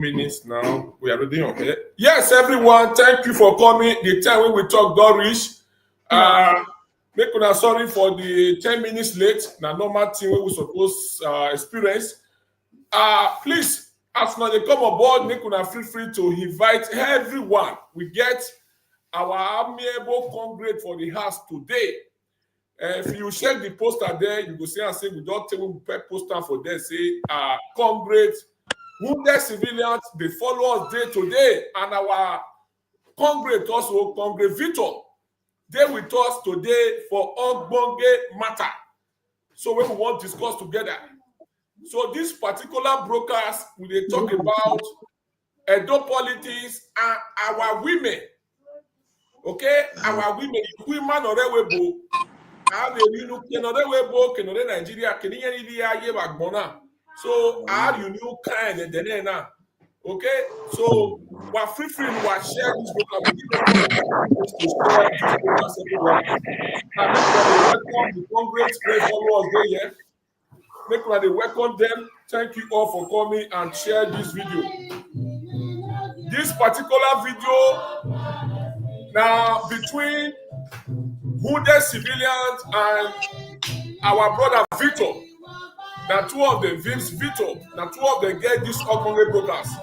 Minutes now. We are ready on here. Yes, everyone. Thank you for coming. The time when we talk Dorish. Make una sorry for the 10 minutes late. Now normal thing we suppose experience. Please, as now they come aboard, make una feel free to invite everyone. We get our amiable congregate for the house today. If you check the poster there, you go see and say we don't tell we prepare poster for them. Say congregate. Wounded civilians, they follow us day to day, and our congregate also, Congregate Victor, they with us today for Ogbonge matter. So we want to discuss together. So this particular broadcast, we talk about Edo Politice and our women. Okay, our women orewebo, Nigeria, so are you new kind and then now? Okay, so we're free to share this program. Welcome the Congress followers there. Make sure they welcome them. Thank you all for coming and share this video. This particular video now between wounded civilians and our brother Victor. Now two of them, Vince Victor, now two of them get this Ogbonge broadcast.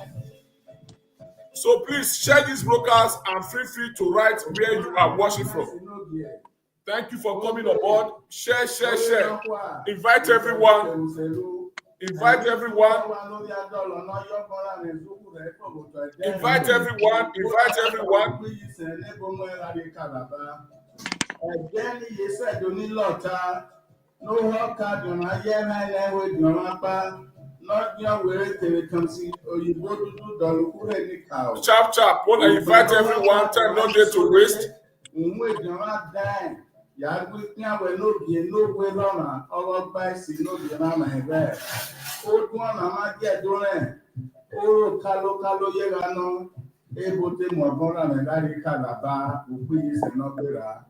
So please share this broadcast and feel free to write where you are watching from. Thank you for coming aboard. Share. Invite everyone. Invite everyone. No hawker do not yet high with Namapa, not your way till it comes in, or you go to do the cow. Chap. Want to invite everyone, time not there to waste. With not dying. Yard with now will not be no way on our bicycle, no be on my bed. Old one, I might get doing. Oh, Calo Yegano, able to more and very calaba, who please and not better.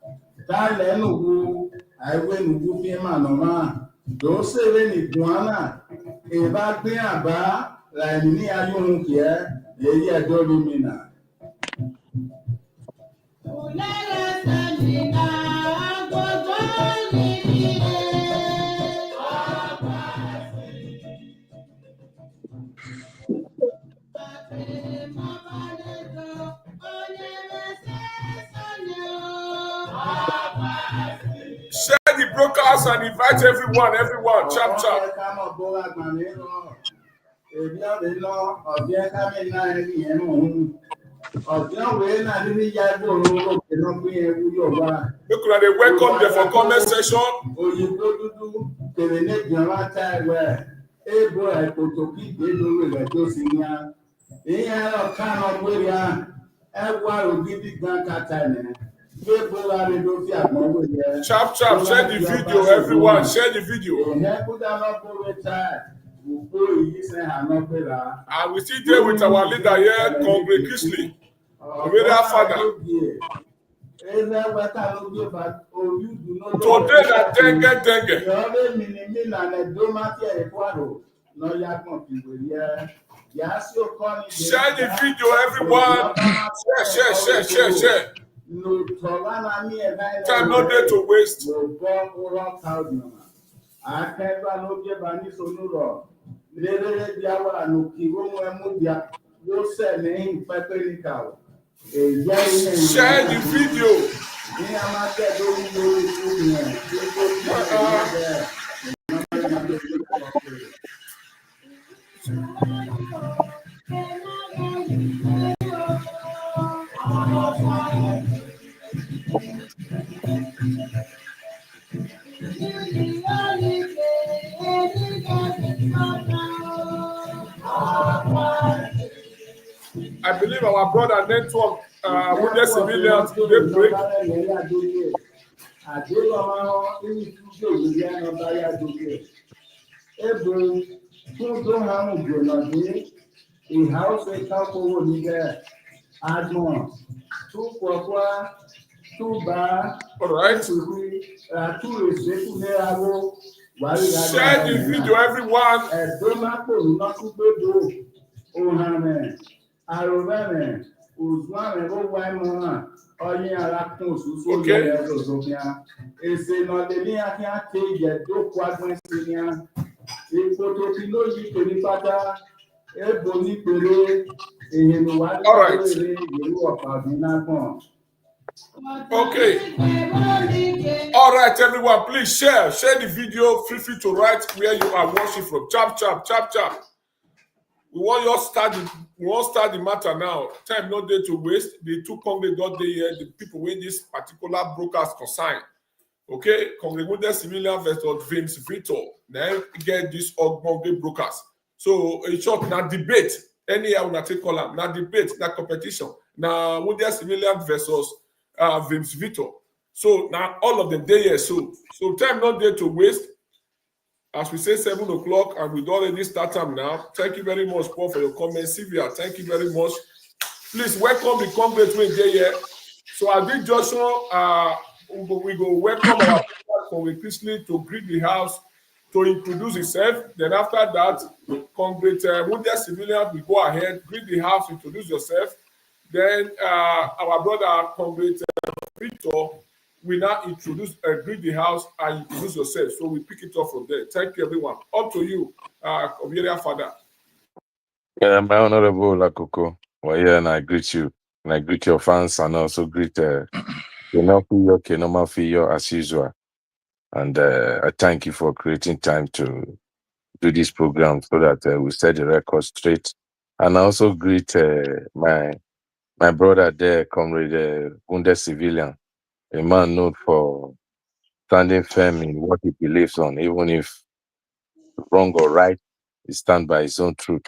Then who I went with him and man. Those 7 iguana. If I be a bar, like me, I don't care. They don't mean. Share the broadcast and invite everyone. Chap. Look at the welcome there for comment section. Chap, share the video, everyone. Share the video. And we sit there with our leader here, Congregate Kisley, father. Today, that dengue. Share the video, everyone. Share. No, time not there to waste. I can't no give any sonoro. Share the video. I believe our brother network wounded civilians they break. All right. Share the video, everyone. Ohane, Aruvene, Uzmane, Waimona, Oyinara Kunsu, Okay. Zobia, Ese no Delia can take the dope Quadresinia, Ipotopino, Yipata, Ebony Pere, All right. Okay. All right, everyone, please share the video. Feel free to write where you are watching from. Chap. We want start the matter now. Time not there to waste. The two congregants got there here. The people with this particular brokers consign. Okay, congregate civilian versus Vince Victor. Now get this congregate brokers. So in short, now debate. Anyhow, na take call now debate, na competition. Now with their civilian versus Vince Victor. So now all of them there here. So time not there to waste. As we say 7 o'clock, and we don't already start time now. Thank you very much, Paul, for your comments. Sylvia, thank you very much. Please welcome the congregate when they're here. So I did Joshua. We go welcome our congregation to greet the house, to introduce himself. Then after that, congregate with their civilians, we go ahead, greet the house, introduce yourself. Then our brother congregate Victor will now greet the house and introduce yourself. So we pick it up from there. Thank you, everyone. Up to you, Obiera Father. My Honorable Olakoko, well, yeah, and I greet you. And I greet your fans and also greet Kenoma as usual. And I thank you for creating time to do this program so that we set the record straight. And I also greet my brother there, Comrade wounded civilian, a man known for standing firm in what he believes on, even if wrong or right, he stands by his own truth.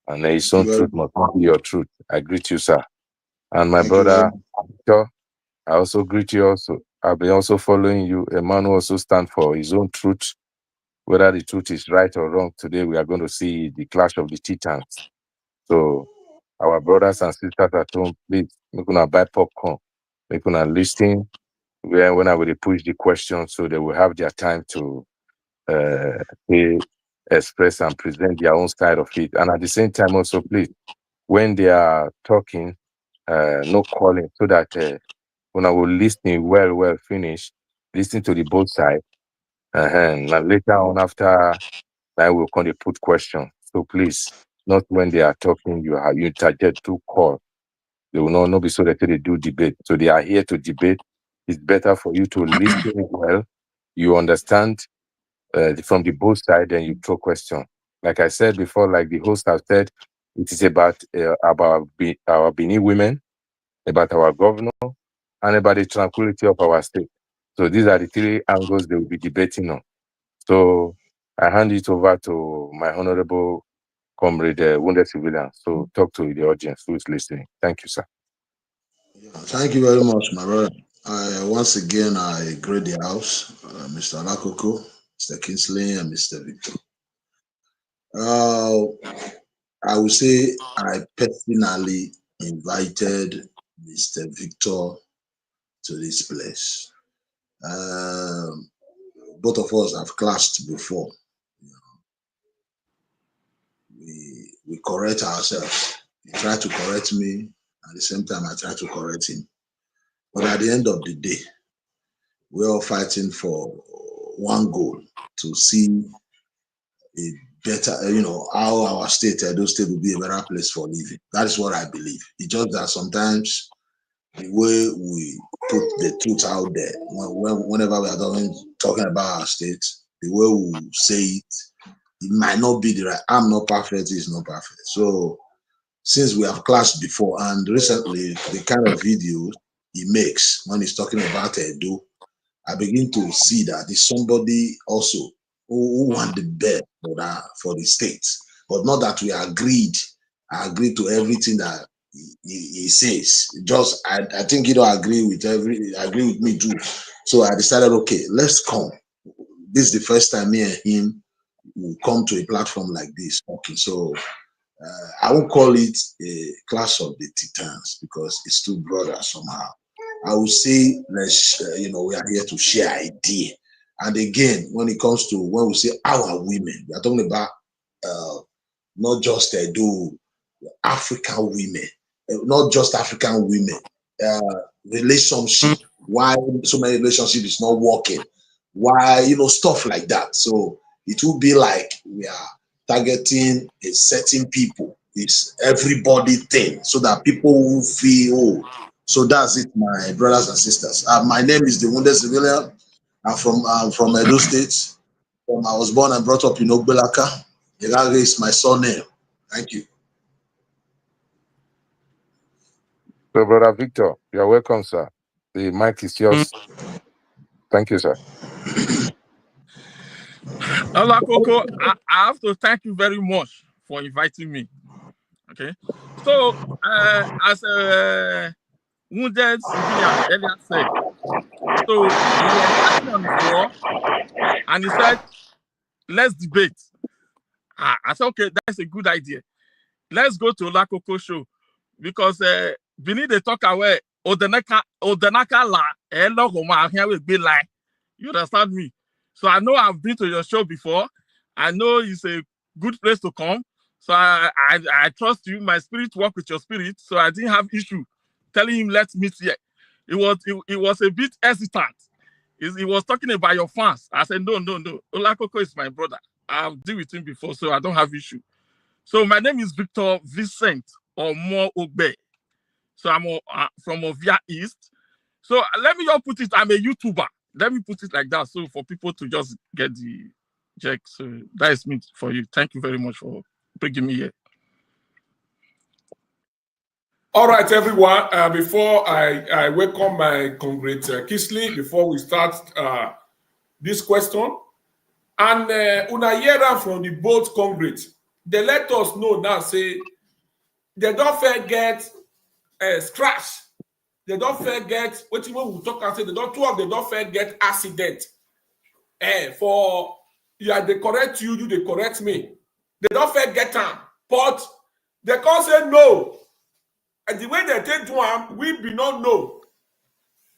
And his own truth must not be your truth. I greet you, sir. And my brother, Victor, I also greet you also. I'll be also following you. A man who also stands for his own truth. Whether the truth is right or wrong, today we are going to see the clash of the titans. So, our brothers and sisters at home, please, we're going to buy popcorn. We're going to listen when I will push the question so they will have their time to express and present their own side of it. And at the same time also, please, when they are talking, no calling, so that when I will listen well finish, listen to the both sides. And later on after I will come to put questions. So please, not when they are talking, you interject to call. They will not be so that they do debate. So they are here to debate. It's better for you to listen well. You understand from the both sides, and you throw questions. Like I said before, like the host have said, it is about our Benin women, about our governor, and about the tranquility of our state. So these are the three angles they will be debating on. So I hand it over to my honorable comrade, wounded civilian. So talk to the audience who is listening. Thank you, sir. Thank you very much, my brother. Once again, I greet the house, Mr. Olakoko, Mr. Kingsley, and Mr. Victor. I would say I personally invited Mr. Victor to this place. Both of us have clashed before. We correct ourselves. He tried to correct me. At the same time, I tried to correct him. But at the end of the day, we're all fighting for one goal, to see a better, how our state, Edo State, will be a better place for living. That is what I believe. It's just that sometimes the way we put the truth out there, whenever we are talking about our state, the way we say it, it might not be the right. I'm not perfect, it's not perfect. So since we have clashed before, and recently the kind of videos he makes when he's talking about Edo, I begin to see that there's somebody also who want the best for the states, but not that we agreed. I agree to everything that he says. Just I think he don't agree with me too. So I decided, okay, let's come. This is the first time me and him will come to a platform like this. Okay, so I won't call it a clash of the titans because it's too broader somehow. I would say let's we are here to share idea. And again, when it comes to when we say our women, we are talking about not just Edo, African women, not just African women, relationship, why so many relationships is not working, why, stuff like that. So it will be like we are targeting a certain people. It's everybody thing, so that people will feel, oh, so that's it, my brothers and sisters. My name is the Wounded Civilian. I'm from Edo State. I was born and brought up in Ogbelaka. Igage is my surname. Thank you. So, Brother Victor, you are welcome, sir. The mic is yours. Thank you, sir. Olakoko, I have to thank you very much for inviting me. Okay. So, as a wounded civilian earlier said, so he was acting on the floor and he said, let's debate. I said, okay, that's a good idea. Let's go to Olakoko show because beneath the talk away, Odenaka la, you understand me? So I know I've been to your show before. I know it's a good place to come. So I trust you. My spirit work with your spirit. So I didn't have issue telling him let's meet here. It was a bit hesitant. He was talking about your fans. I said, no. Olakoko is my brother. I've dealt with him before, so I don't have issue. So my name is Victor Vincent Omo Ogbe. So I'm from Ovia East. So let me just put it, I'm a YouTuber. Let me put it like that. So for people to just get the check. So that is me for you. Thank you very much for bringing me here. All right, everyone. Before I welcome my comrade Kisley, before we start this question, and una hear am from the both comrade, they let us know now, say, they don't forget scratch. They don't forget, what we talk and say, they don't forget accident. For yeah, they correct you, they correct me. They don't forget them, but they can't say no. And the way they take to them, we be not know.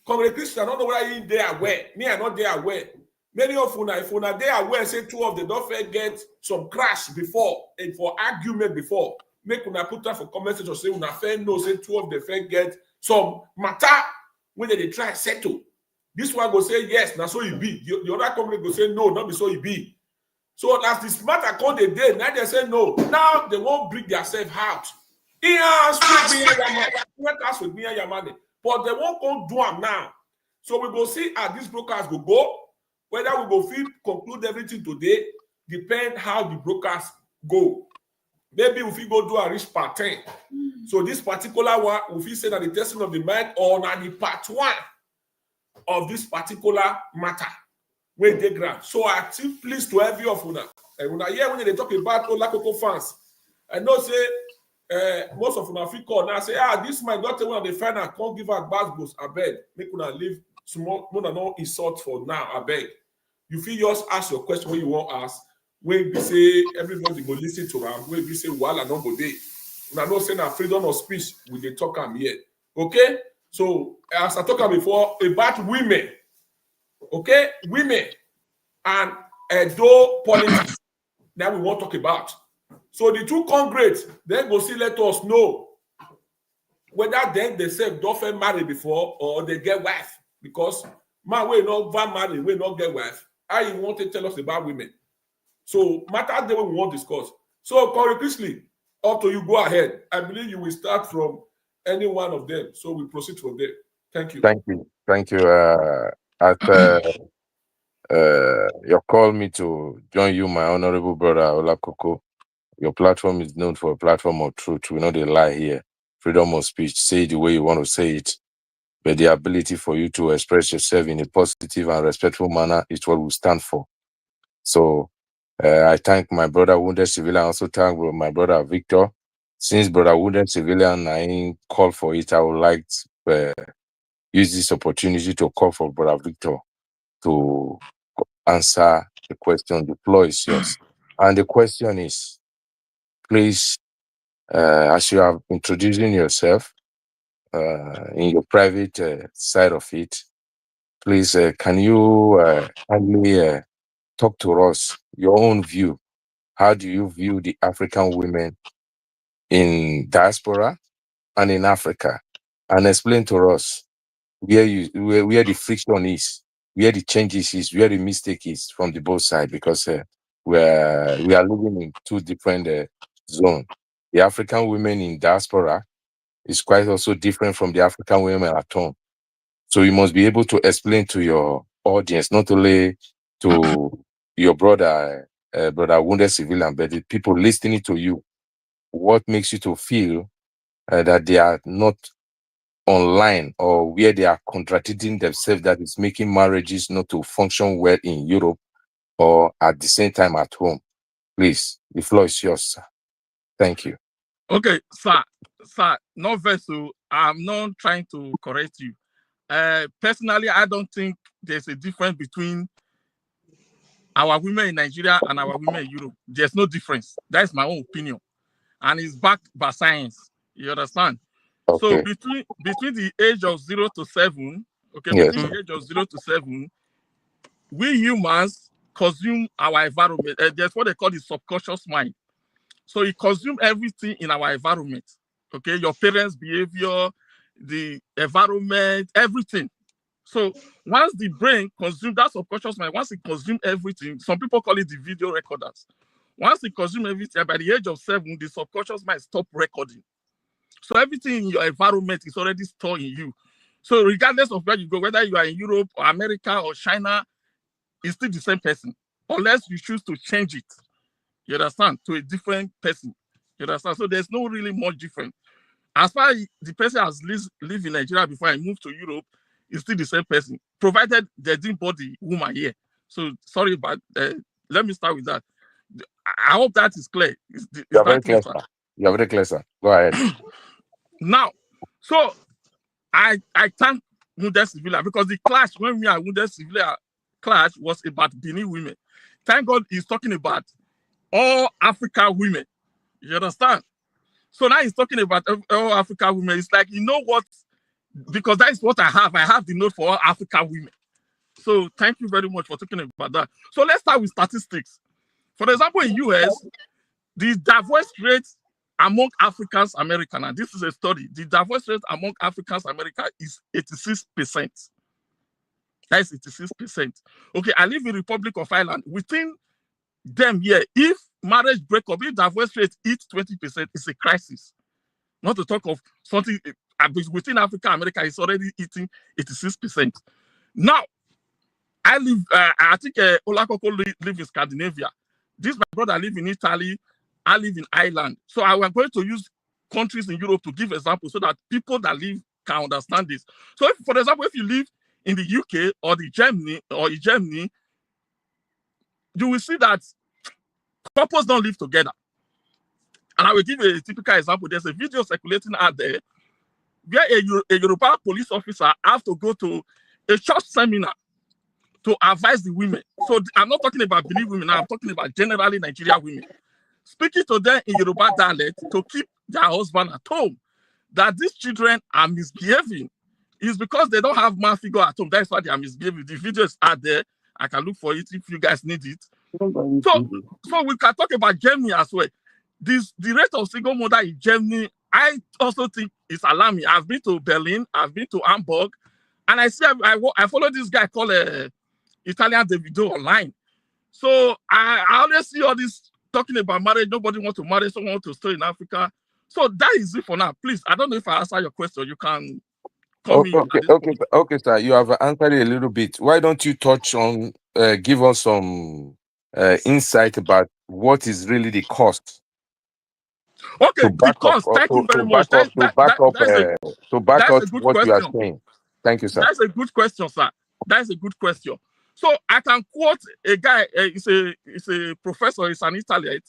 Comrade Christian, I don't know whether they are aware. Me, I not they are aware. Many of you, if you they are aware, say two of them don't forget some crash before and for argument before. Make una put that for comment section, say una fair no, say two of them forget some matter when they try settle. This one go say yes, now so it be. The other comrade go say no, not be so it be. So as this matter come the day, now they say no. Now they won't bring themselves out. With me and your money, but they won't go do them now. So we go see how this brokers will go. Whether we go feel conclude everything today, depend how the brokers go. Maybe if we go do a reach part 10. So this particular one, if we say that the testing of the mind or not the part 1 of this particular matter, when they grant. So I feel pleased to every of you. And when I hear when they talk about Olakoko fans, I know say most of them feel call now say, this might not one of the final can't give her bad boost. I beg, make una leave small, no insult for now. I beg. You feel just ask your question when you want to ask. When we say everybody go listen to them, when we say wala no go dey. Una know say na freedom of speech we dey talk am here. Okay? So as I talked before about women, okay, women and Edo politics that we want to talk about. So the two congress then go see let us know whether then they say don't marry before or they get wife, because man we not marry, we not get wife. How you want to tell us about women? So matter that we want to discuss. So concretely, up to you, go ahead. I believe you will start from any one of them. So we proceed from there. Thank you. Thank you. You called me to join you, my honorable brother Olakoko. Your platform is known for a platform of truth. We know they lie here. Freedom of speech. Say it the way you want to say it. But the ability for you to express yourself in a positive and respectful manner is what we stand for. So I thank my brother Wounded Civilian. I also thank my brother Victor. Since brother Wounded Civilian, I ain't called for it. I would like to use this opportunity to call for brother Victor to answer the question. The floor is yours. And the question is, please, as you are introducing yourself in your private side of it, please, can you kindly talk to us, your own view? How do you view the African women in diaspora and in Africa, and explain to us where the friction is, where the changes is, where the mistake is from the both sides, because we are living in two different zones. The African women in diaspora is quite also different from the African women at home. So you must be able to explain to your audience, not only to your brother wounded civilian, but the people listening to you, what makes you to feel that they are not online, or where they are contradicting themselves, that is making marriages not to function well in Europe or at the same time at home. Please, the floor is yours, sir. Thank you. Okay, sir, no vessel. I'm not trying to correct you. Personally, I don't think there's a difference between our women in Nigeria and our women in Europe. There's no difference. That's my own opinion, and it's backed by science. You understand? Okay. So between the age of 0 to 7, okay, Yes, between sir. the age of 0 to 7, we humans consume our environment. That's what they call the subconscious mind. So it consumes everything in our environment. Okay, your parents' behavior, the environment, everything. So once the brain consumes that subconscious mind, once it consumes everything, some people call it the video recorders. Once it consumes everything, by the age of 7, the subconscious mind stops recording. So everything in your environment is already stored in you. So regardless of where you go, whether you are in Europe or America or China, it's still the same person, unless you choose to change it. You understand? To a different person. You understand? So there's no really much difference. As far as the person has lived in Nigeria before I moved to Europe, it's still the same person, provided they didn't bought the woman here. So sorry, but let me start with that. I hope that is clear. You are very clear, sir. You are very clear, sir. Go ahead. Now, so I thank wounded civilian, because the clash when we are wounded civilian clash was about Benin women. Thank God he's talking about all African women. You understand? So now he's talking about all African women. It's like, you know what? Because that is what I have. I have the note for all African women. So thank you very much for talking about that. So let's start with statistics. For example, in US, the divorce rate among Africans American, and this is a study, the divorce rate among Africans American is 86%. That is 86%. Okay, I live in Republic of Ireland. Within them here, if marriage breakup, if divorce rate hits 20%, it's a crisis. Not to talk of something within Africa, America is already eating 86%. Now, I think Olakoko live in Scandinavia. This my brother live in Italy. I live in Ireland. So I was going to use countries in Europe to give examples so that people that live can understand this. So, if, for example, if you live in the UK or Germany, you will see that couples don't live together. And I will give you a typical example. There's a video circulating out there where a Yoruba police officer have to go to a church seminar to advise the women. So I'm not talking about Benin women now, I'm talking about generally Nigerian women. Speaking to them in Yoruba dialect to keep their husband at home. That these children are misbehaving is because they don't have man figure at home. That's why they are misbehaving. The video is out there. I can look for it if you guys need it. So we can talk about Germany as well. The rate of single mother in Germany, I also think is alarming. I've been to Berlin, I've been to Hamburg, and I see I follow this guy called Italian Davido online. So I always see all this talking about marriage. Nobody wants to marry, someone wants to stay in Africa. So that is it for now. Please, I don't know if I answer your question. You can call me. Okay, sir. You have answered it a little bit. Why don't you touch on, give us some insight about what is really the cost? Okay, the cost. Thank you very much. That's a good what question. You are saying. Thank you, sir. That's a good question, sir. That's a good question. So I can quote a guy. He's a professor. He's an Italian.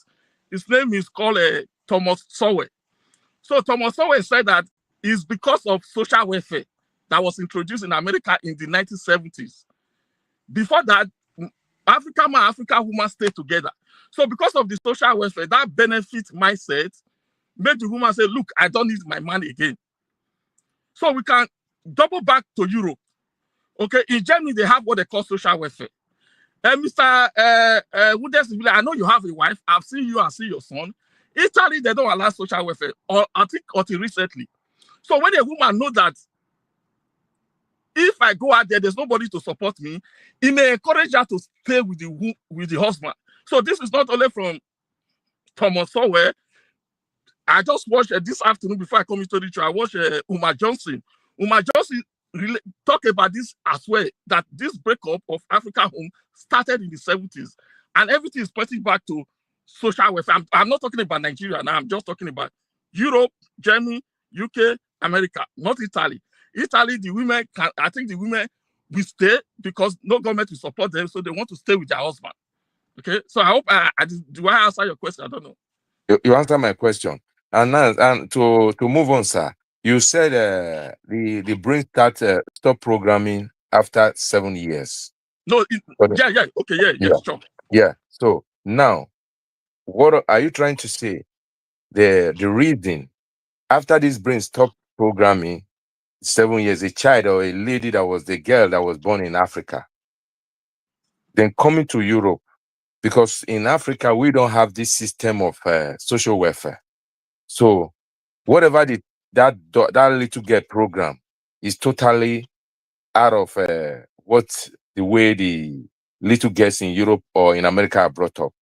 His name is called Thomas Sowell. So Thomas Sowell said that it's because of social welfare that was introduced in America in the 1970s. Before that, African man, African woman stayed together. So because of the social welfare, that benefit mindset made the woman say, look, I don't need my man again. So we can double back to Europe. Okay, in Germany, they have what they call social welfare. Mr. Woodest, I know you have a wife. I've seen you and seen your son. Italy, they don't allow social welfare, or I think until recently. So when a woman knows that if I go out there, there's nobody to support me, it may encourage her to stay with the husband. So this is not only from Thomas Sowell. I just watched this afternoon before I come into the show. I watched Uma Johnson. Uma Johnson talk about this as well, that this breakup of African home started in the 70s, and everything is pointing back to social welfare. I'm not talking about Nigeria now. I'm just talking about Europe, Germany, UK, America, not Italy. Italy, the women I think the women will stay because no government will support them, so they want to stay with their husband. Okay, so I hope do I answer your question? I don't know. You answer my question. And now, and to move on, sir, you said the brain stop programming after 7 years. No, yeah, okay, yeah, sure. Yeah. So now, what are you trying to say? The reason after this brain stop programming 7 years, a child or a lady that was the girl that was born in Africa, then coming to Europe, because in Africa we don't have this system of social welfare. So whatever that little girl program is totally out of what the way the little girls in Europe or in America are brought up.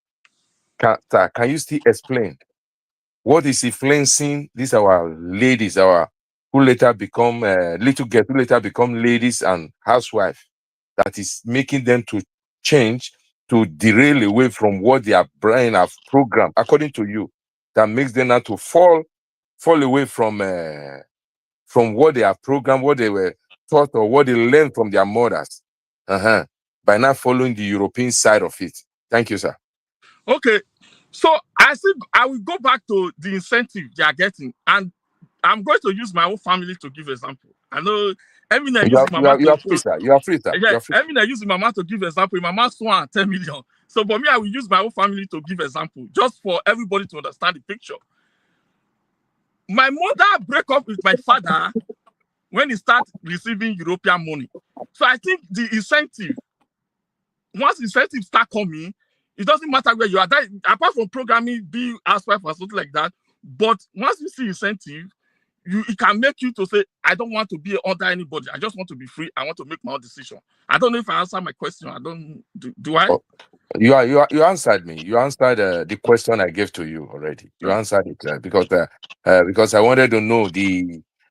Can you still explain what is influencing these our ladies, who later become little girls, who later become ladies and housewives, that is making them to change, to derail away from what their brain have programmed, according to you, that makes them not to fall away from what they have programmed, what they were taught, or what they learned from their mothers, by not following the European side of it. Thank you, sir. Okay, so I think I will go back to the incentive they are getting, and I'm going to use my own family to give example. I know Emina using Mama you are free, sir. You are free, sir. Yeah, Emina using Mama to give example. Mama swan 10 million. So for me, I will use my own family to give example, just for everybody to understand the picture. My mother break up with my father when he started receiving European money. So I think the incentive, once incentives start coming, it doesn't matter where you are. That, apart from programming, be housewife or something like that. But once you see incentive, it can make you to say, I don't want to be under anybody. I just want to be free. I want to make my own decision. I don't know if I answered my question. I don't do I? Oh, you answered me. You answered the question I gave to you already. You answered it because I wanted to know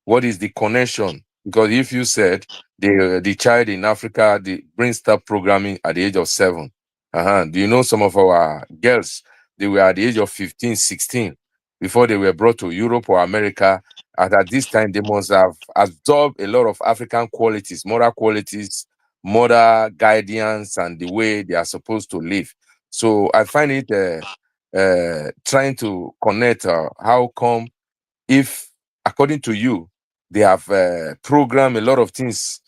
what is the connection. Because if you said the child in Africa, the brain start programming at the age of 7. Do you know some of our girls, they were at the age of 15, 16 before they were brought to Europe or America. And at this time, they must have absorbed a lot of African qualities, moral qualities, moral guidance, and the way they are supposed to live. So I find it trying to connect how come, if according to you, they have programmed a lot of things,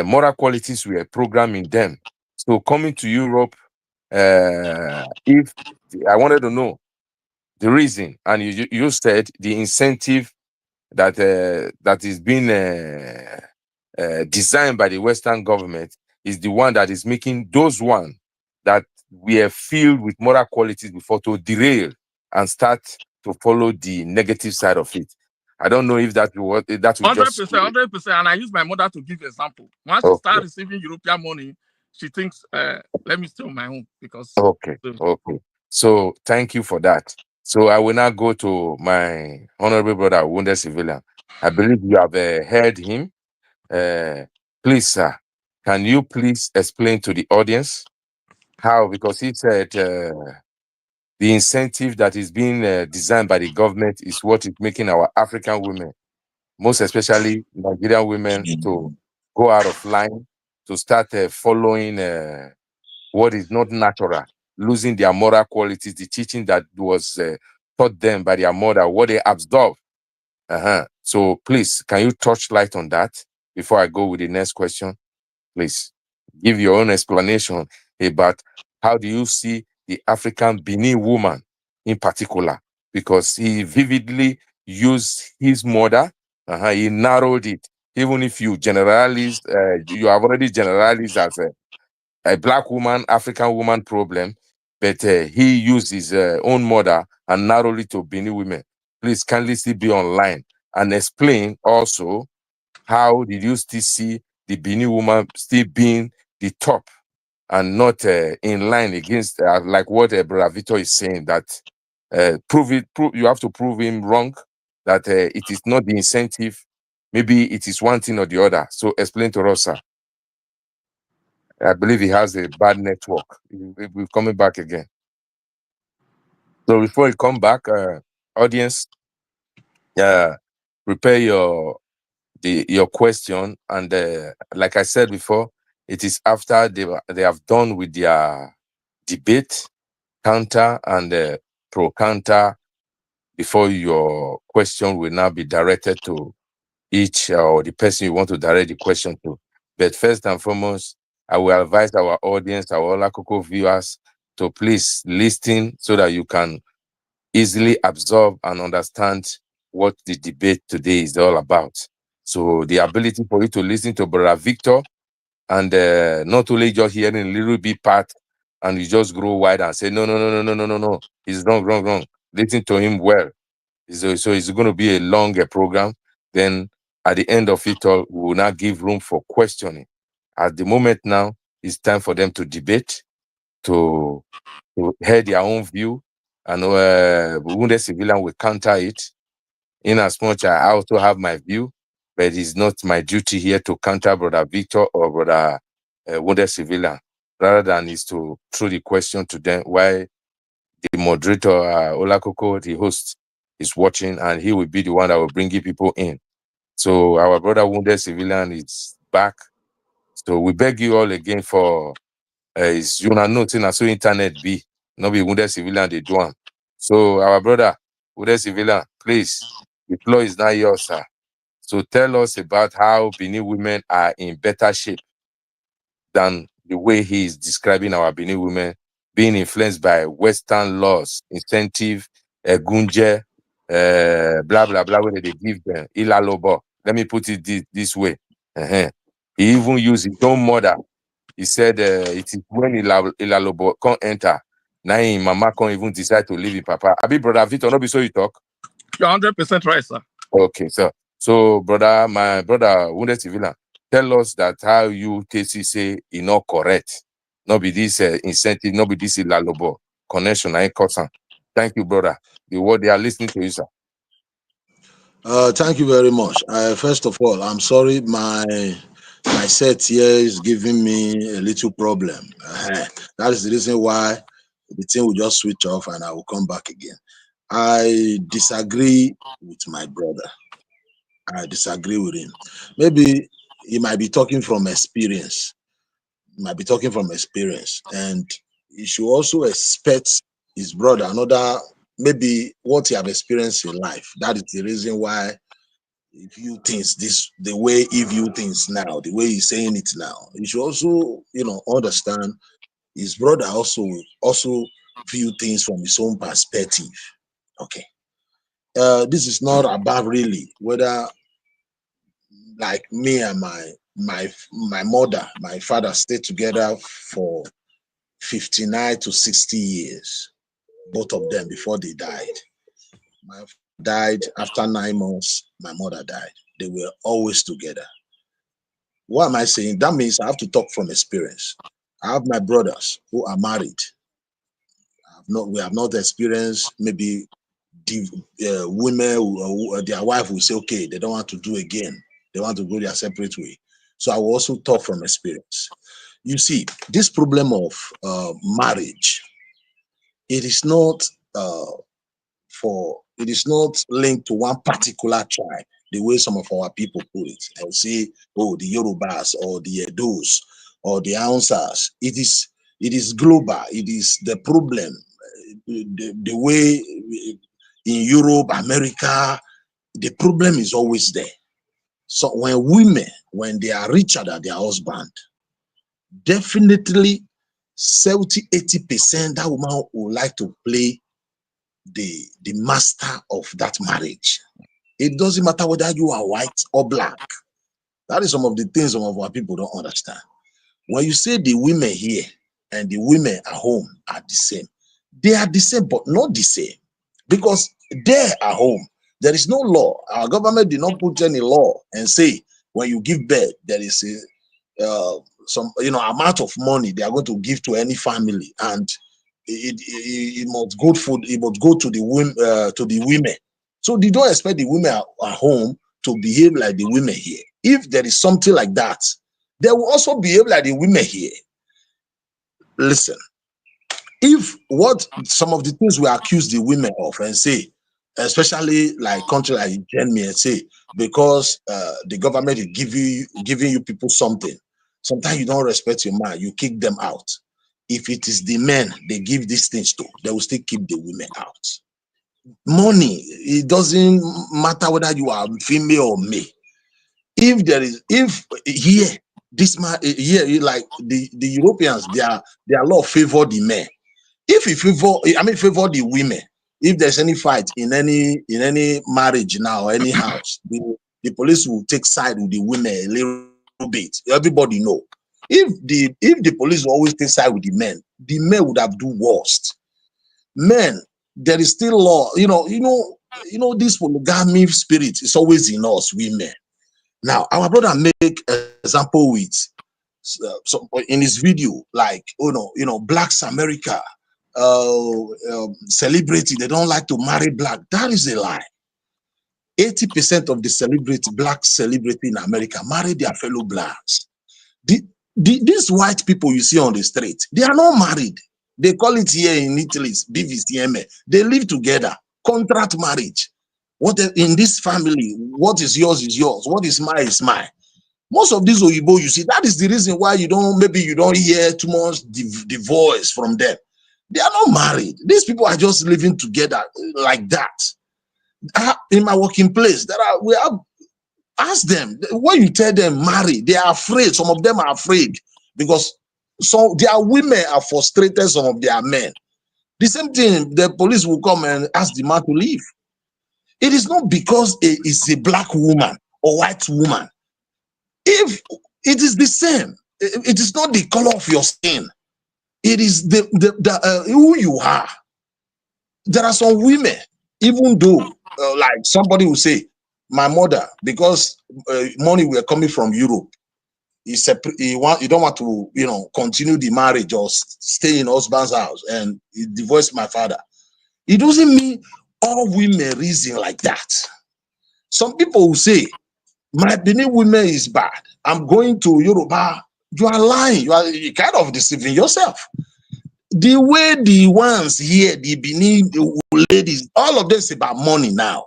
moral qualities were programming them. So coming to Europe, if I wanted to know the reason, and you said the incentive that is being designed by the Western government is the one that is making those one that we are filled with moral qualities before to derail and start to follow the negative side of it. I don't know if that will 100%, and I use my mother to give example. Once she starts receiving European money, she thinks, let me stay on my own because. Okay. So thank you for that. So I will now go to my honorable brother, wounded civilian. I believe you have heard him. Please, sir, can you please explain to the audience how? Because he said the incentive that is being designed by the government is what is making our African women, most especially Nigerian women, to go out of line, to start following what is not natural, losing their moral qualities, the teaching that was taught them by their mother, what they absorb. So please, can you touch light on that before I go with the next question? Please give your own explanation about how do you see the African Benin woman in particular, because he vividly used his mother, he narrowed it. Even if you generalize, you have already generalized as a Black woman, African woman problem, but he used his own mother and narrowly to Bini women. Please kindly still be online and explain also how did you still see the Bini woman still being the top and not in line against like what Brother Victor is saying, that you have to prove him wrong, that it is not the incentive, maybe it is one thing or the other. So explain to us, sir. I believe he has a bad network. We're coming back again. So before you come back, audience, prepare your question, and like I said before, it is after they have done with their debate, counter and pro counter, before your question will now be directed to each or the person you want to direct the question to. But first and foremost, I will advise our audience, our Olakoko viewers, to please listen so that you can easily absorb and understand what the debate today is all about. So the ability for you to listen to Brother Victor and not only just hearing a little bit part and you just grow wide and say, no, he's wrong. Listen to him well. So it's going to be a longer program. Then at the end of it all, we will now give room for questioning. At the moment now, it's time for them to debate, to hear their own view, and wounded civilian will counter it. In as much I also have my view, but it's not my duty here to counter Brother Victor or Brother wounded civilian. Rather than is to throw the question to them, why the moderator, Olakoko, the host, is watching, and he will be the one that will bring people in. So our brother wounded civilian is back. So we beg you all again for is you know nothing so internet be not be wounded civilian they do. So our brother wounded civilian, please, the floor is now yours, sir. So tell us about how Benin women are in better shape than the way he is describing our Benin women, being influenced by Western laws, incentive, gunje, blah, blah, blah, where they give them. Ilalobo. Let me put it this way. He even used his own mother. He said it is when Ilalobo can't enter. Now mama can't even decide to leave his papa. Abi, Brother Victor, not be so you talk. You're 100% right, sir. Okay, so brother, my brother, wounded civilian, tell us that how you say is not correct. Not be this incentive, not be this Ilalobo connection. I ain't. Thank you, brother. The word they are listening to you, sir. Thank you very much. First of all, I'm sorry my set here is giving me a little problem. That is the reason why the thing will just switch off and I will come back again. I disagree with my brother. I disagree with him. Maybe he might be talking from experience. And he should also expect his brother another, maybe what he have experienced in life. That is the reason why he view things the way he view things now, the way he's saying it now. He should also, understand his brother also view things from his own perspective. Okay. This is not about really whether like me and my mother, my father stayed together for 59 to 60 years, both of them before they died. My father died after 9 months, my mother died. They were always together. What am I saying? That means I have to talk from experience. I have my brothers who are married. We have not experienced maybe the women who their wife will say, okay, they don't want to do again. They want to go their separate way. So I will also talk from experience. You see, this problem of marriage, it is not linked to one particular tribe, the way some of our people put it. They'll say, oh, the Yorubas or the Edos or the Hausas. It is global. It is the problem. The way in Europe, America, the problem is always there. So when they are richer than their husband, definitely 70-80% that woman would like to play the master of that marriage. It doesn't matter whether you are white or black. That is some of the things some of our people don't understand. When you say the women here and the women at home are the same, They are the same, but not the same. Because there at home, there is no law. Our government did not put any law and say when you give birth, there is some amount of money they are going to give to any family, and it must go for it must go to the women. So they don't expect the women at home to behave like the women here. If there is something like that, they will also behave like the women here. Listen, if what some of the things we accuse the women of and say, especially like country like Germany, and say because the government is giving you people something, sometimes you don't respect your man, you kick them out. If it is the men they give these things to, they will still keep the women out. Money, it doesn't matter whether you are female or male. If here this man here, like the Europeans, their law favor the men. If you favor the women, if there's any fight in any marriage now or any house, the police will take side with the women a little bit. Everybody know. If the police always take side with the men would have do worst. Men, there is still law. This polygamy spirit is always in us, women. Now, our brother make example with so in his video, like blacks America. Celebrity, they don't like to marry black. That is a lie. 80% of the black celebrity in America marry their fellow blacks. These white people you see on the street, they are not married. They call it here in Italy, BVCM. They live together, contract marriage. What in this family, what is yours is yours. What is mine is mine. Most of these Oyibo, you see, that is the reason why you don't hear too much divorce from them. They are not married. These people are just living together like that. In my working place, ask them, when you tell them marry, they are afraid. Some of them are afraid because their women are frustrated, some of their men. The same thing, the police will come and ask the man to leave. It is not because it's a black woman or white woman. If it is the same, it is not the color of your skin. It is who you are. There are some women, even though, like somebody will say, my mother, because money were coming from Europe, you don't want to, continue the marriage or stay in husband's house, and he divorced my father. It doesn't mean all women reason like that. Some people will say, my Benin women is bad. I'm going to Yoruba. You are lying. You are kind of deceiving yourself. The way the ones here, the Benin ladies, all of them is about money now.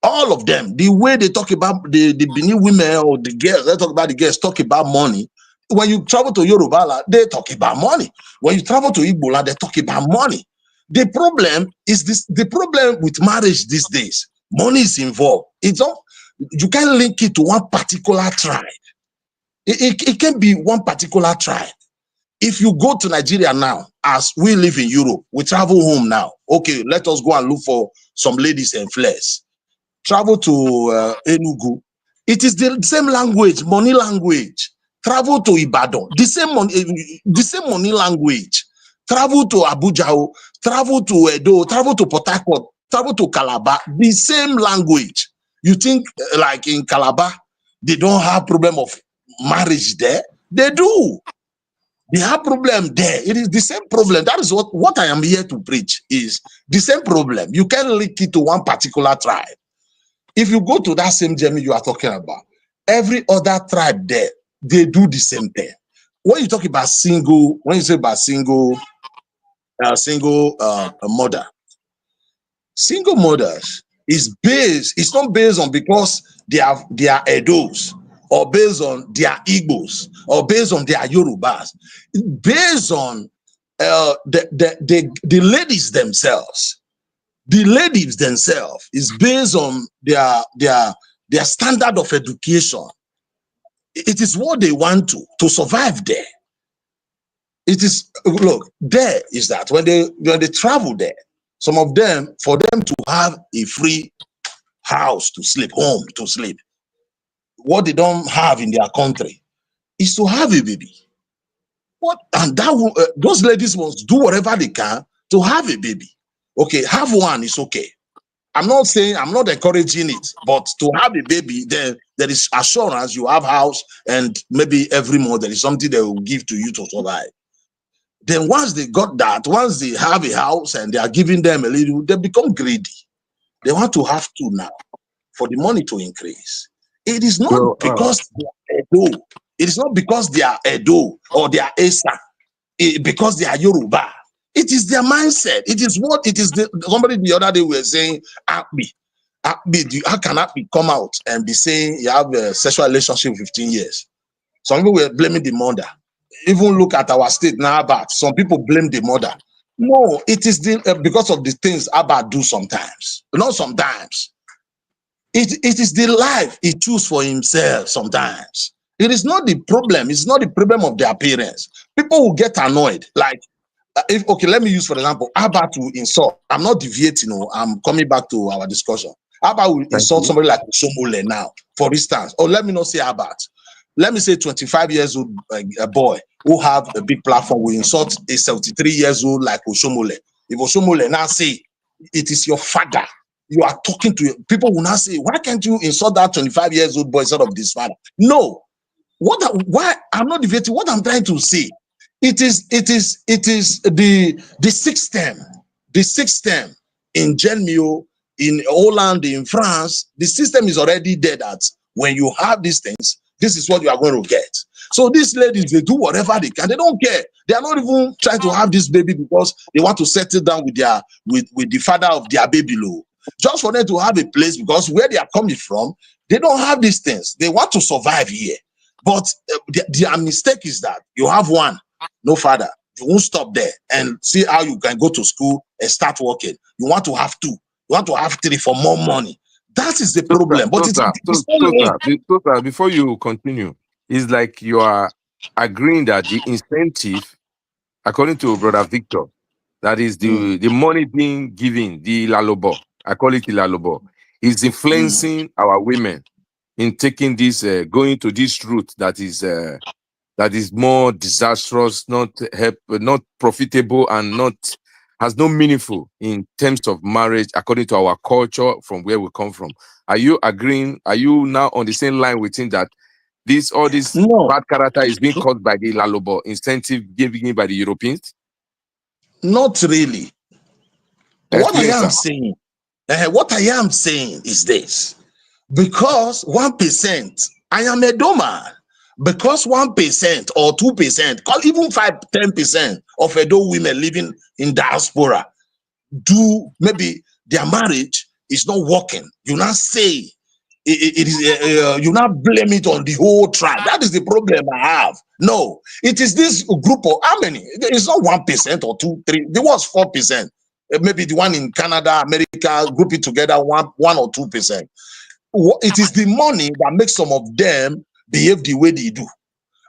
All of them, the way they talk about the Benin women or the girls, they talk about the girls, talk about money. When you travel to Yoruba, they talk about money. When you travel to Igbo, they talk about money. The problem is this: the problem with marriage these days, money is involved. You can't link it to one particular tribe. It can be one particular tribe. If you go to Nigeria now, as we live in Europe, we travel home now. Okay, let us go and look for some ladies and flares. Travel to Enugu. It is the same language, money language. Travel to Ibadan, the same money language. Travel to Abuja, travel to Edo, travel to Port Harcourt, travel to Calabar, the same language. You think like in Calabar, they don't have problem of marriage there? They do. They have problem there. It is the same problem. That is what I am here to preach, is the same problem. You can't link it to one particular tribe. If you go to that same Germany you are talking about, every other tribe there, they do the same thing. When you talk about single mother, single mothers it's not based on because they are Edos, or based on their Igbos, or based on their Yorubas. It's based on the ladies themselves. The ladies themselves is based on their standard of education. It is what they want to survive there. It is, look, there is that when they travel there, some of them, for them to have a free house to sleep, home to sleep, what they don't have in their country is to have a baby. And those ladies must do whatever they can to have a baby. Okay, have one is okay. I'm not saying, I'm not encouraging it, but to have a baby, then there is assurance you have house, and maybe every month there is something they will give to you to survive. Then once they got that, once they have a house and they are giving them a little, they become greedy. They want to have two now for the money to increase. It is not because they are Edo. It is not because they are Edo or they are Esa. Because they are Yoruba. It is their mindset. It is what it is. Somebody the other day were saying, Akbi, how can Akbi come out and be saying you have a sexual relationship 15 years? Some people were blaming the mother. Even look at our state now, but some people blame the mother. No, it is because of the things Abba do sometimes. Not sometimes. It is the life he chooses for himself sometimes. It is not the problem. It's not the problem of their parents. People will get annoyed. Like, okay, let me use, for example, Abba to insult. I'm not deviating, I'm coming back to our discussion. Abba will insult somebody like Somole now, for instance. Or let me not say Abba. Let me say 25 years old a boy who have a big platform will insult a 73 years old like Oshomole. If Oshomole now say, it is your father, you are talking to people will now say, why can't you insult that 25 years old boy instead of this father? No. Why I'm not debating. What I'm trying to say, it is the system in Genmio, in Holland, in France. The system is already there that when you have these things, this is what you are going to get. So these ladies, they do whatever they can. They don't care. They are not even trying to have this baby because they want to settle down with their with the father of their baby. Just for them to have a place, because where they are coming from, they don't have these things. They want to survive here. But their mistake is that you have one, no father. You won't stop there and see how you can go to school and start working. You want to have two. You want to have three for more money. That is the problem. But sir, before you continue, it's like you are agreeing that the incentive, according to Brother Victor, that is the money being given, the lalobo, I call it the lalobo, is influencing our women in taking this, going to this route that is more disastrous, not profitable, and has no meaningful in terms of marriage, according to our culture from where we come from. Are you agreeing? Are you now on the same line within that all this bad character is being caused by the lalobo incentive given by the Europeans? Not really. Explain, What I am saying is this. Because 1%, I am a doorman. Because 1% or 2%, call even 5-10% of Edo women living in diaspora do maybe their marriage is not working. You not say it is. You not blame it on the whole tribe. That is the problem I have. No, it is this group of how many? It's not 1% or 2, 3. There was 4%. Maybe the one in Canada, America, group it together 1 or 2%. It is the money that makes some of them behave the way they do.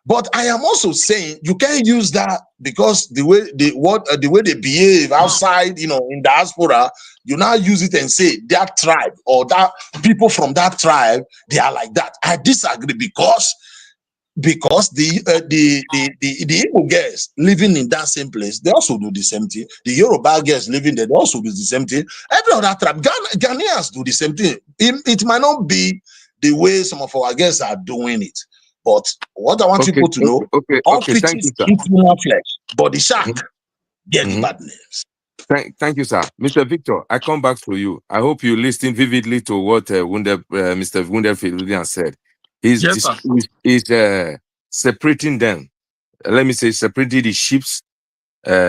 But I am also saying you can't use that because the way they behave outside, in diaspora, you now use it and say that tribe or that people from that tribe, they are like that. I disagree because the Igbo girls living in that same place, they also do the same thing. The Yoruba girls living there, they also do the same thing. Every other tribe, Ghanaians do the same thing. It might not be the way some of our girls are doing it. But what I want people to know, all creatures eat human flesh, but the shark get the bad names. Thank you, sir. Mr. Victor, I come back to you. I hope you listened vividly to what Mr. Wunderfield said. He's separating them. Let me say, separating the sheep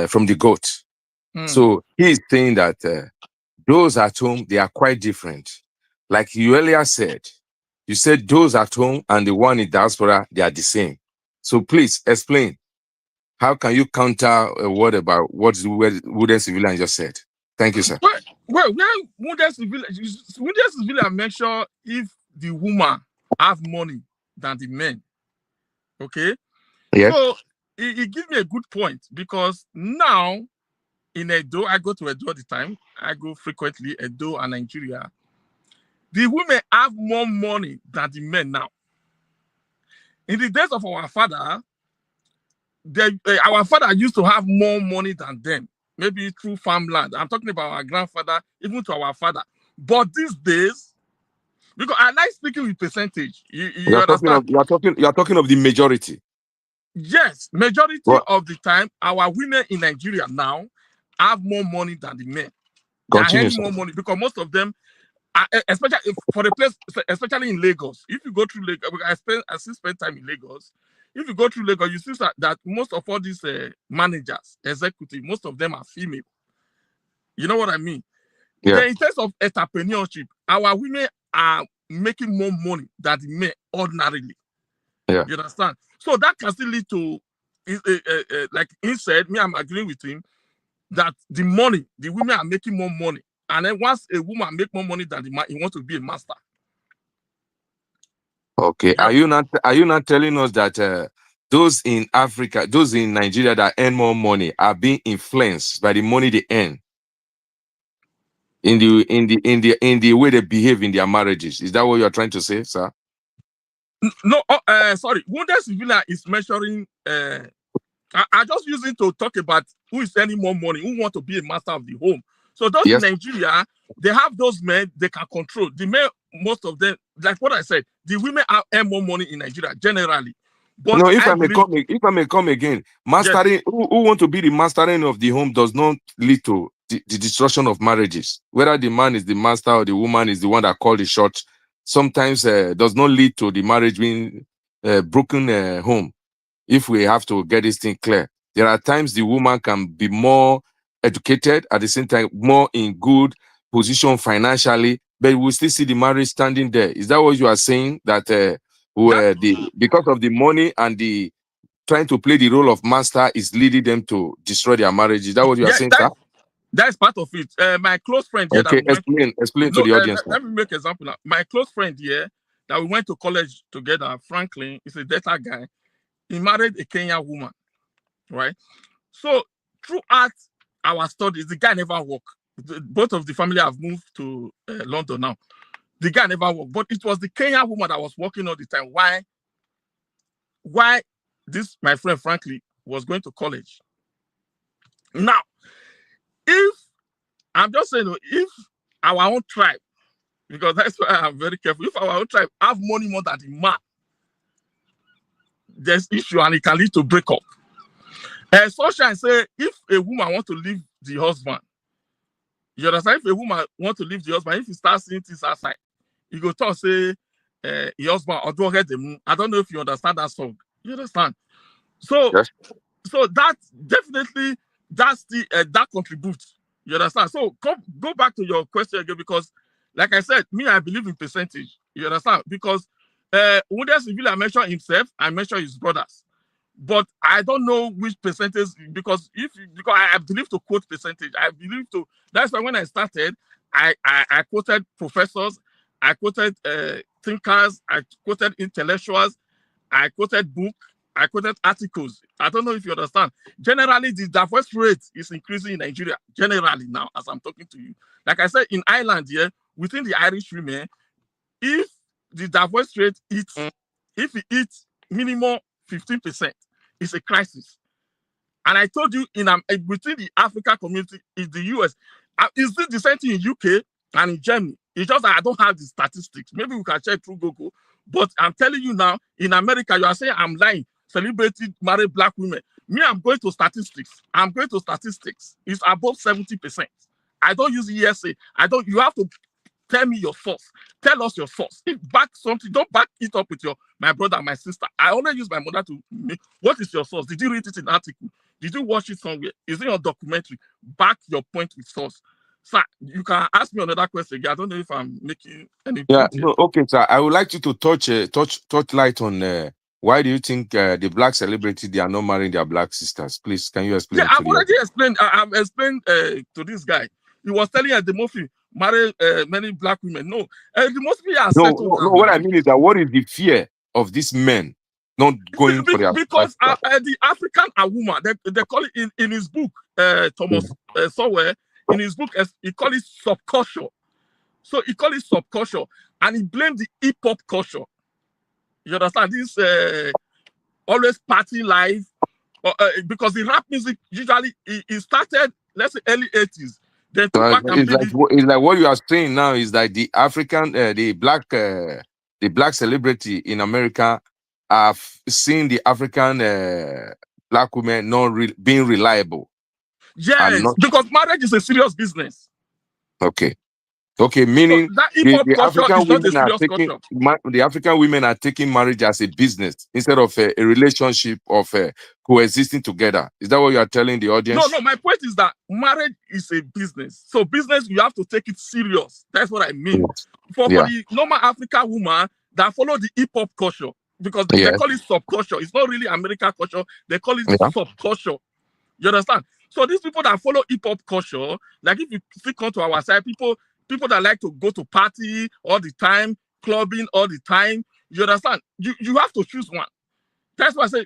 from the goat. So he is saying that those at home, they are quite different. Like you earlier said, you said those at home and the one in diaspora, they are the same. So please explain. How can you counter a word about what Wooden Civilian just said? Thank you, sir. Well, Wooden Civilian make sure if the woman have money than the men. Okay? Yes. So he gives me a good point because now in Edo, I go to Edo all the time. I go frequently, Edo and Nigeria. The women have more money than the men now. In the days of our father, our father used to have more money than them. maybe through farmland. I'm talking about our grandfather, even to our father. But these days, because I like speaking with percentage. You understand? You are talking of the majority. Yes, majority Well, of the time, our women in Nigeria now have more money than the men. They are continue, earning sir. more money because most of them, especially for a place, especially in Lagos. If you go through Lagos, I still spend time in Lagos. If you go through Lagos, you see that most of all these managers, executives, most of them are female. You know what I mean? Yeah. Then in terms of entrepreneurship, our women are making more money than the men ordinarily. Yeah. You understand? So that can still lead to, like he said, me, I'm agreeing with him that the women are making more money. And then once a woman make more money than the man, he wants to be a master. Okay. Are you not telling us that those in Africa, those in Nigeria that earn more money are being influenced by the money they earn in the way they behave in their marriages? Is that what you're trying to say, sir? No, sorry. Wounded civilian is measuring. I just use it to talk about who is earning more money, who want to be a master of the home. So those in Nigeria, they have those men they can control. The men, most of them, like what I said, the women earn more money in Nigeria generally. But no, if I may come again, mastering, yes, who want to be the mastering of the home does not lead to the destruction of marriages. Whether the man is the master or the woman is the one that called the shot, sometimes does not lead to the marriage being broken home. If we have to get this thing clear, there are times the woman can be more educated, at the same time more in good position financially, but we still see the marriage standing there. Is that what you are saying? That because of the money and the trying to play the role of master is leading them to destroy their marriage? Is that what you are saying, sir? That's part of it. My close friend here. Okay, explain to the audience. Let me make an example now. My close friend here that we went to college together, Franklin, is a data guy. He married a Kenyan woman, right? So throughout our studies, the guy never worked. Both of the family have moved to London now. The guy never worked, but it was the Kenyan woman that was working all the time. Why this, my friend Franklin, was going to college. Now, if I'm just saying, if our own tribe, because that's why I'm very careful, if our own tribe have money more than the man, there's issue and it can lead to breakup. Sunshine say if a woman want to leave the husband, you understand? If a woman want to leave the husband, if he starts seeing things outside, he go talk say, your husband, I don't know if you understand that song. You understand? So, yes, so that definitely that contributes. You understand? So go back to your question again, because like I said, me, I believe in percentage. You understand? Because Wounded Civilian mentioned himself, I mentioned his brothers. But I don't know which percentage, because I believe to quote percentage. I believe to, that's why when I started, I quoted professors, I quoted thinkers, I quoted intellectuals, I quoted books, I quoted articles. I don't know if you understand. Generally, the divorce rate is increasing in Nigeria, generally now, as I'm talking to you. Like I said, in Ireland here, within the Irish women, if the divorce rate hits, if it hits minimum 15%, it's a crisis. And I told you, within the African community, in the US, is this the same thing in UK and in Germany? It's just that I don't have the statistics. Maybe we can check through Google. But I'm telling you now, in America, you are saying I'm lying. Celebrity married black women. Me, I'm going to statistics. I'm going to statistics. It's above 70%. I don't use ESA. You have to tell me your source. Tell us your source. If back something, don't back it up with my brother, my sister. I only use my mother to make. What is your source? Did you read it in an article? Did you watch it somewhere? Is it your documentary? Back your point with source. Sir, you can ask me another question again. I don't know if I'm making any point here. No, okay, sir. I would like you to touch light on why do you think the black celebrity, they are not marrying their black sisters? Please, can you explain? Yeah, I've already explained. I've explained to this guy. He was telling us the Murphy marry many black women. No, the Murphy are settled down. No. What I mean is that what is the fear of these men not going for their because the African woman, they call it in his book, Thomas Sowell, in his book, he call it subculture. So he call it subculture, and he blamed the hip hop culture. You understand? This always party life, because the rap music usually it started let's say early 80s. Then So Tupac and it's like Biggie. it's like what you are saying now is that the African, the black celebrity in America have seen the African black women not being reliable and Yes, not because marriage is a serious business. okay. Okay, So meaning that hip hop the culture African is not a women are serious taking culture. the African women are taking marriage as a business instead of a relationship of coexisting together. Is that what you are telling the No, audience? no, my point is that marriage is a business. So business, you have to take it serious. That's what I mean. Yes. For Yeah. the normal African woman that follow the hip hop culture, because they Yes. call it subculture. It's not really American culture. They call it Yeah. subculture. You understand? So these people that follow hip hop culture, like if you still come to our side, people that like to go to party all the time, clubbing all the time. You understand? You have to choose one. That's why I say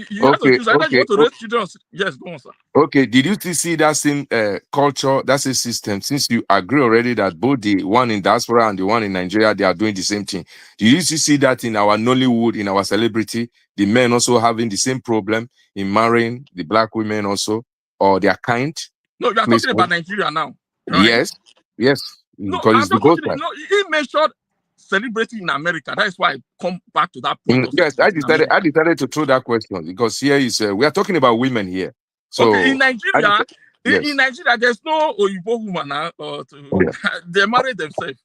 you have to Okay. choose. Either you want to raise children. Yes, go on, sir. Okay. Did you still see that same culture, that's a system? Since you agree already that both the one in diaspora and the one in Nigeria, they are doing the same thing. Did you still see that in our Nollywood, in our celebrity, the men also having the same problem in marrying the black women also, or their kind? No, you are Please. talking about Nigeria now, right? Yes. Yes. No, Because I'm it's the just both talking. side. No, he mentioned celebrating in America. That is why I come back to that point of Yes, I celebrating in America. decided to throw that question because here is we are talking about women here. Okay, in So Nigeria, in yes, Nigeria, there's no Oyibo woman yeah, they marry themselves.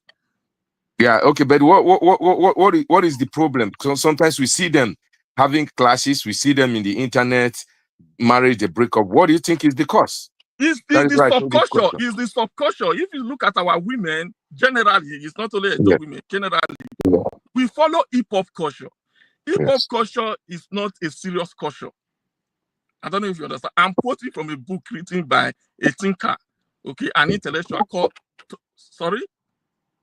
yeah, okay. But what is the problem? So sometimes we see them having clashes. We see them in the internet, marriage, the breakup. What do you think is the cause? It's That is the why I throw this subculture. question. It's the subculture. If you look at our women, generally, it's not only Edo Yes, women. Generally, yeah, we follow hip hop culture. Hip hop yes. culture is not a serious culture. I don't know if you understand. I'm quoting from a book written by a thinker, okay, an intellectual called. Sorry.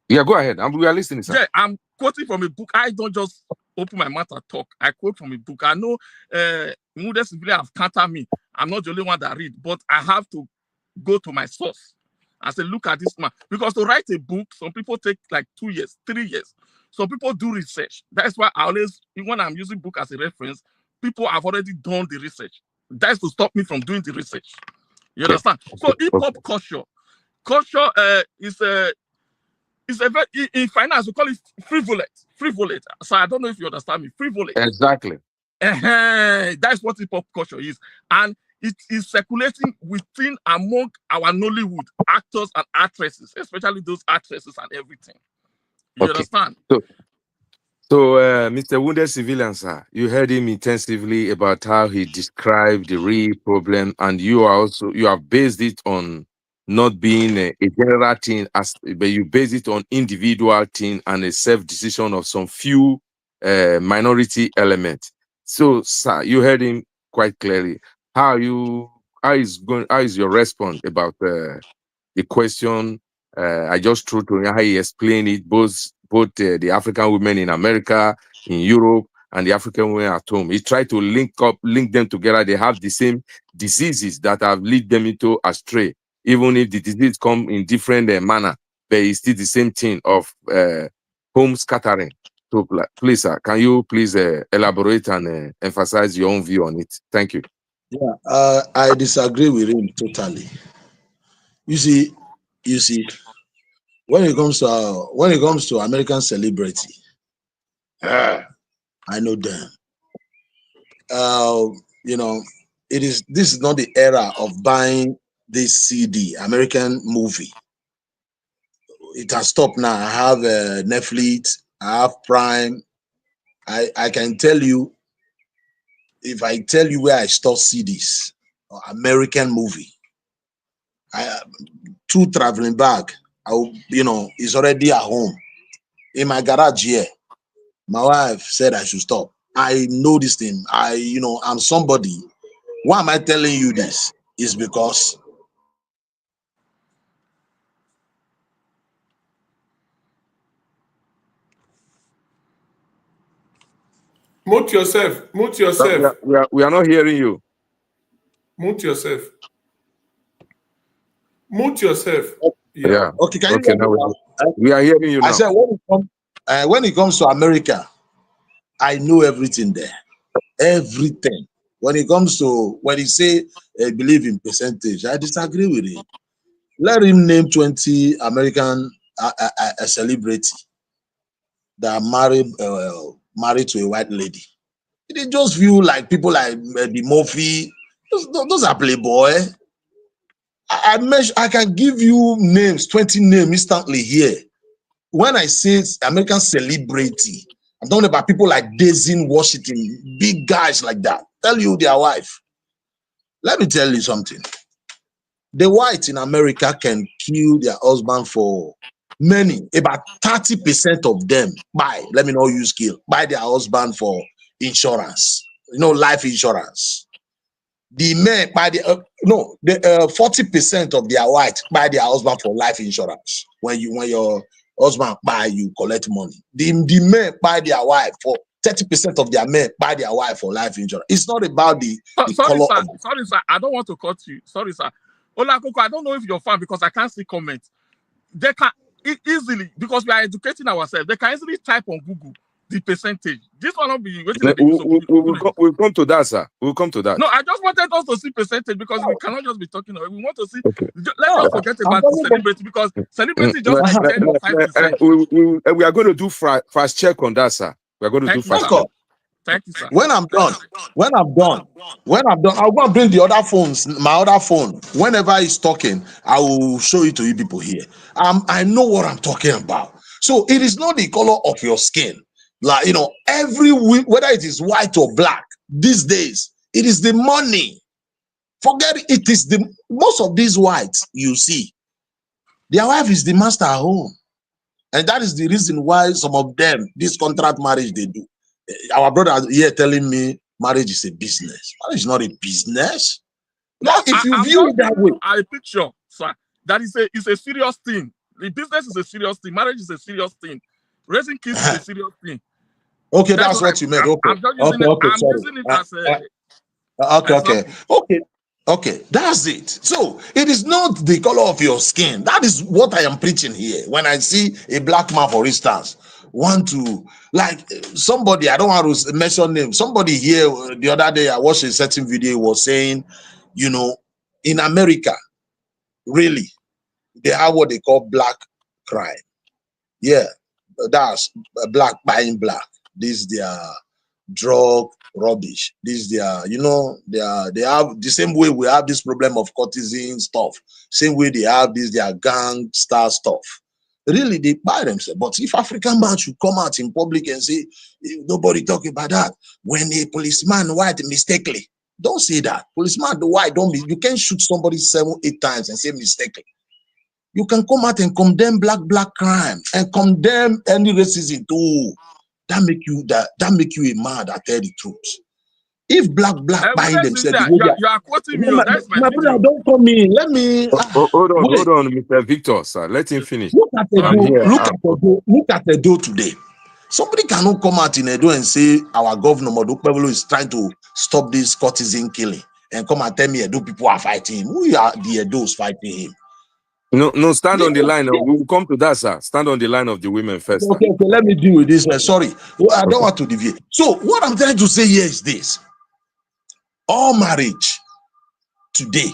Yeah, go ahead. We are listening, sir. Yeah, I'm quoting from a book. I don't just open my mouth and talk. I quote from a book. I know Mude civilians have countered me. I'm not the only one that read, but I have to go to my source and say, look at this man. Because to write a book, some people take like 2 years, 3 years. Some people do research. That's why I always, when I'm using book as a reference, people have already done the research. That's to stop me from doing the research. You Okay. understand? So hip-hop culture is a very, in finance, we call it frivolous. So I don't know if you understand me. Frivolous. Exactly. That's what hip hop culture is. And it is circulating within among our Nollywood actors and actresses, especially those actresses and everything. You understand? So, Mr. Wounded Civilian, sir, you heard him intensively about how he described the real problem, and you have based it on not being a general thing, but you base it on individual thing and a self-decision of some few minority elements. So, sir, you heard him quite clearly. How is your response about the question I just threw to him, how he explained it, both the African women in America, in Europe, and the African women at home. He tried to link them together. They have the same diseases that have led them into astray, even if the disease come in different manner, but it's still the same thing of home scattering. So please, sir, can you please elaborate and emphasize your own view on it? Thank you. Yeah, I disagree with him totally. You see, when it comes to American celebrity, I know them. This is not the era of buying this CD, American movie. It has stopped now. I have Netflix, I have Prime. I can tell you, if I tell you where I store CDs or American movie, two traveling bag, it's already at home in my garage here. My wife said I should stop. I know this thing. I'm somebody. Why am I telling you this? Is because Mute yourself. Mute yourself. We are not hearing you. Mute yourself. Mute yourself. Yeah. Okay, can you Okay, hear me now now? we are hearing you now. I said when it comes to America, I know everything there. Everything. When it comes to when he say believe in percentage, I disagree with him. Let him name 20 American celebrity that married to a white lady. They just view like people like the Murphy. Those are playboy. I can give you names, 20 names instantly here. When I say American celebrity, I'm talking about people like Daisy Washington, big guys like that. Tell you their wife. Let me tell you something. The whites in America can kill their husband for many. About 30% of them let me not use kill, buy their husband for insurance, life insurance. The men buy the 40% of their whites buy their husband for life insurance. When your husband buy, you collect money. The men buy their wife for 30% of their men buy their wife for life insurance. It's not about the color. Sorry, sir. I don't want to cut you. Sorry, sir. Olakoko, I don't know if you're fan because I can't see comments. They can easily, because we are educating ourselves, they can easily type on Google the percentage. This will not be waiting. We'll come to that, sir. We'll come to that. No, I just wanted us to see percentage because we cannot just be talking. We want to see. Okay. Let's not forget about the celebrity because celebrity just like 10%. We are going to do fast check on that, sir. We are going to do fast check. Thank you, sir. When I'm done, I'll go and bring the other phones, my other phone. Whenever he's talking, I will show it to you people here. I know what I'm talking about. So it is not the color of your skin. Like, whether it is white or black, these days, it is the money. Forget it. It is most of these whites you see, their wife is the master at home. And that is the reason why some of them, this contract marriage they do. Our brother here telling me marriage is a business. Marriage is not a business. No, if you view it that way. I picture, sir, that it's a serious thing. The business is a serious thing. Marriage is a serious thing. Raising kids is a serious thing. Okay, that's what you meant. Okay. I'm using it as a... Okay, that's it. So it is not the color of your skin. That is what I am preaching here. When I see a black man, for instance, want to, like somebody, I don't want to mention name, somebody here the other day, I watched a certain video, was saying, in America, really, they have what they call black crime. Yeah, that's black buying black. This their drug rubbish. This their, they have the same way we have this problem of courtesan stuff. Same way they have this their gangster stuff. Really, they buy themselves. But if African man should come out in public and say, nobody talking about that. When a policeman white mistakenly, don't say that. Policeman the white, you can't shoot somebody 7-8 times and say mistakenly. You can come out and condemn black crime and condemn any racism too. That make you a man that tell the truth. If black buying themselves, you are quoting me. That's my brother. Don't come in. Let me. Hold on, Mr. Victor, sir. Let him finish. Look at Edo today. Somebody cannot come out in Edo and say our governor Modukpebolo is trying to stop this courtesan killing and come and tell me Edo people are fighting him. Who are the Edos fighting him? No, stand on the line. We'll come to that, sir. Stand on the line of the women first. Okay, let me deal with this. Sorry, I don't want to deviate. So what I'm trying to say here is this. All marriage today,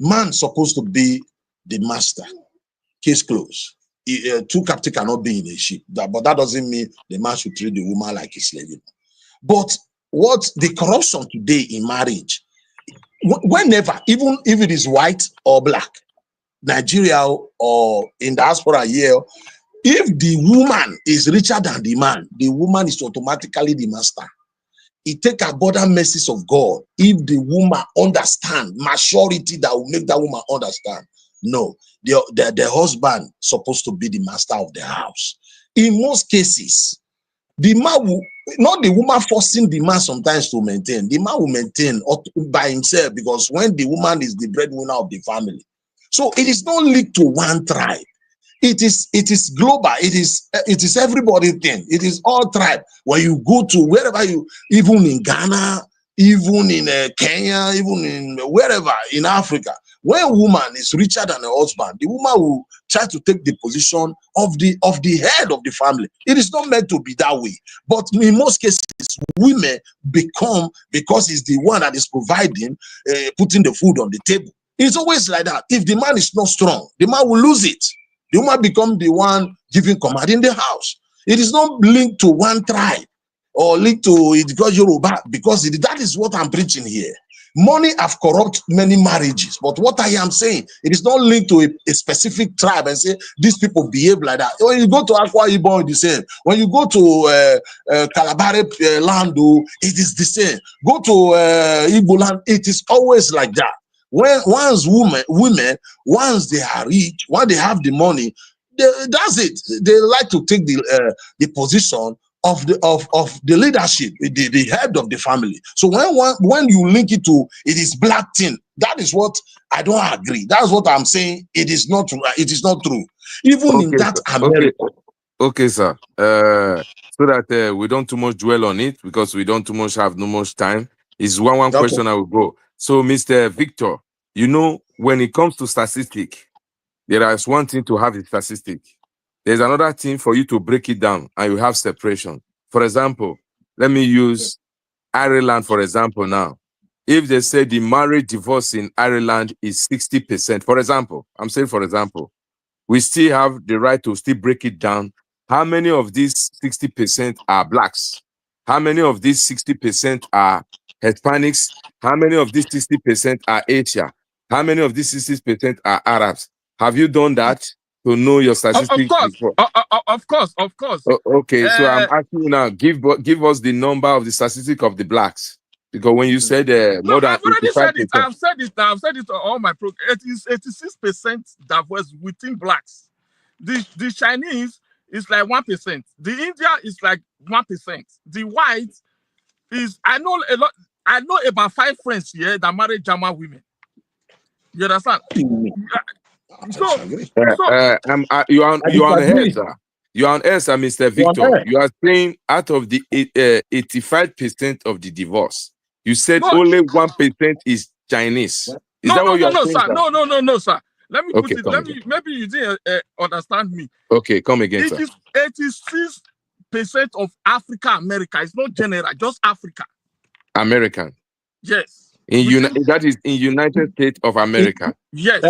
man supposed to be the master. Case closed. Two captains cannot be in a ship. But that doesn't mean the man should treat the woman like a slave. But what the corruption today in marriage, whenever, even if it is white or black, Nigeria or in diaspora here, if the woman is richer than the man, the woman is automatically the master. It take a border message of God. If the woman understand maturity that will make that woman understand. No, the husband supposed to be the master of the house. In most cases, the man will, not the woman forcing the man sometimes to maintain. The man will maintain by himself because when the woman is the breadwinner of the family. So it is not linked to one tribe. It is global. It is everybody thing. It is all tribe. When you go to wherever even in Ghana, even in Kenya, even in wherever in Africa, when a woman is richer than a husband, the woman will try to take the position of the head of the family. It is not meant to be that way. But in most cases, women become, because it's the one that is providing, putting the food on the table. It's always like that. If the man is not strong, the man will lose it. The woman become the one giving command in the house. It is not linked to one tribe or linked to it because Yoruba, because that is what I'm preaching here. Money have corrupt many marriages, but what I am saying, it is not linked to a specific tribe and say these people behave like that. When you go to Akwa Ibom, it's the same. When you go to Kalabare Lando, it is the same. Go to Igbo land, it is always like that. When once women, once they are rich, once they have the money, that's it. They like to take the position of the leadership, the head of the family. So when you link it to it is black thing, that is what I don't agree. That's what I'm saying. It is not true. It is not true. Even in that America. Okay, sir. So that we don't too much dwell on it because we don't too much have no much time. Is one question I will go. So, Mr. Victor, you know, when it comes to statistics, there is one thing to have a statistic. There's another thing for you to break it down and you have separation. For example, let me use Ireland, for example, now. If they say the marriage divorce in Ireland is 60%, for example, I'm saying for example, we still have the right to still break it down. How many of these 60% are blacks? How many of these 60% are Hispanics? How many of these 60% are Asia? How many of these 60% are Arabs? Have you done that to know your statistics? Of course. Okay, so I'm asking you now, give us the number of the statistic of the blacks. Because when you said more than I've already 85%, said it. I've said it on all my programs. It is 86% diverse within blacks. The Chinese is like 1%. The India is like 1%. The white is, I know a lot. I know about 5 friends here that marry German women. You understand? You're on air, sir. You're on air, sir, Mr. Victor. You are saying out of the 85% of the divorce, you said only 1% is Chinese. Is that what you are saying, sir? No, sir. Let me put it. Maybe you didn't understand me. Okay, come again, it sir. It is 86% of Africa, America. It's not general, just Africa. American. Yes. That is in United States of America. Yes.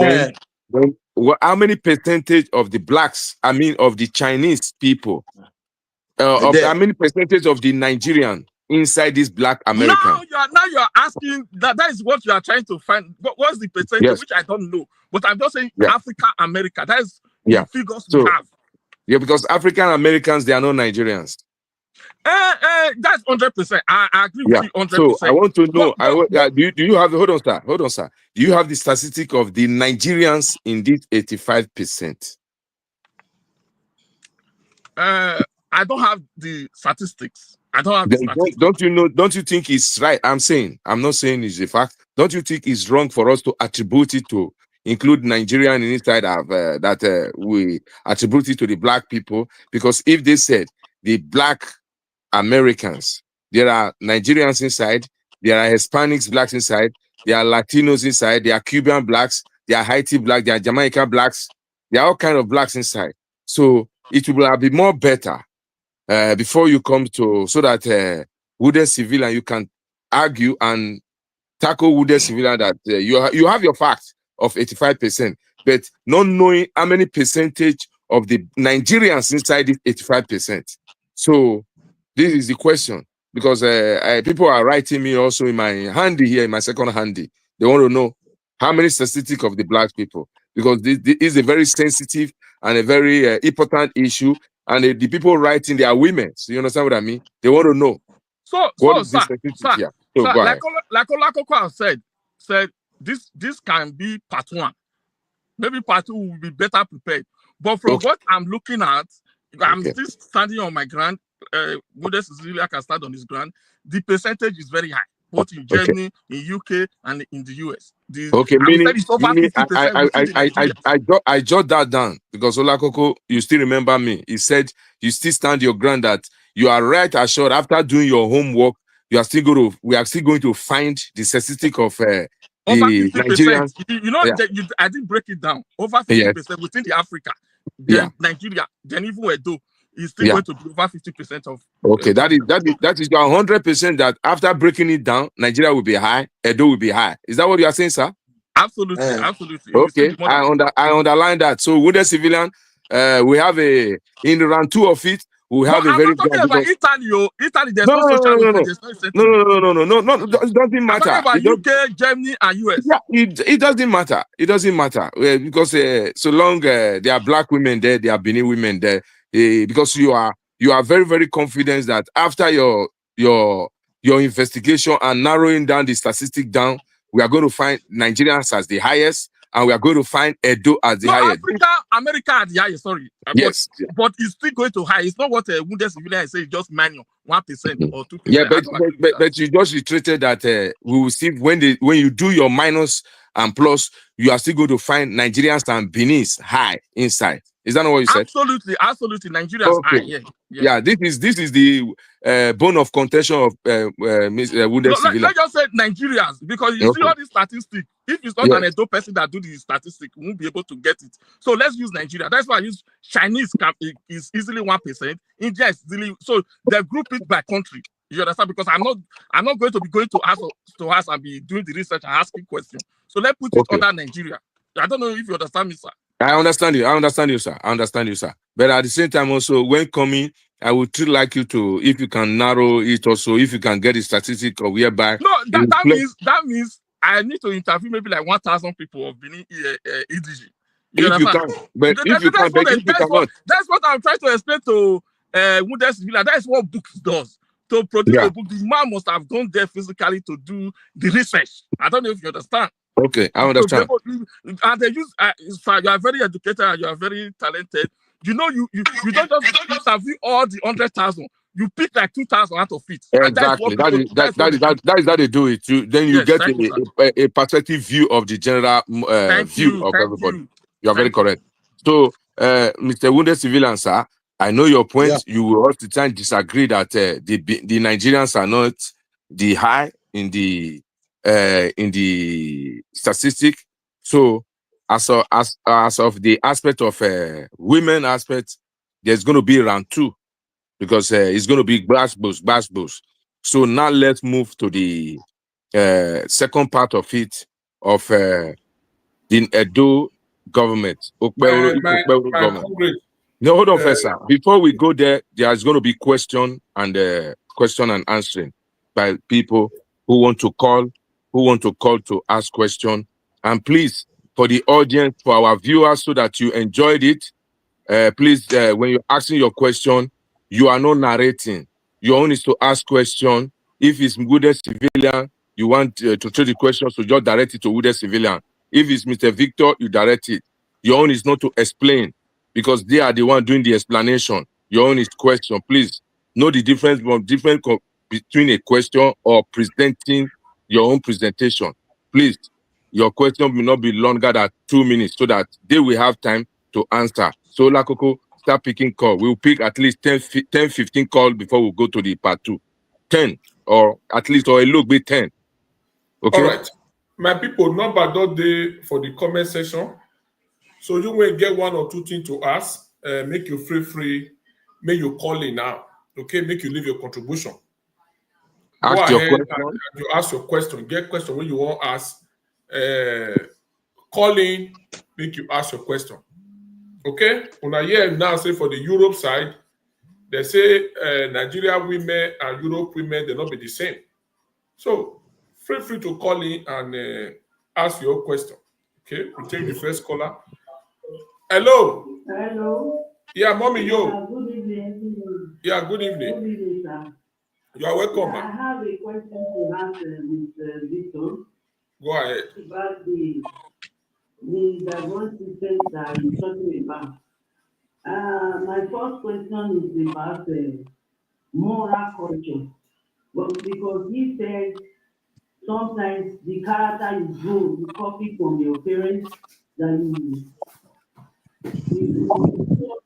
How many percentage of the blacks, I mean, of the Chinese people, how many percentage of the Nigerian inside this black American? Now you're asking that is what you are trying to find. What's the percentage, which I don't know. But I'm just saying Africa, America. That is the figures we have. Yeah, because African Americans, they are not Nigerians. That's 100%. I agree with you 100%. So I want to know, do you have, hold on, sir. Do you have the statistic of the Nigerians in this 85%? I don't have the statistics. I don't have the statistics. Don't you think it's right? I'm not saying it's a fact. Don't you think it's wrong for us to attribute it to include Nigerian inside of that we attribute it to the black people? Because if they said the black Americans, there are Nigerians inside, there are Hispanics blacks inside, there are Latinos inside, there are Cuban blacks, there are Haiti blacks, there are Jamaica blacks, there are all kind of blacks inside. So it will be more better before you come to, so that wounded civilian, you can argue and tackle wounded civilian that you have your fact of 85%, but not knowing how many percentage of the Nigerians inside this 85%. So this is the question, because people are writing me also in my handy here, in my second handy. They want to know how many statistics of the black people, because this is a very sensitive and a very important issue, and the people writing, they are women. So you understand what I mean? They want to know. What is the statistic here? So like Olakoko said this can be part 1. Maybe part 2 will be better prepared. But from what I'm looking at, I'm still standing on my ground. Modest Cecilia can stand on his ground. The percentage is very high, both in Germany, in UK, and in the US. I jot that down because Olakoko, you still remember me. He said you still stand your ground, that you are right assured after doing your homework, we are still going to find the statistic of Over the 50%. Nigerians. You know, Yeah. I didn't break it down. Over 50% Yes. within the Africa, Yeah. then Nigeria, then even Edo is still Yeah. going to be over 50% of. Okay, that is your 100% that after breaking it down, Nigeria will be high, Edo will be high. Is that what you are saying, sir? Absolutely, absolutely. It will still Okay, be more than I underline that. So with the civilian, we have in round 2 of it, we have but a I'm very not talking good about because Italy. Oh, Italy, there's no, no no, no, social no, welfare, no, there's no no, settlement. no, it doesn't I'm talking matter. about UK, Germany, and US. Yeah, it doesn't matter. It doesn't matter because so long there are black women there, there are Benin women there. Because you are very, very confident that after your investigation and narrowing down the statistic down, we are going to find Nigerians as the highest, and we are going to find Edo as the No, highest. Africa, America are the highest. Sorry, Yes, but it's still going to high. It's not what a wounded civilian is saying. Just minor 1% or 2%. Yeah, but you just reiterated that we will see when you do your minus and plus, you are still going to find Nigerians and Benin's high inside. Is that not what you said? Absolutely. Nigeria's high. Yeah. Yeah, this is the bone of contention of wounded civilians. Let's just say Nigerians, because you see all these statistics. If it's not an Edo person that do the statistic, we won't be able to get it. So let's use Nigeria. That's why I use Chinese is easily 1%. India is easily, so they group it by country. You understand? Because I'm not going to be going to house and be doing the research and asking questions. So let's put it under Nigeria. I don't know if you understand me, sir. I understand you, sir. But at the same time, also, when coming, I would still like you to, if you can narrow it also, if you can get a statistic or whereby. No, that means I need to interview maybe like 1,000 people of Benin EDG. If you can, but if you can, but if you cannot. That's what I'm trying to explain to Wounded Civilian. That is what books does. To produce a book, the man must have gone there physically to do the research. I don't know if you understand. Okay, I understand. And they use, you are very educated and you are very talented. You know, you don't just interview all the 100,000. You pick like 2,000 out of it. Exactly. That is how they do it. You get a perspective view of the general view of everybody. You are very correct. So, Mr. Wounded Civilian, sir, I know your point. Yeah. You will all the time disagree that the Nigerians are not the high in the statistic. So, as of the aspect of women aspect, there's going to be round 2. Because it's going to be bash boost. So now let's move to the second part of it, of the Edo government. No, hold on first, sir. Before we go there, there's going to be question and answering by people who want to call to ask question. And please, for the audience, for our viewers, so that you enjoyed it, please, when you're asking your question, you are not narrating. Your own is to ask question. If it's wounded civilian, you want to throw the question, so just direct it to wounded civilian. If it's Mr. Victor, you direct it. Your own is not to explain, because they are the one doing the explanation. Your own is question. Please know the difference between a question or presenting your own presentation. Please, your question will not be longer than 2 minutes, so that they will have time to answer. So, Olakoko, start picking call. We'll pick at least 10-15 calls before we go to the part 2. 10, or at least, or a look be 10. Okay? All right. My people, number day for the comment section. So you will get 1 or 2 things to ask. Make you free. Make you call in now. Okay? Make you leave your contribution. Go ahead and you ask your question. Get question when you want to ask. Call in. Make you ask your question. Okay, una here now say for the Europe side, they say Nigeria women and Europe women, they're not be the same. So feel free to call in and ask your question. Okay, we take the first caller. Hello. Hello. Yeah, mommy, yo. Yeah, good evening. Yeah, good evening. Good evening, sir. You are welcome, I have a question to ask Mr. Victor. Go ahead. About the divorce system that you're talking about. My first question is about moral culture. But because he said sometimes the character is good, you copy from your parents, that you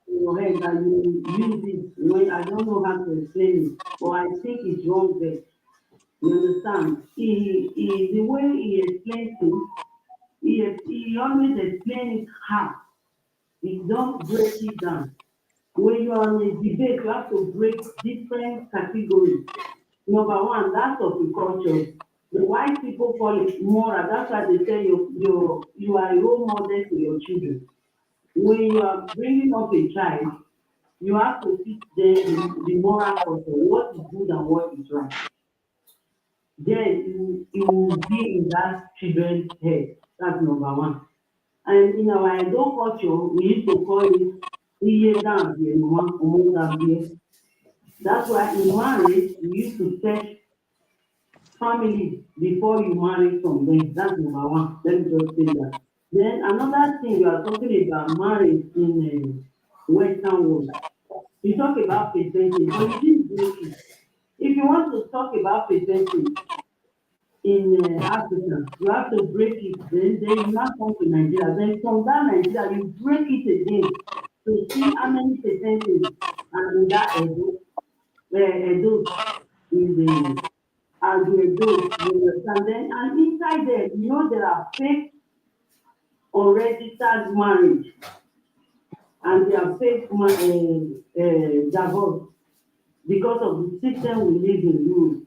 in your head and you use it when I don't know how to explain it, but I think it's wrong there. You understand? The way he explains things, he always explains it hard. He don't break it down. When you are on a debate, you have to break different categories. Number one, that's of the culture. The white people call it moral. That's why they say you are a role model to your children. When you are bringing up a child, you have to teach them the moral culture, what is good and what is right. Then it will be in that children's head. That's number one. And in our Edo culture, we used to call it Iye Dambie Nwa Omo Dambie. That's why in marriage, we used to test family before you marry somebody. That's number one. Let me just say that. Then another thing we are talking about marriage in Western world. You talk about percentage, but you didn't break it. If you want to talk about percentage in Africa, you have to break it. Then you now come to Nigeria. Then from that Nigeria, you break it again to see how many percentage and in that Edo in the Edo, you understand? Then and inside there, you know there are fake unregistered marriage and there are fake divorce because of the system we live in Europe.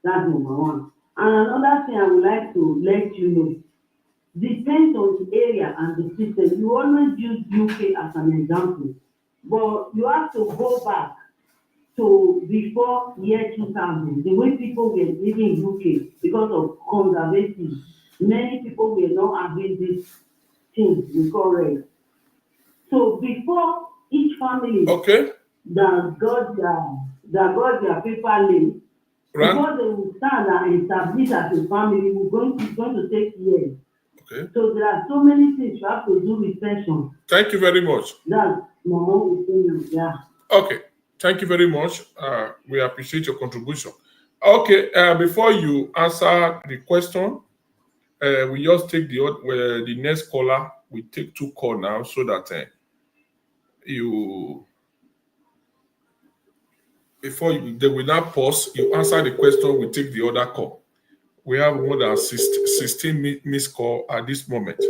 That's number one. And another thing I would like to let you know, depends on the area and the system. You always use UK as an example, but you have to go back to before year 2000, the way people were living in UK because of conservative. Many people were not having these things we call race. So before each family that got their paper name, before they will stand and establish as a family, it's going to take years. Okay. So there are so many things you have to do with pension. Thank you very much. That's my own opinion. Yeah. Okay. Thank you very much. We appreciate your contribution. Okay. Before you answer the question, we just take the next caller. We take 2 calls now so that they will not pause. You answer the question. We take the other call. We have more than 16 missed call at this moment.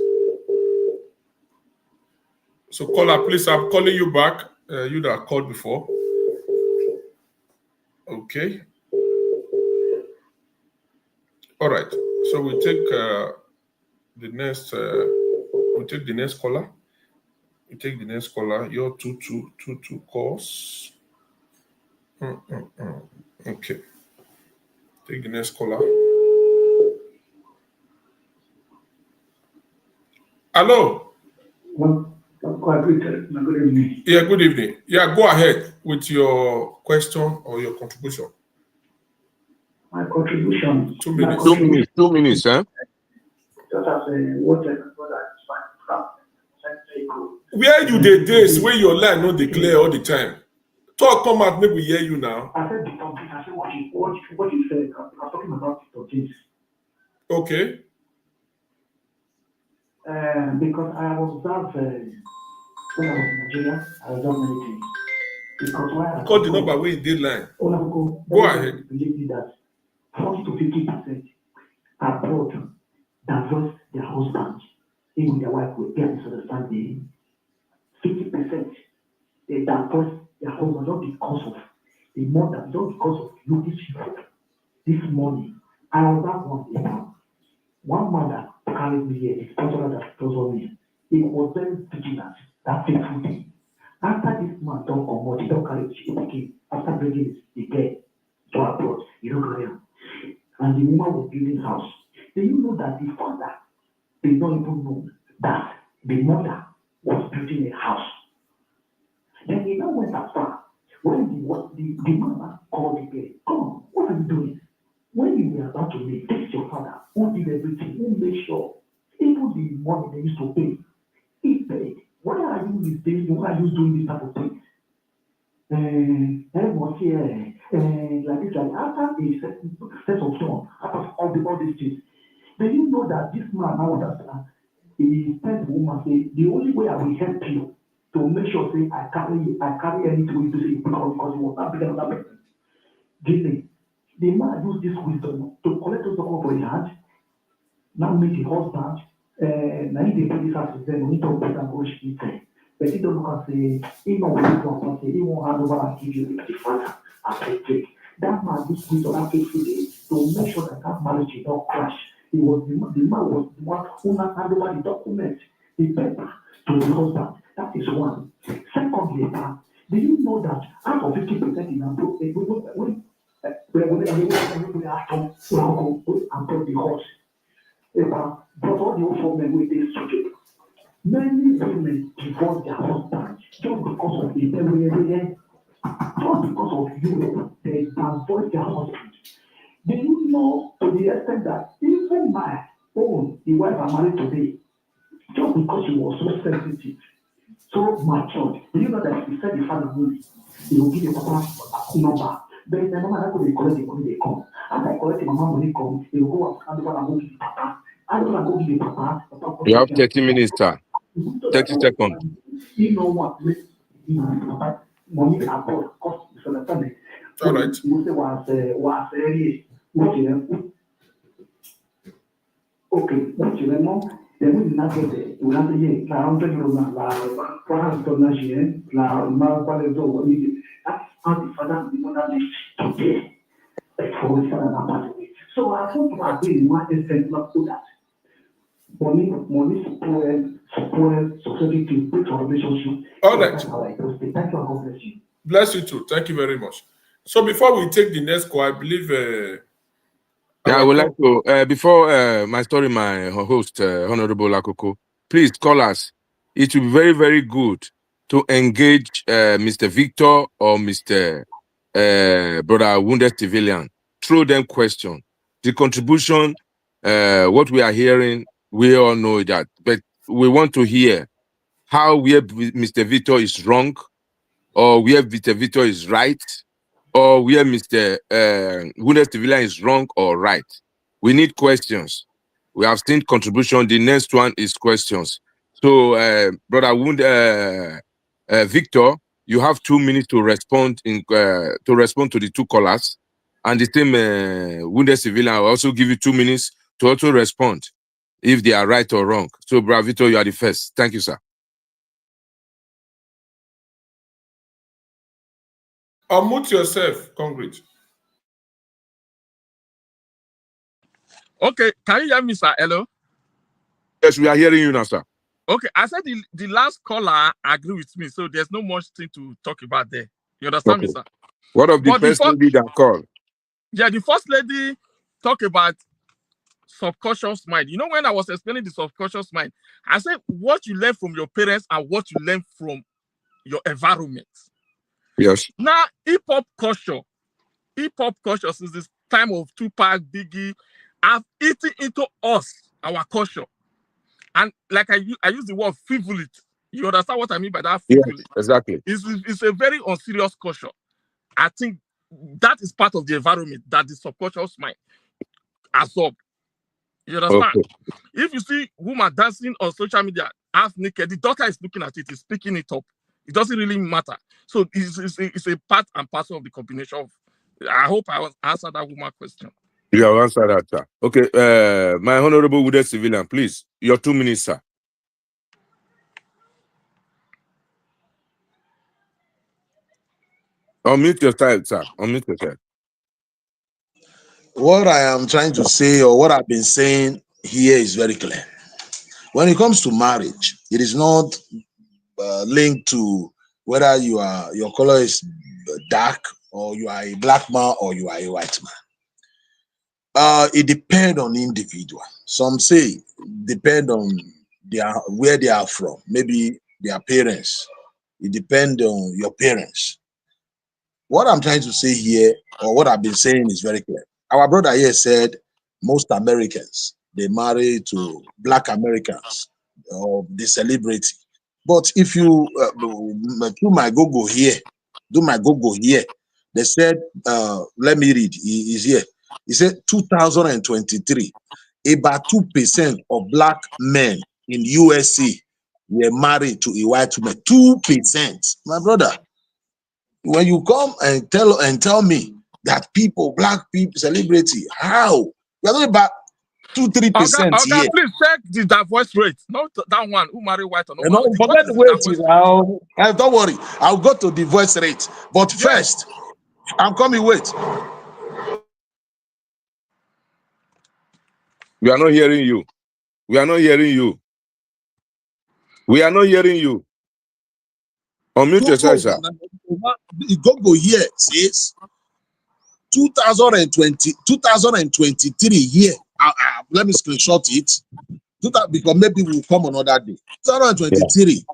So caller, please, I'm calling you back. You that called before. Okay. All right. So we take the next. We take the next caller. We take the next caller. Your two calls. Okay. Take the next caller. Hello. Good evening. Yeah, good evening. Yeah, go ahead with your question or your contribution. My contribution. 2 minutes. 2 minutes. 2 minutes, huh? Just as what I from where you the days where your line not declare all the time? Talk, come out, maybe we hear you now. I said the topic. I said what you said. I'm talking about the things. Okay. Because I observed when I was in Nigeria, I observed many things. Because why? Call the number where you did line. Olakoko, go ahead. Believe me that 40 to 50% abroad divorce their husbands, even their wife will get misunderstanding. 50% they divorce their husband not because of the mother, not because of this money. I was that one day. One mother carried me here, his sponsor that was on me. He was very vigilant, that faithful thing. After this man don't come out, he don't carry the after bringing the girl to abroad, he don't carry him. And the woman was building house. Do you know that the father did not even know that the mother was building a house? Then he now went as far. When the mother called the girl, come on, what are you doing? When you were about to leave, this is your father who did everything, who made sure, even the money they used to pay, he paid. Why are you misbehaving? Why are you doing this type of things? Like this, like after a set of time, after all these things, then you know that this man now understand. He tells the woman, say, the only way I will help you to make sure, say, I carry anything to say because he was not bigger than that person. Give me. The man used this wisdom to collect those documents for his hand, now meet the husband, now he put this house with them, we need to put them which he said. But he don't look and say, he know what he's going to say, he won't hand over and give you the father and take. That man used wisdom that faithful day to make sure that that marriage did not crash. The man was the one who now hand over the document, the paper to the husband. That is one. Secondly, do you know that out of 50% in our book, we are from Olakoko and brought the horse. Brought all the old folk men with this children. Many women divorce their husbands just because of the just because of Europe, they divorce their husbands. Do you know to the extent that even my own, the wife I married today, just because she was so sensitive, so matured, do you know that if you said the father movie, he will give the papa number. But the mama that could collect the money they come. After I collect the mama money come, they will go and go and give the papa. I don't want to go give the papa. You have 30 minutes, sir. 30 seconds. You know what? Money abroad cost misunderstanding. All right. You say was okay, what you know, then we not get it. We not get la 100 euros la 400 na jien la ma quale do that's how the father and the mother live today. For the father and the so I thought to agree in one instance not do that. Money spoil society to break our relationship. All right. That's how I do it. Thank you and God bless you. Bless you too. Thank you very much. So before we take the next call, I believe I would like to, before my story, my host, Honorable Olakoko, please call us. It will be very, very good to engage Mr. Victor or Mr. Brother Wounded Civilian. Throw them questions. The contribution, what we are hearing, we all know that. But we want to hear how where Mr. Victor is wrong, or where Mr. Victor is right, or where Mr. Wounded Civilian is wrong or right. We need questions. We have seen contribution. The next one is questions. So, Brother Victor, you have 2 minutes to respond to the two callers, and the same Wounded Civilian will also give you 2 minutes to also respond if they are right or wrong. So, Brother Victor, you are the first. Thank you, sir. unmute yourself, Congress. Okay, can you hear me, sir? Hello? Yes, we are hearing you now, sir. Okay, I said the last caller agree with me, so there's no much thing to talk about there. You understand me, sir? What of the first lady that called? Yeah, the first lady talk about subconscious mind. You know, when I was explaining the subconscious mind, I said what you learn from your parents and what you learn from your environment. Yes. Now, hip-hop culture since this time of Tupac, Biggie, have eaten into us, our culture. And like I use the word frivolity. You understand what I mean by that? Frivolity? Yes, exactly. It's a very unserious culture. I think that is part of the environment that the subconscious mind absorb. You understand? Okay. If you see woman dancing on social media half naked, the daughter is looking at it, is picking it up. It doesn't really matter. So it's a part and parcel of the combination of. I hope I was answered that woman question. You have answered that, sir. Okay, my Honorable Wounded Civilian, please, your 2 minutes, sir. Unmute your side, sir. Unmute your side. What I am trying to say, or what I've been saying here, is very clear. When it comes to marriage, it is not linked to whether your color is dark, or you are a black man, or you are a white man. It depends on the individual. Some say depend on where they are from, maybe their parents. It depends on your parents. What I'm trying to say here, or what I've been saying, is very clear. Our brother here said most Americans, they marry to Black Americans, or the celebrity. But if you do my Google here, they said, let me read, he is here. He said 2023, about 2% of Black men in USA were married to a white woman. 2%. My brother, when you come and tell me that people, black people, celebrity. How? We are talking about 2-3% here. Please check the divorce rate. Not that one who marry white or no. You know, forget the wait. Don't worry. I'll go to divorce rate. But first, I'm coming. Wait. We are not hearing you. We are not hearing you. We are not hearing you. Unmute yourself, sir. Go here says 2023 here. Let me screenshot it. Because maybe we'll come another day. 2023,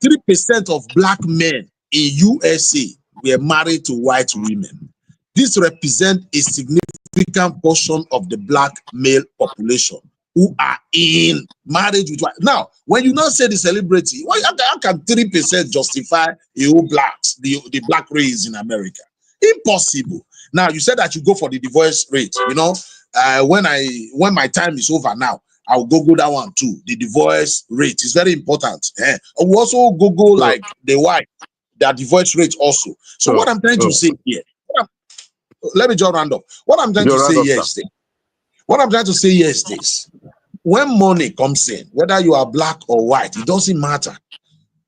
3% of black men in USA were married to white women. This represents a significant portion of the black male population who are in marriage with white. Now, when you now say the celebrity, how can 3% justify the whole blacks, the black race in America? Impossible. Now, you said that you go for the divorce rate. You know, when my time is over now, I'll Google that one too. The divorce rate is very important. We'll also Google like the white, their divorce rate also. So what I'm trying to say here, let me just round up. What I'm trying to say here is this. What I'm trying to say here is this. When money comes in, whether you are black or white, it doesn't matter.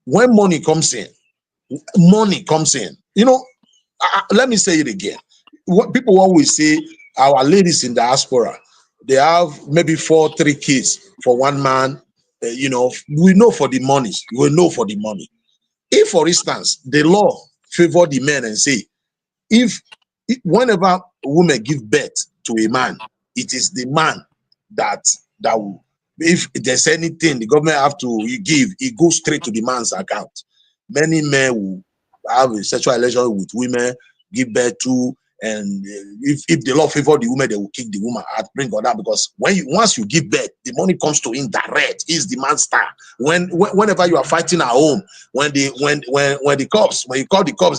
When money comes in, you know, let me say it again. What people always say, our ladies in diaspora, they have maybe 3 kids for one man. You know, we know for the money. We know for the money. If, for instance, the law favor the men and say, if whenever women give birth to a man, it is the man that will, if there's anything the government have to give, it goes straight to the man's account. Many men will have a sexual relation with women, give birth to, and if the law favor the woman, they will kick the woman out, bring her down, because once you give birth, the money comes to him direct. He's the man's star. Whenever you are fighting at home, when you call the cops,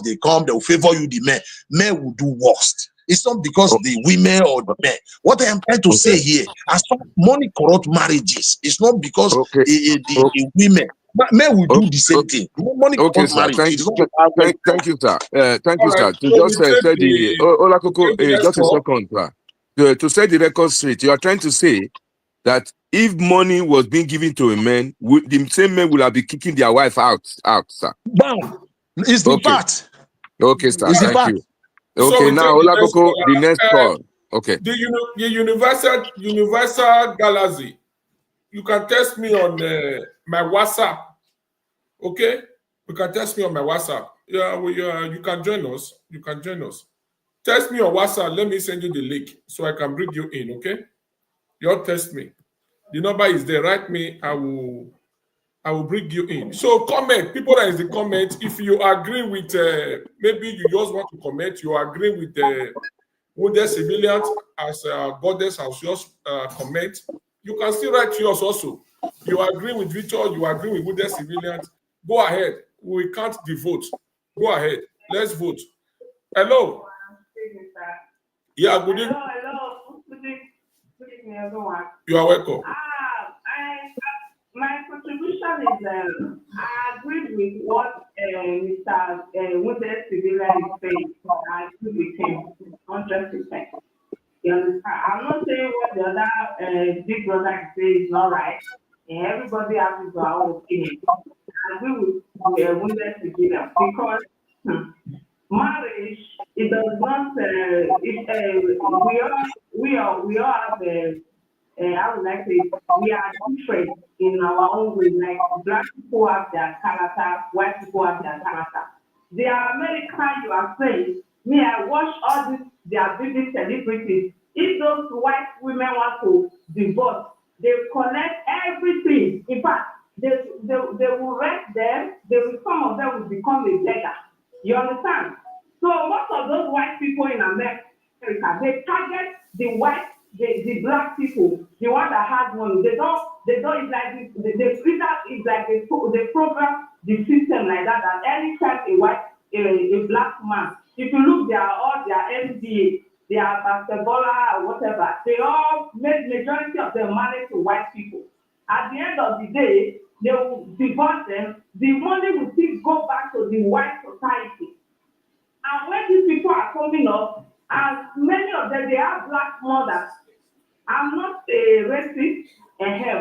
they come, they will favor you. The men will do worst. It's not because the women or the men. What I am trying to say here, as far as money corrupt marriages, it's not because the women. Men will do the same thing. Money corrupt marriages. Thank you, sir. Thank you, sir. To just say the Olakoko, just a second, sir. To set the record straight, you are trying to say that if money was being given to a man, the same men will have been kicking their wife out, sir. Bam! It's the part. Okay, sir. Thank you. Okay, So now Olakoko, the next call. Okay. The Universal Galaxy. You can text me on my WhatsApp. Okay? You can text me on my WhatsApp. You can join us. You can join us. Text me on WhatsApp. Let me send you the link so I can bring you in. Okay? You text me. The number is there. Write me. I will bring you in. So comment. People that is the comment. If you agree with, maybe you just want to comment. You agree with the wounded civilians as Goddess has just comment. You can still write to us also. You agree with Victor. You agree with wounded civilians. Go ahead. We can't the vote. Go ahead. Let's vote. Hello. Yeah, good evening. Hello. Good evening, everyone. You are welcome. My contribution is I agree with what Mr. Wounded Civilian is saying. I agree with him 100%. You understand? I'm not saying what the other big brother is saying is not right. Everybody has his own opinion. I agree with Wounded Civilian because marriage, it does not. We all have. I would like to say we are different in our own way. Like black people have their character, white people have their character. They are American, you are saying. Me, I watch all these their big celebrities. If those white women want to divorce, they collect everything. In fact, they will rent them. Some of them will become a beggar. You understand? So most of those white people in America, they target the white. The black people, the one that has money, they don't. It's like they treat that. It's like they program the system like that. That anytime a black man, if you look, all their NBA, their basketballer or whatever, they all majority of them married to white people. At the end of the day, they will divorce them. The money will still go back to the white society. And when these people are coming up, And many of them, they have black mothers. I'm not a racist,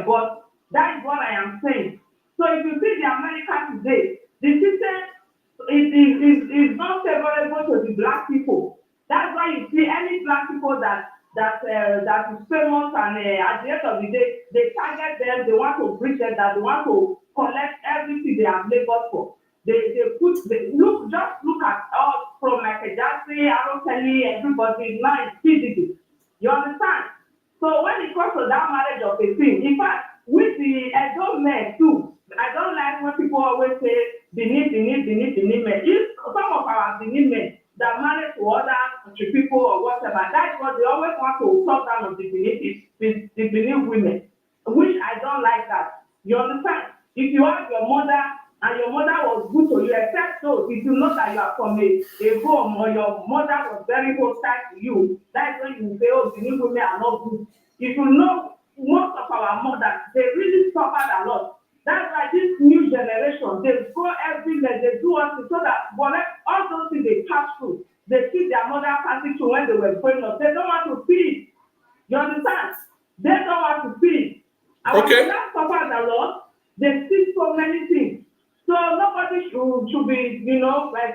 but that is what I am saying. So if you see the America today, the system is not favorable to the black people. That's why you see any black people that is famous, and at the end of the day, they target them, they want to bring them, that they want to collect everything they have labored for. Just look at us from Michael Jackson, Aaron Kelly, everybody now is physical. You understand? So when it comes to that marriage of a thing, in fact, with the Edo men too, I don't like when people always say Benin men. If some of our Benin men that marry to other country people or whatever, that's what they always want to talk down on the Benin women, which I don't like that. You understand? If you have your mother and your mother was good to you, except so if you know that you are from a home or your mother was very hostile to you, that's when you say, oh, Benin women are not good. If you know most of our mothers, they really suffered a lot. That's why this new generation, they go everywhere, they do us so that all those things they pass through, they see their mother passing through when they were growing up. They don't want to see. You understand? They don't want to see. Our mothers suffered a lot. They see so many things. So nobody should be,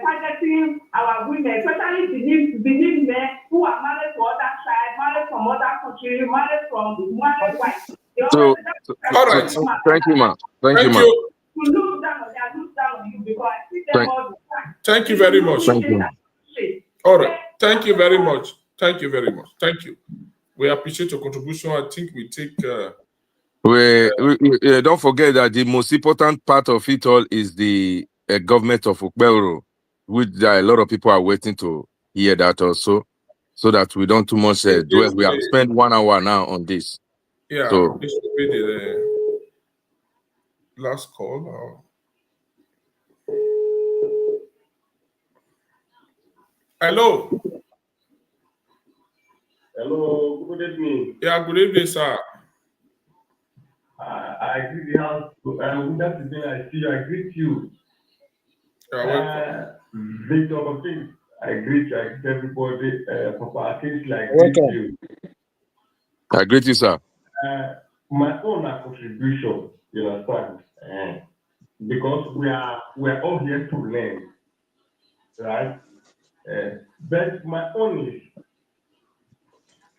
targeting our women, especially Benin men who are married to other tribes, married from other countries, married white. So thank you, ma. Thank you, ma. To look down on you because I see them all the time. Thank you very much. Thank you. All right. Thank you very much. Thank you very much. Thank you. We appreciate your contribution. I think we take. We don't forget that the most important part of it all is the government of Ukbero, which a lot of people are waiting to hear that also, so that we don't too much dwell. We have spent 1 hour now on this. Yeah, so this will be the last call. Hello. Hello, good evening. Yeah, good evening, sir. I greet the house. Good afternoon. I see you. I greet you. You're welcome. Victor, I greet you. I greet everybody. Papa, I greet you. I greet you, sir. My own contribution, you understand? Because we are all here to learn, right? But my own is,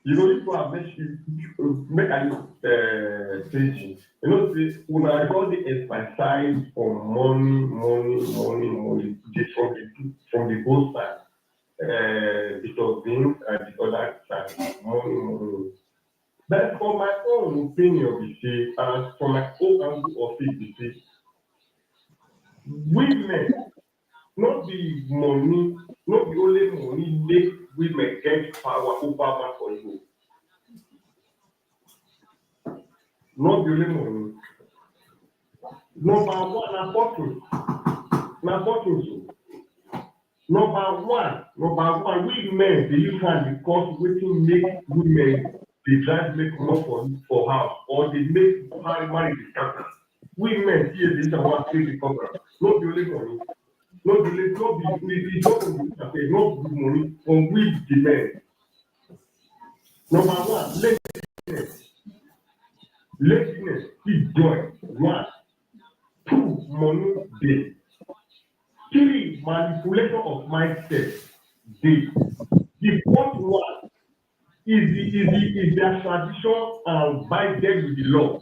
people have make a teaching. When I got the emphasize on money, just from the both sides, between and the other side, money. But for my own opinion, and from my own angle of it, women, not the money, not the only money make women get power over man for you. Not the only money. Number one, important. Number one, we men, they can because waiting make women, they try to make more for house, or they make marry the country. We men, here, this is what the cover. Not the only money. Not the money from we the men. Number one, laziness is joy. 1, 2, money day. 3, manipulation of mindset day. The fourth one is their tradition and bind them with the law.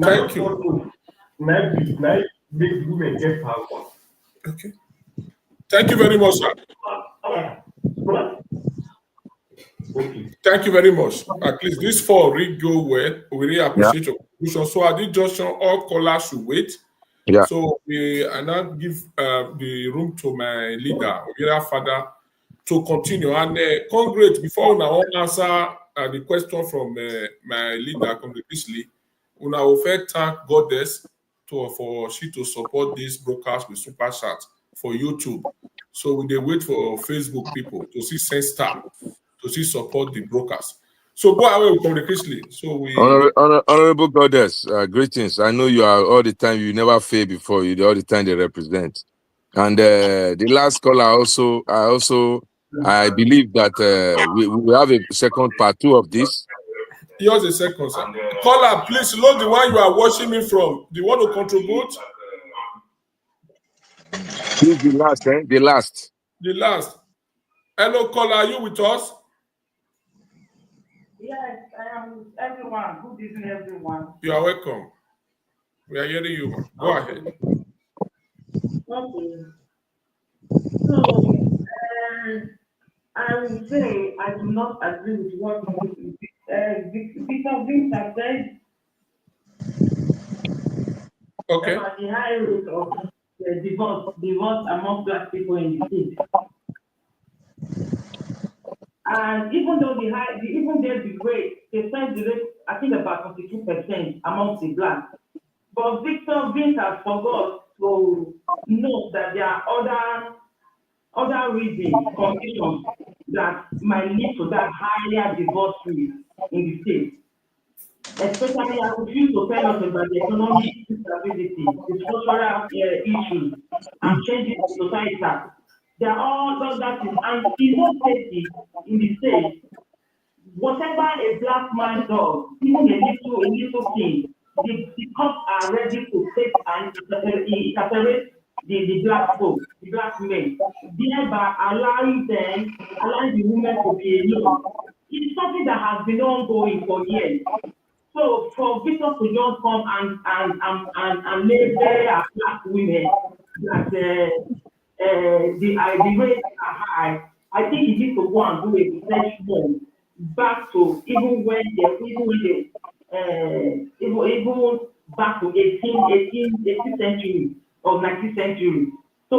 Thank you. Now make women get power. Okay. Thank you very much, sir. Okay. Thank you very much. At least this 4 really go well. We really appreciate your contribution. So at this junction, all callers should wait. Yeah. So I now give the room to my leader, Ogira Father, to continue. And Congress, before I want to answer the question from my leader, Congress Beasley, I will first thank Goddess for she to support this broadcast with Super Chat for YouTube. So we dey wait for Facebook people to see send star to see support the broadcast. So go away with Congress Beasley. So we Honorable Goddess, greetings. I know you are all the time. You never fail before. You all the time they represent. And the last caller I believe that we will have a second part 2 of this. Yours a second, sir. Caller, please load the one you are watching me from. Do you want to contribute? Who's the last, eh? The last. The last. Hello, caller, are you with us? Yes, I am with everyone. Good evening, everyone. You are welcome. We are hearing you, man. Go ahead. Okay. So, I would say I do not agree with what Victor Vince has said Okay. about the high rate of divorce among Black people in the state. And even though the rate, they said the rate, I think about 22% amongst the Blacks. But Victor Vince has forgot to note that there are other reasons, conditions that might lead to that higher divorce rate in the state. Especially, I refuse to tell us about the economic instability, the social issues, and changes in society. They are all that is, and in most cases in the state, whatever a Black man does, even a little thing, the cops are ready to take and separate the Black folk, the Black men, thereby allowing the women to be alone. It's something that has been ongoing for years. So for Victor to just come and label Black women that the rates are high, I think he needs to go and do a research more back to even back to 18th century or 19th century. So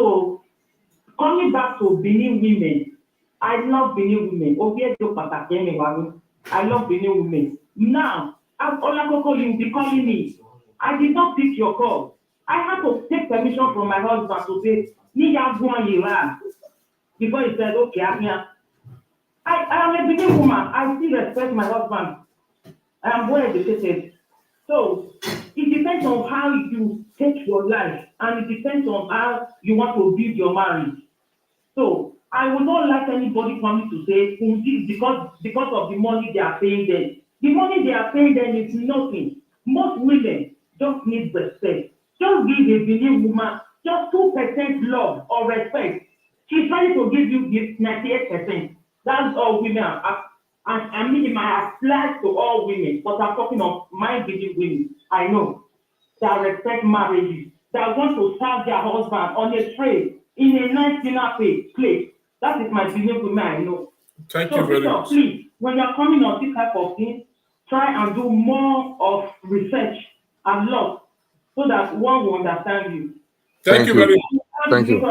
coming back to Benin women, I love Benin women. I love Benin women. Now, as Olakoko, you'll be calling me. I did not pick your call. I had to take permission from my husband to say, before he said, okay, I'm here. I am a Benin woman. I still respect my husband. I am well educated. So it depends on how you take your life, and it depends on how you want to build your marriage. So I would not like anybody coming to say because of the money they are paying them. The money they are paying them is nothing. Most women just need respect. Just give a Benin woman just 2% love or respect. She's trying to give you 98%. That's all women are. And I mean, it might apply to all women, but I'm talking of my Benin women. I know that respect marriages, that want to serve their husband on a tray in a nice dinner place. That is my Benin women, I know. Thank you very much. Please, when you're coming on this type of thing, try and do more of research and love so that one will understand you. Thank you very much. Thank you.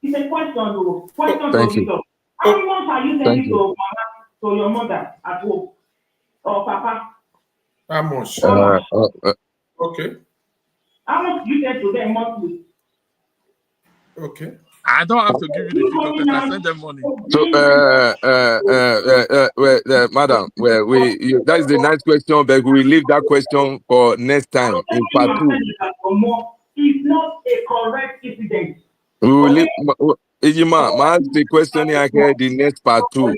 It's a question, though. Question Thank to you. Victor. How much are you sending to your mother at home or papa? How much? Okay. How much do you send to them monthly? Okay. I don't have to give you the figure because I send them money. So, madam, that is the nice question, but we will leave that question for next time in part 2. It's not a correct incident. We will leave. Ijima, ask the question here the next part 2.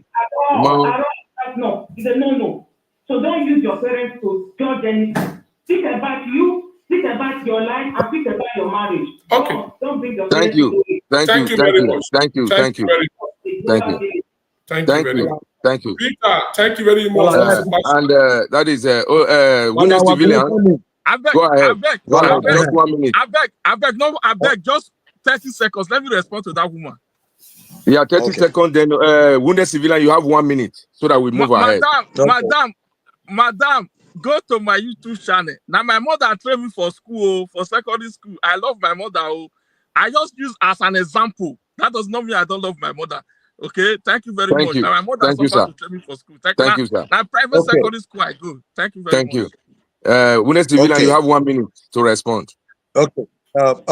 No, it's a no. So don't use your parents to judge anything. Think about you, think about your life, and think about your marriage. Okay. Don't bring your Thank parents you. Thank you very much. Thank you. Thank you very much. Peter, thank you very much. And that is wounded civilian. Go ahead. Just 1 minute. I beg, just 30 seconds. Let me respond to that woman. Yeah, 30 seconds. Then wounded civilian, you have 1 minute so that we move ahead. Madam, go to my YouTube channel. Now, my mother trained me for school, for secondary school. I love my mother. I just use as an example. That does not mean I don't love my mother. Okay, thank you very much. Now, my mother suffered to train me for school. Thank you, sir. Now, private secondary school, I go. Thank you very much. Thank you. Wounded civilian, you have 1 minute to respond. Okay.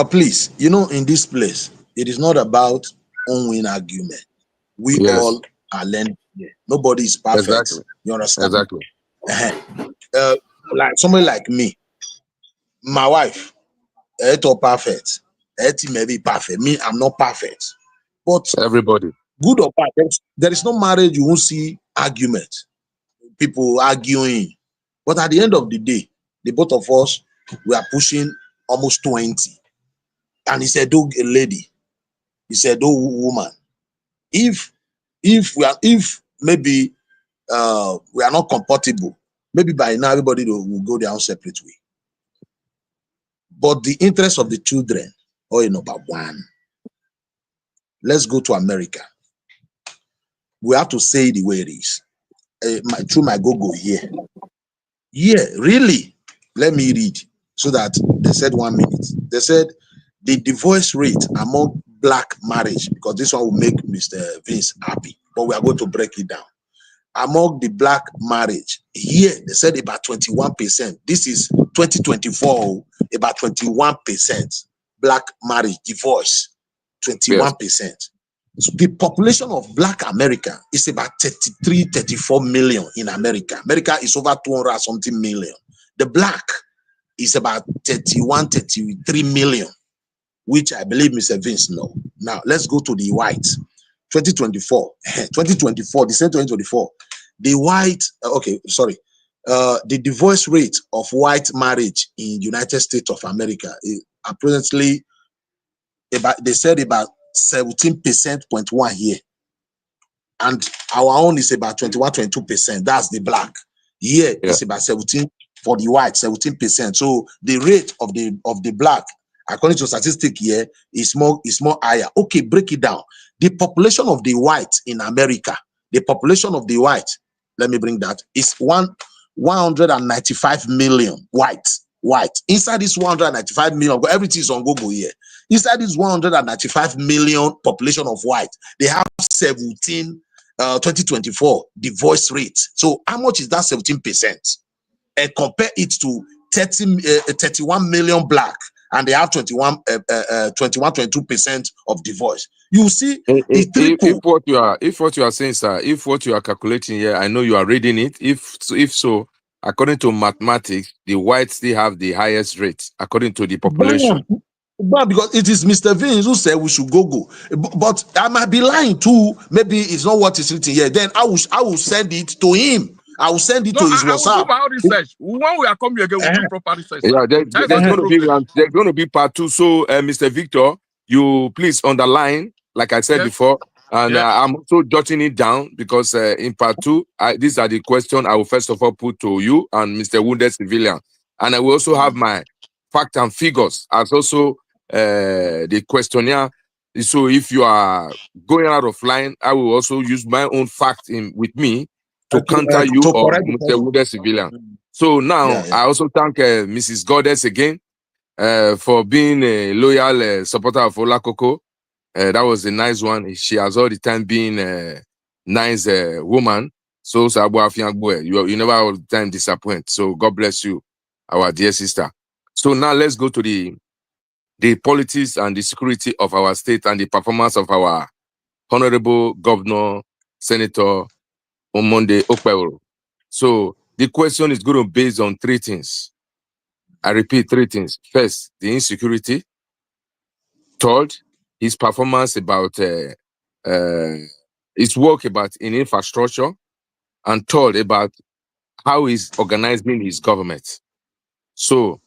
Please, in this place, it is not about on-win argument. We all are learning here. Nobody is perfect. Exactly. You understand? Exactly. Like somebody like me, my wife, it's all perfect. Eti may be perfect. Me, I'm not perfect. But Everybody. good or bad, there is no marriage you won't see argument. People arguing. But at the end of the day, the both of us, we are pushing almost 20. And he said, "Oh, a lady." He said, "Oh, woman." If maybe we are not compatible, maybe by now everybody will go their own separate way. But the interest of the children, number one. Let's go to America. We have to say the way it is. Through my Google here. Yeah, really. Let me read. So that they said 1 minute. They said the divorce rate among black marriage, because this one will make Mr. Vince happy, but we are going to break it down. Among the black marriage, here they said about 21%. This is 2024, about 21% black marriage divorce, 21%. So the population of black America is about 34 million in America. America is over 200 something million. The black is about 33 million, which I believe Mr. Vince know. Now let's go to the white. 2024, the same 2024. The white, the divorce rate of white marriage in United States of America is approximately about 17.1% here. And our own is about 22%. That's the black. Here it's about 17 for the white, 17%. So the rate of the black, according to statistics here, is more higher. Okay, break it down. The population of the white in America, the population of the white, let me bring that, is 195 million white. Inside this 195 million, everything is on Google here. Inside this 195 million population of white, they have 2024 divorce rate. So how much is that 17%? And compare it to 31 million black, and they have 22% of divorce. You see, if what you are saying, sir, if what you are calculating here, I know you are reading it. If so, according to mathematics, the whites still have the highest rate according to the population. But because it is Mr. Vince who said we should go. But I might be lying too. Maybe it's not what is written here. Then I will send it to him. I will send it to his WhatsApp. I will do my own research. When we are coming again, we'll do proper research. Yeah, there's going to be part 2. So, Mr. Victor, you please underline, like I said before, and I'm also jotting it down because in part 2, these are the questions I will first of all put to you and Mr. Wounded Civilian, and I will also have my facts and figures as also the questionnaire. So, if you are going out of line, I will also use my own fact with me to counter you or Mr. Wounded Civilian. So now I also thank Mrs. Goddess again for being a loyal supporter of Olakoko. That was a nice one. She has all the time been a nice woman. So you never all the time disappoint. So God bless you, our dear sister. So now let's go to the politics and the security of our state and the performance of our Honorable Governor, Senator Omonde Okpebholo. So the question is going to be based on 3 things. I repeat, 3 things. First, the insecurity. Third, his performance about his work about in infrastructure. And third, about how he's organizing his government. So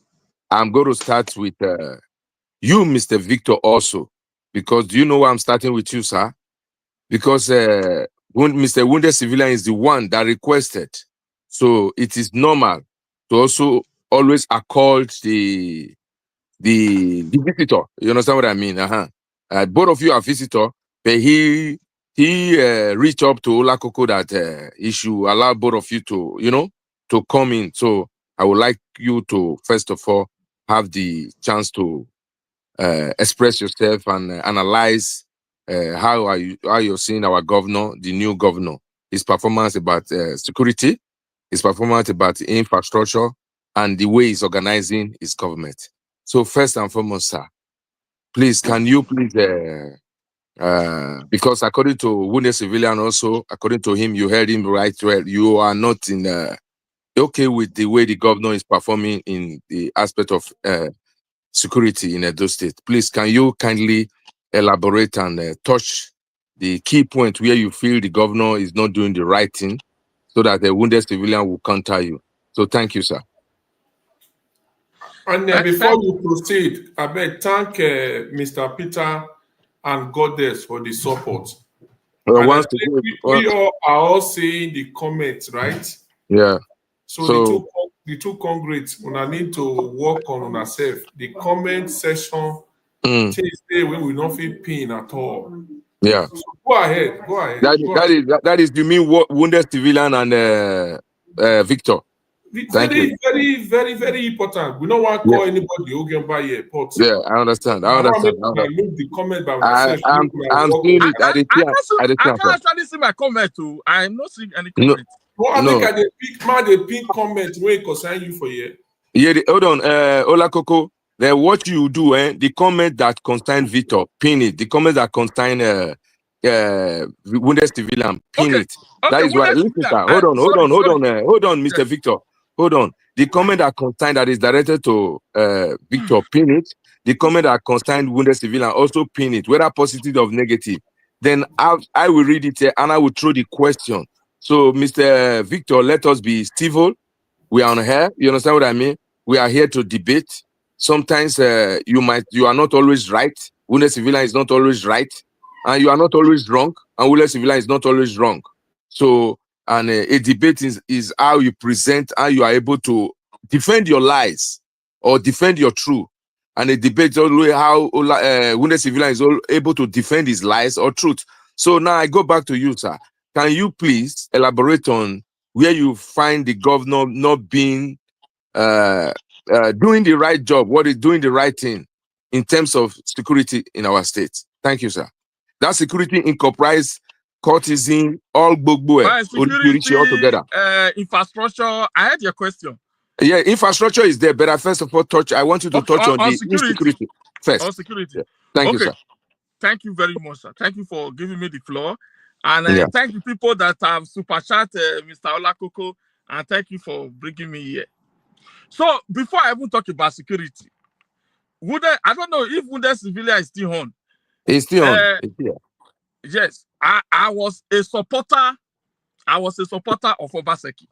I'm going to start with you, Mr. Victor, also. Because do you know why I'm starting with you, sir? Because Mr. Wounded Civilian is the one that requested. So it is normal to also always accord the visitor. You understand what I mean? Both of you are visitor, but he reached up to Olakoko that he should allow both of you to come in. So I would like you to first of all have the chance to express yourself and analyze how you're seeing our governor, the new governor, his performance about security, his performance about infrastructure, and the way he's organizing his government. So first and foremost, sir, please, can you please, because according to Wounded Civilian also, according to him, you heard him right well, you are not okay with the way the governor is performing in the aspect of security in Edo State. Please, can you kindly elaborate and touch the key point where you feel the governor is not doing the right thing so that the wounded civilian will counter you? So thank you, sir. And before you proceed, I beg thank Mr. Peter and Goddess for the support. And I think we all are all seeing the comments, right? Yeah. So the two congrats, when I need to work on ourselves, the comment section Tuesday when we not feel pain at all. Yeah. So go ahead. That is you mean wounded civilian and Victor. Very, very important. We don't want to call anybody who can buy a pot. Yeah, I understand. I look the comment by myself. I'm seeing it. I can't actually see my comment too. I'm not seeing any comment. I think I pick comment where it concern you for here. Yeah, hold on, Olakoko. Then what you do, the comment that concern Victor, pin it. The comment that concern wounded civilian, pin it. That is why. Listen, sir. Hold on, Mr. Victor. Hold on. The comment that concern that is directed to Victor, pin it. The comment that concern wounded civilian, also pin it, whether positive or negative. Then I will read it here and I will throw the question. So, Mr. Victor, let us be civil. We are on here. You understand what I mean? We are here to debate. Sometimes you are not always right. Wounded civilian is not always right, and you are not always wrong. And wounded civilian is not always wrong. So, and a debate is how you present, how you are able to defend your lies or defend your truth. And a debate is always how wounded civilian is able to defend his lies or truth. So now I go back to you, sir. Can you please elaborate on where you find the governor not being doing the right job, what is doing the right thing in terms of security in our state? Thank you, sir. That security incorporates courtesan, all security all together. Infrastructure. I heard your question. Yeah, infrastructure is there, but first of all, I want you to touch on the security first. On security. Yeah. Thank you, sir. Thank you very much, sir. Thank you for giving me the floor. And thank you people that have super chat Mr. Olakoko, and thank you for bringing me here. So before I even talk about security, I don't know if wounded civilian is still on. It's still on. It's here. Yes, I was a supporter. I was a supporter of Obaseki.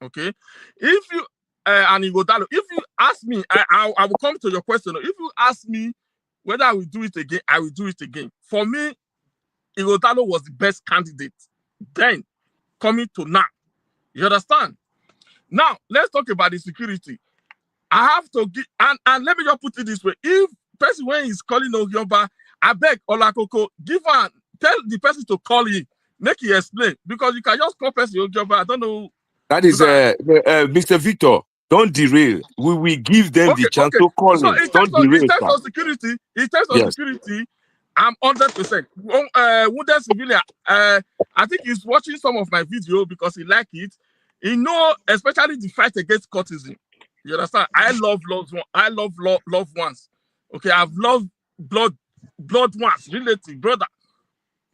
Okay, if you and Igodalo, if you ask me, I will come to your question. If you ask me whether I will do it again, I will do it again. For me, Igodalo was the best candidate then, coming to now. You understand? Now, let's talk about the security. I have to give, and let me just put it this way. If person when he's calling Ogyoba, I beg Olakoko, tell the person to call him, make he explain. Because you can just call person Ogyoba, I don't know. That is Mr. Victor. Don't derail. We will give them the chance to call him. Don't derail. In terms of security, I'm 100%. Wounded civilian, I think he's watching some of my video because he liked it. He know, especially the fight against courtesan. You understand? I love loved ones. Okay, I've loved blood ones, relative, brother,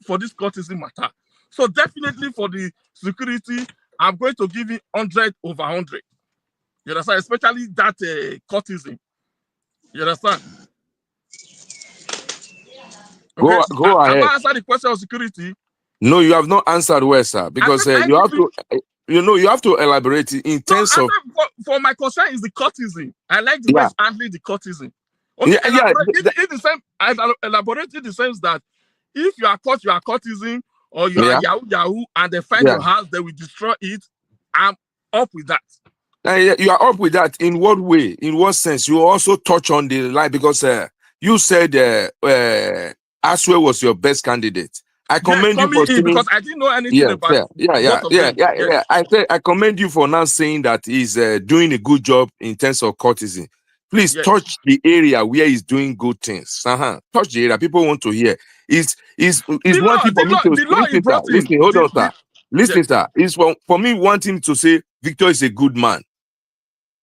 for this courtesan matter. So definitely for the security, I'm going to give it 100 over 100. You understand? Especially that courtesan. You understand? Okay, go ahead. Have I answered the question of security? No, you have not answered well, sir, because you have to. You have to elaborate in terms of. For my concern is the courtesan. I like the way it's handling the courtesan. Okay, I elaborate in the sense that if you are caught, you are courtesan, or you are Yahoo, and they find your house, they will destroy it. I'm up with that. You are up with that. In what way? In what sense? You also touch on the line because you said Aswe was your best candidate. I commend you for saying, because I didn't know anything about Yeah. I commend you for now saying that he's doing a good job in terms of courtesan. Please touch the area where he's doing good things. Touch the area. People want to hear. Is one thing for me to listen. Hold on, sir. Listen, sir. It's for me wanting to say Victor is a good man.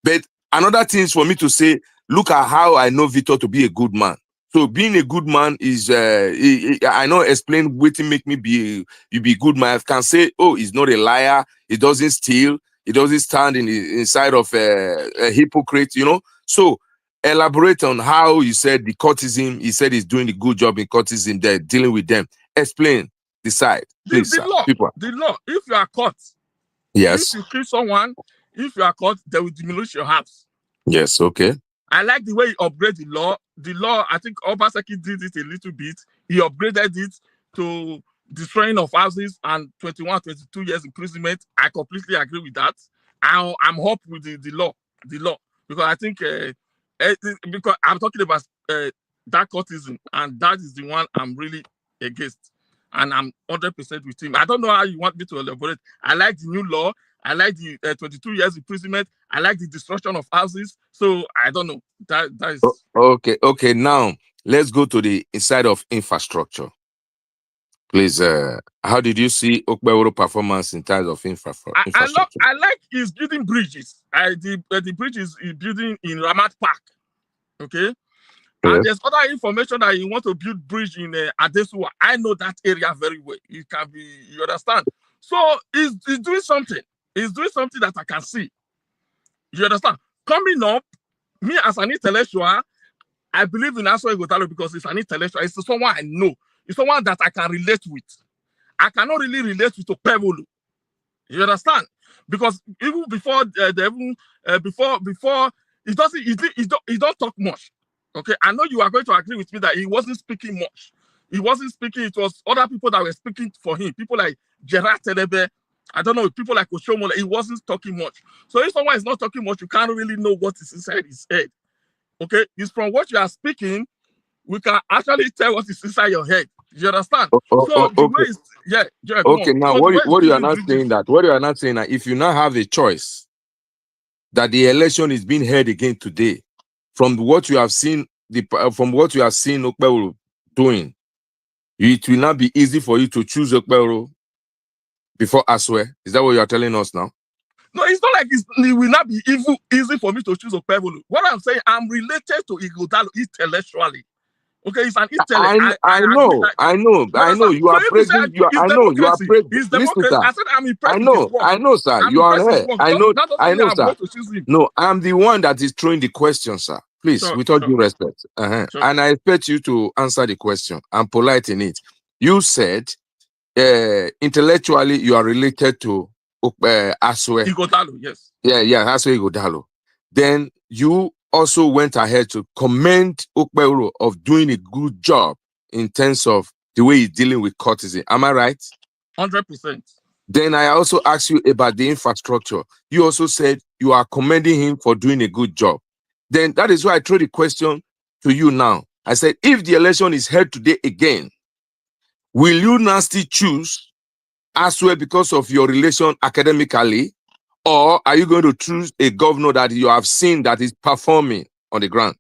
But another thing is for me to say, look at how I know Victor to be a good man. So being a good man is, I know explain what to make me be a good man. I can say, oh, he's not a liar. He doesn't steal. He doesn't stand inside of a hypocrite, you know. So elaborate on how you said the courtism. He said he's doing a good job in courtism. They're dealing with them. Explain the side, please, The sir. law. People. The law. If you are caught, Yes. if you kill someone, if you are caught, they will demolish your house. Yes. Okay. I like the way he upgraded the law. The law, I think Obaseki did it a little bit. He upgraded it to destroying of houses and 21, 22 years imprisonment. I completely agree with that. I'm up with the law, because I think because I'm talking about that courtism, and that is the one I'm really against, and I'm 100% with him. I don't know how you want me to elaborate. I like the new law. I like the 22 years imprisonment. I like the destruction of houses. So I don't know. That is Okay. Now let's go to the inside of infrastructure. Please, how did you see Okpebholo performance in terms of infrastructure? I like his building bridges. The bridges is building in Ramat Park. Okay. And Yes. there's other information that you want to build bridge in Adesua. I know that area very well. You understand? So he's doing something. He's doing something that I can see. You understand? Coming up, me as an intellectual, I believe in Aswa Ighodalo because it's an intellectual. It's someone I know. It's someone that I can relate with. I cannot really relate with Okpebholo. You understand? Because even before before he don't talk much. Okay, I know you are going to agree with me that he wasn't speaking much. He wasn't speaking. It was other people that were speaking for him. People like Gerard Telebe. I don't know, people like Oshomola. He wasn't talking much. So if someone is not talking much, you can't really know what is inside his head. Okay, it's from what you are speaking, we can actually tell what is inside your head. You understand? The way is okay. Now, what you are not saying that? What you are not saying that if you now have a choice that the election is being held again today, from what you have seen, Okpebholo doing, it will not be easy for you to choose Okpebholo before Aswe. Is that what you are telling us now? No, it's not like it will not be easy for me to choose Okpebholo. What I'm saying, I'm related to Ighodalo intellectually. Okay, it's an intellect. I know. You are praising. I know you are praising. Listen, sir. I said I'm impressed with his work. I know, sir. You are here. I know, sir. To no, I'm the one that is throwing the question, sir. Please, with all due respect. And I expect you to answer the question. I'm polite in it. You said intellectually you are related to Aswe. Ighodalo, yes. Yeah, Aswe Ighodalo. Then you also went ahead to commend Okpebholo of doing a good job in terms of the way he's dealing with courtesy. Am I right? 100%. Then I also asked you about the infrastructure. You also said you are commending him for doing a good job. Then that is why I throw the question to you now. I said, if the election is held today again, will you now still choose Aswe because of your relation academically? Or are you going to choose a governor that you have seen that is performing on the ground?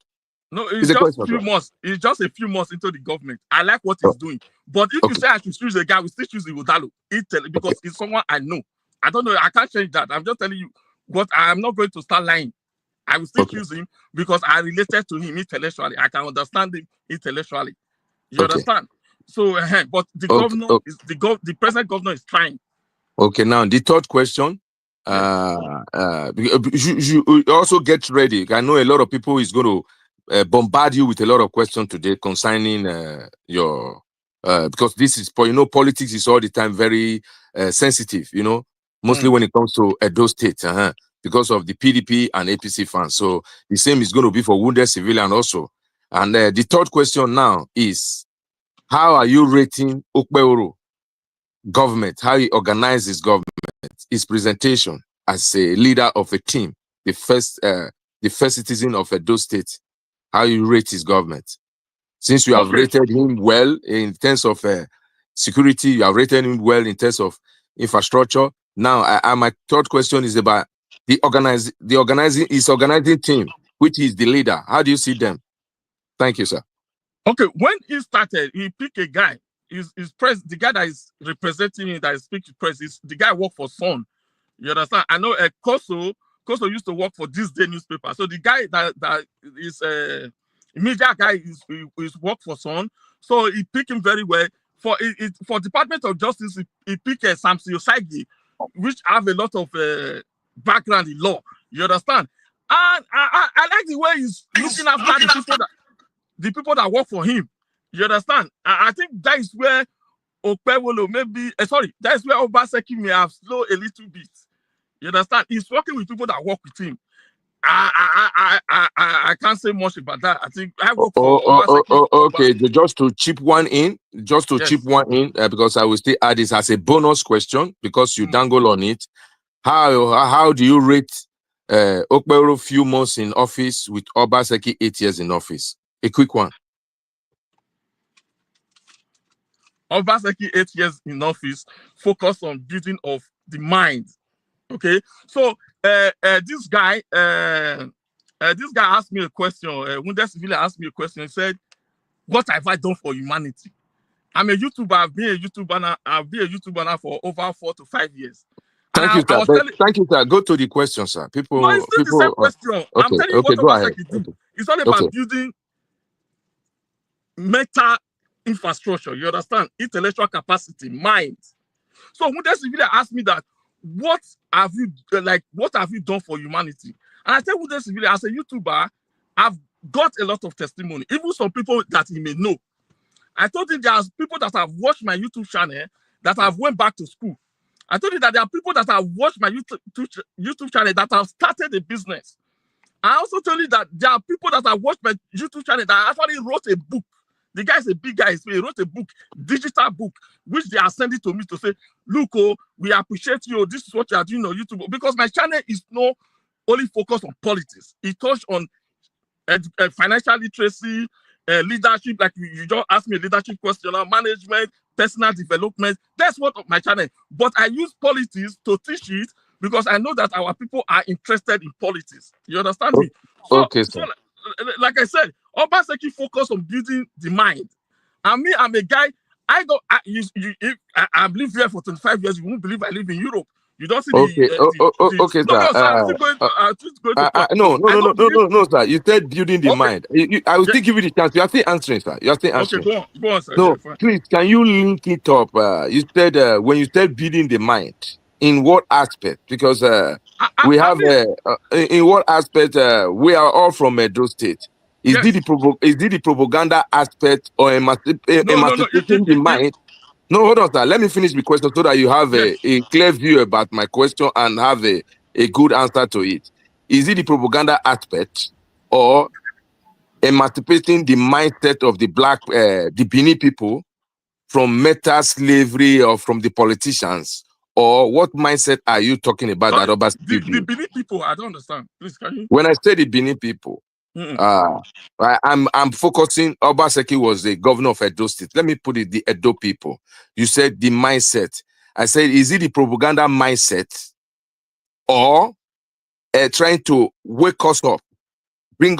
No, it's just a few months. It's just a few months into the government. I like what he's doing. But if you say I should choose a guy, we still choose Ighodalo. Because it's someone I know. I don't know. I can't change that. I'm just telling you what I'm not going to start lying. I will still choose him because I related to him intellectually. I can understand him intellectually. You understand? So, but the governor is the present governor is trying. Okay, now the third question. You also get ready. I know a lot of people is going to bombard you with a lot of questions today concerning your because this is, politics is all the time very sensitive, mostly when it comes to Edo State, because of the PDP and APC fans. So the same is going to be for wounded civilian also. And the third question now is, how are you rating Okpebholo government, how he organizes government, his presentation as a leader of a team, the first citizen of Edo State, how you rate his government? Since you have rated him well in terms of security, you have rated him well in terms of infrastructure. Now, my third question is about the organizing team, which is the leader. How do you see them? Thank you, sir. Okay, when he started, he picked a guy. The guy that is representing him, that is speaking to press, is the guy worked for Sun. You understand? I know Koso used to work for This Day newspaper. So the guy that is media guy is work for Sun. So he picked him very well. For Department of Justice, he picked Samson Osagi, which have a lot of background in law. You understand? And I like the way he's looking after the people that work for him. You understand? I think that is where Okpebolo maybe, that is where Obaseki may have slowed a little bit. You understand? He's working with people that work with him. I can't say much about that. I think I work for Obaseki. Okay, just to chip one in, because I will still add this as a bonus question because you dangle on it. How do you rate Okpebolo few months in office with Obaseki 8 years in office? A quick one. Obaseki 8 years in office focused on building of the mind. Okay, so this guy asked me a question. Wundesville asked me a question. He said, "What have I done for humanity?" I'm a YouTuber. I've been a YouTuber now for over 4 to 5 years. Thank you, sir. Thank you, sir. Go to the question, sir. No, it's still the same question. Okay, I'm telling you what Obaseki do. Okay. It's all about building meta infrastructure. You understand? Intellectual capacity, mind. So Wundesville asked me that, what have you done for humanity? And I tell Wundesville, as a YouTuber, I've got a lot of testimony, even some people that he may know. I told him there's people that have watched my YouTube channel that have went back to school. I told you that there are people that have watched my YouTube channel that have started a business. I also told you that there are people that have watched my YouTube channel that actually wrote a book. The guy is a big guy, so he wrote a book, digital book, which they are sending to me to say, "Look, we appreciate you. This is what you are doing on YouTube." Because my channel is not only focused on politics. It touched on financial literacy, leadership, like you just asked me a leadership question, management, personal development. That's what my channel. But I use politics to teach it because I know that our people are interested in politics. You understand me? Okay, sir. Like I said, Obaseki focus on building the mind. And me, I'm a guy. I lived here for 25 years. You won't believe I live in Europe. You don't see okay, no, sir. You said building the mind. I will still give you the chance. You are still answering, sir. You are still answering. Okay, go on, sir. No, please, can you link it up? You said when you said building the mind, in what aspect? Because in what aspect? We are all from Edo State. Is it the propaganda aspect or emancipating the mind? No, hold on, sir. Let me finish the question so that you have a clear view about my question and have a good answer to it. Is it the propaganda aspect or emancipating the mindset of the the Bini people from meta slavery or from the politicians? Or what mindset are you talking about? Sorry, that Obaseki the Bini people, I don't understand. Please, can you? When I say the Bini people, I'm focusing. Obaseki was the governor of Edo State. Let me put it, the Edo people. You said the mindset. I said, is it the propaganda mindset or trying to wake us up, bring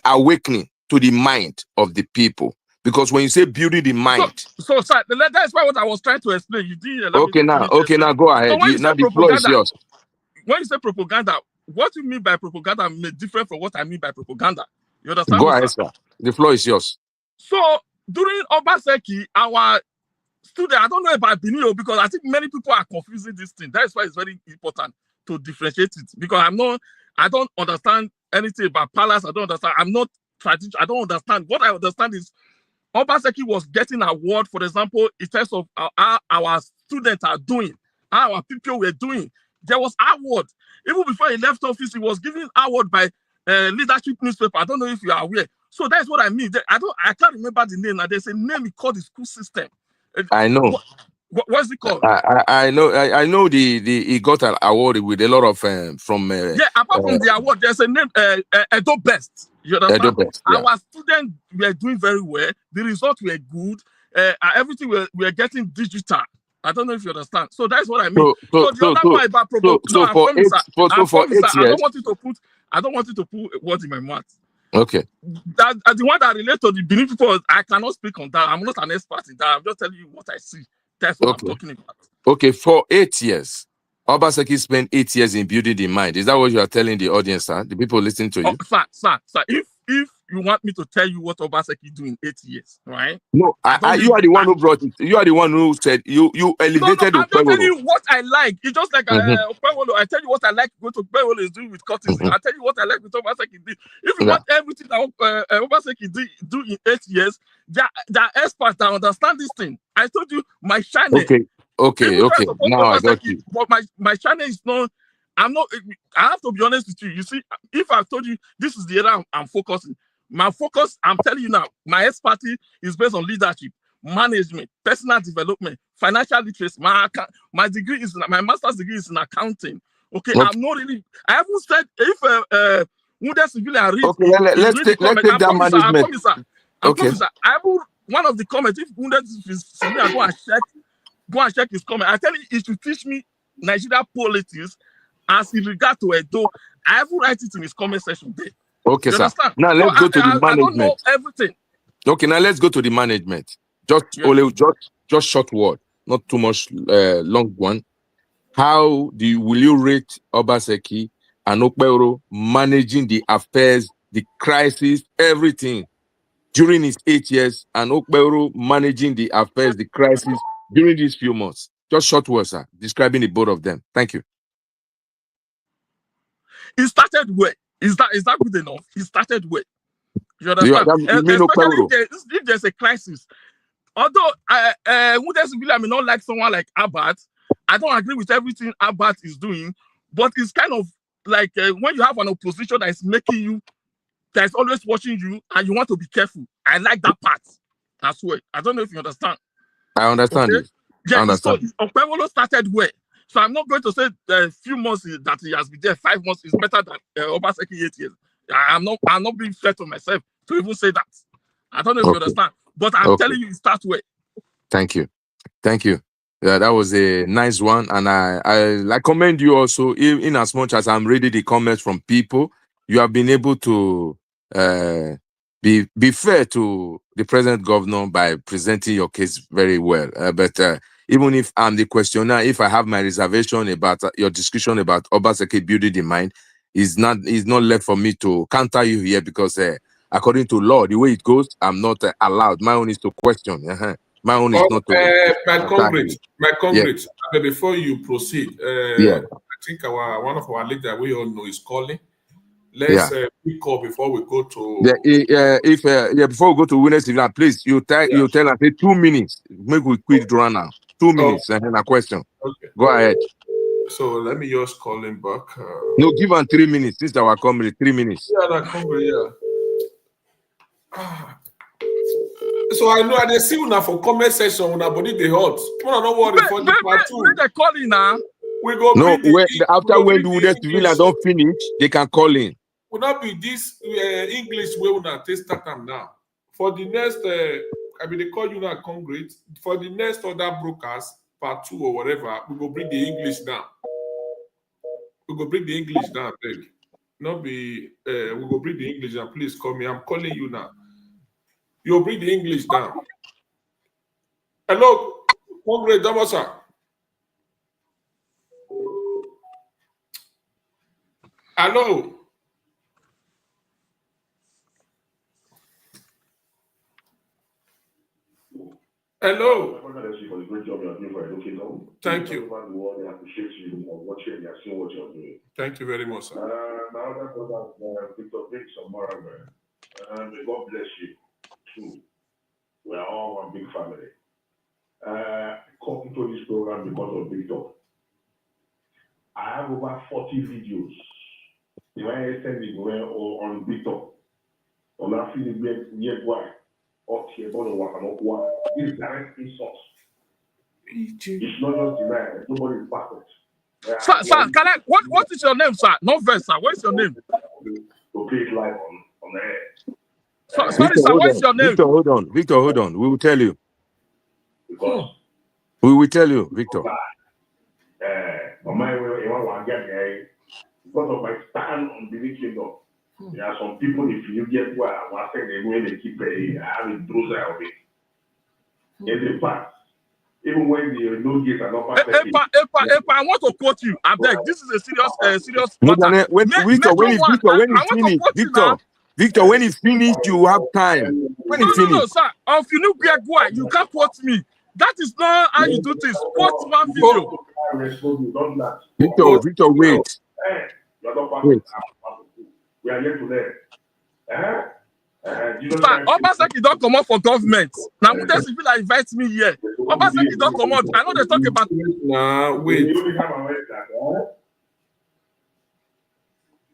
awakening to the mind of the people? Because when you say building the mind, so sir, that's why what I was trying to explain. You didn't. Now go ahead. So now the floor is yours. When you say propaganda, what you mean by propaganda may differ from what I mean by propaganda. You understand? Go ahead, sir. The floor is yours. So during Obaseki, our student, I don't know about Benio because I think many people are confusing this thing. That's why it's very important to differentiate it because I don't understand anything about palace. I don't understand. I'm not traditional. I don't understand. What I understand is Obaseki was getting an award, for example, in terms of how our students are doing, how our people were doing. There was award. Even before he left office, he was given award by leadership newspaper. I don't know if you are aware. So that's what I mean. I can't remember the name. Now there's a name he called the school system. I know. What's it called? I know he got an award with a lot of from apart from the award, there's a name Edo Best. You understand? Edo Best, yeah. Our students were doing very well. The results were good. Everything we're getting digital. I don't know if you understand. So that's what I mean. So the other part about propaganda. I don't want you to put words in my mouth. Okay. That the one that relates to the Benin people, I cannot speak on that. I'm not an expert in that. I'm just telling you what I see. That's what I'm talking about. Okay, for 8 years, Obaseki spent 8 years in building the mind. Is that what you are telling the audience, sir? The people listening to you? Sir, if you want me to tell you what Obaseki do in 8 years, right? No, you are the one who brought it. You are the one who said you elevated I'm not telling Okpewolo. you what I like. It's just like Okpewolo. I tell you what I like what Okpewolo is doing with courtesy. I tell you what I like with Obaseki. If you want everything that Obaseki do in 8 years, they're experts that understand this thing. I told you my channel. Okay. Now I got you. But my channel is not. I have to be honest with you. You see, if I told you this is the area I'm focusing, my focus, I'm telling you now, my expertise is based on leadership, management, personal development, financial literacy. My degree is my master's degree is in accounting. Okay, I'm not really. I haven't said if Wounded Civilian read. Okay, let's take that management. I promise. I have one of the comments. If Wounded Civilian go and check his comment. I tell you, he should teach me Nigeria politics as in regard to Edo. I haven't write it in his comment section there. Okay, sir. Now let's go to the management. I don't know everything. Okay, now let's go to the management. Just short word, not too much long one. How will you rate Obaseki and Okpewolo managing the affairs, the crisis, everything during his 8 years, and Okpewolo managing the affairs, the crisis during these few months? Just short words, sir, describing the both of them. Thank you. It started well. Is that good enough? It started well. You understand? Especially if there's a crisis. Although Wounded Civilian may not like someone like Abbott, I don't agree with everything Abbott is doing, but it's kind of like when you have an opposition that is making you, that is always watching you, and you want to be careful. I like that part as well. I don't know if you understand. I understand it. Yeah, I understand. So Okpewolo started well. So I'm not going to say the few months that he has been there, 5 months is better than Obaseki 8 years. I'm not being fair to myself to even say that. I don't know if you understand, but I'm telling you, it starts well. Thank you. Yeah, that was a nice one, and I commend you also. In as much as I'm reading the comments from people, you have been able to be fair to the present governor by presenting your case very well. But even if I'm the questioner, if I have my reservation about your discussion about Obaseki building the mind, is not left for me to counter you here, because according to law, the way it goes, I'm not allowed. My own is to question. My own is not to. My comrade. But before you proceed, I think one of our leaders we all know is calling. Let's call before we go to. Before we go to Wounded Civilian, please you tell us 2 minutes. Make we quick draw now. 2 minutes and then a question. Okay. Go ahead. So let me just call him back. No, give him 3 minutes. This is our comrade. 3 minutes. Yeah, that comrade. So I know they see una for comment section una body dey hot. Una no worry for the part 2. When they call in now, we go. No, after when the Wounded Civilian don't finish, they can call in. Will not be this English way una take start them now. For the next, I mean they call you now comrade. For the next other brokers, part 2 or whatever, we go bring the English down. We go bring the English down, beg. Not be we go bring the English down. Please call me. I'm calling you now. You'll bring the English down. Hello, comrade Damosa. Hello. Hello. Thank you. Thank you very much, sir. God bless you. Too. We are all one big family. Come to this program because of Victor. I have over 40 videos. If I send it on Victor, on that feeling yet why? Okay, this is direct insult. It's not just denied. Nobody is perfect. Sir, what is your name, sir? No verse, sir. What is your name? To play it live on the air. Sorry, sir. What is your name? Victor, hold on. We will tell you. Because we will tell you, Victor. Because of my stand on the kingdom, there are some people, if you get where I say they will keep I have a bruiser of it. In the past, even when the no gates are not perfect. I want to quote you. I beg. This is a serious matter. When he finish, Victor. Victor, when it's finished, you have time. When it's No, finished. sir. If you look at you can't quote me. That is not how you do things. Quote one video. Victor, wait. Wait. We are here to learn. Sir, Obaseki don't come out for government. Now, Mutes people that invite me here. Obaseki don't come out. I know they talk about. Nah, wait.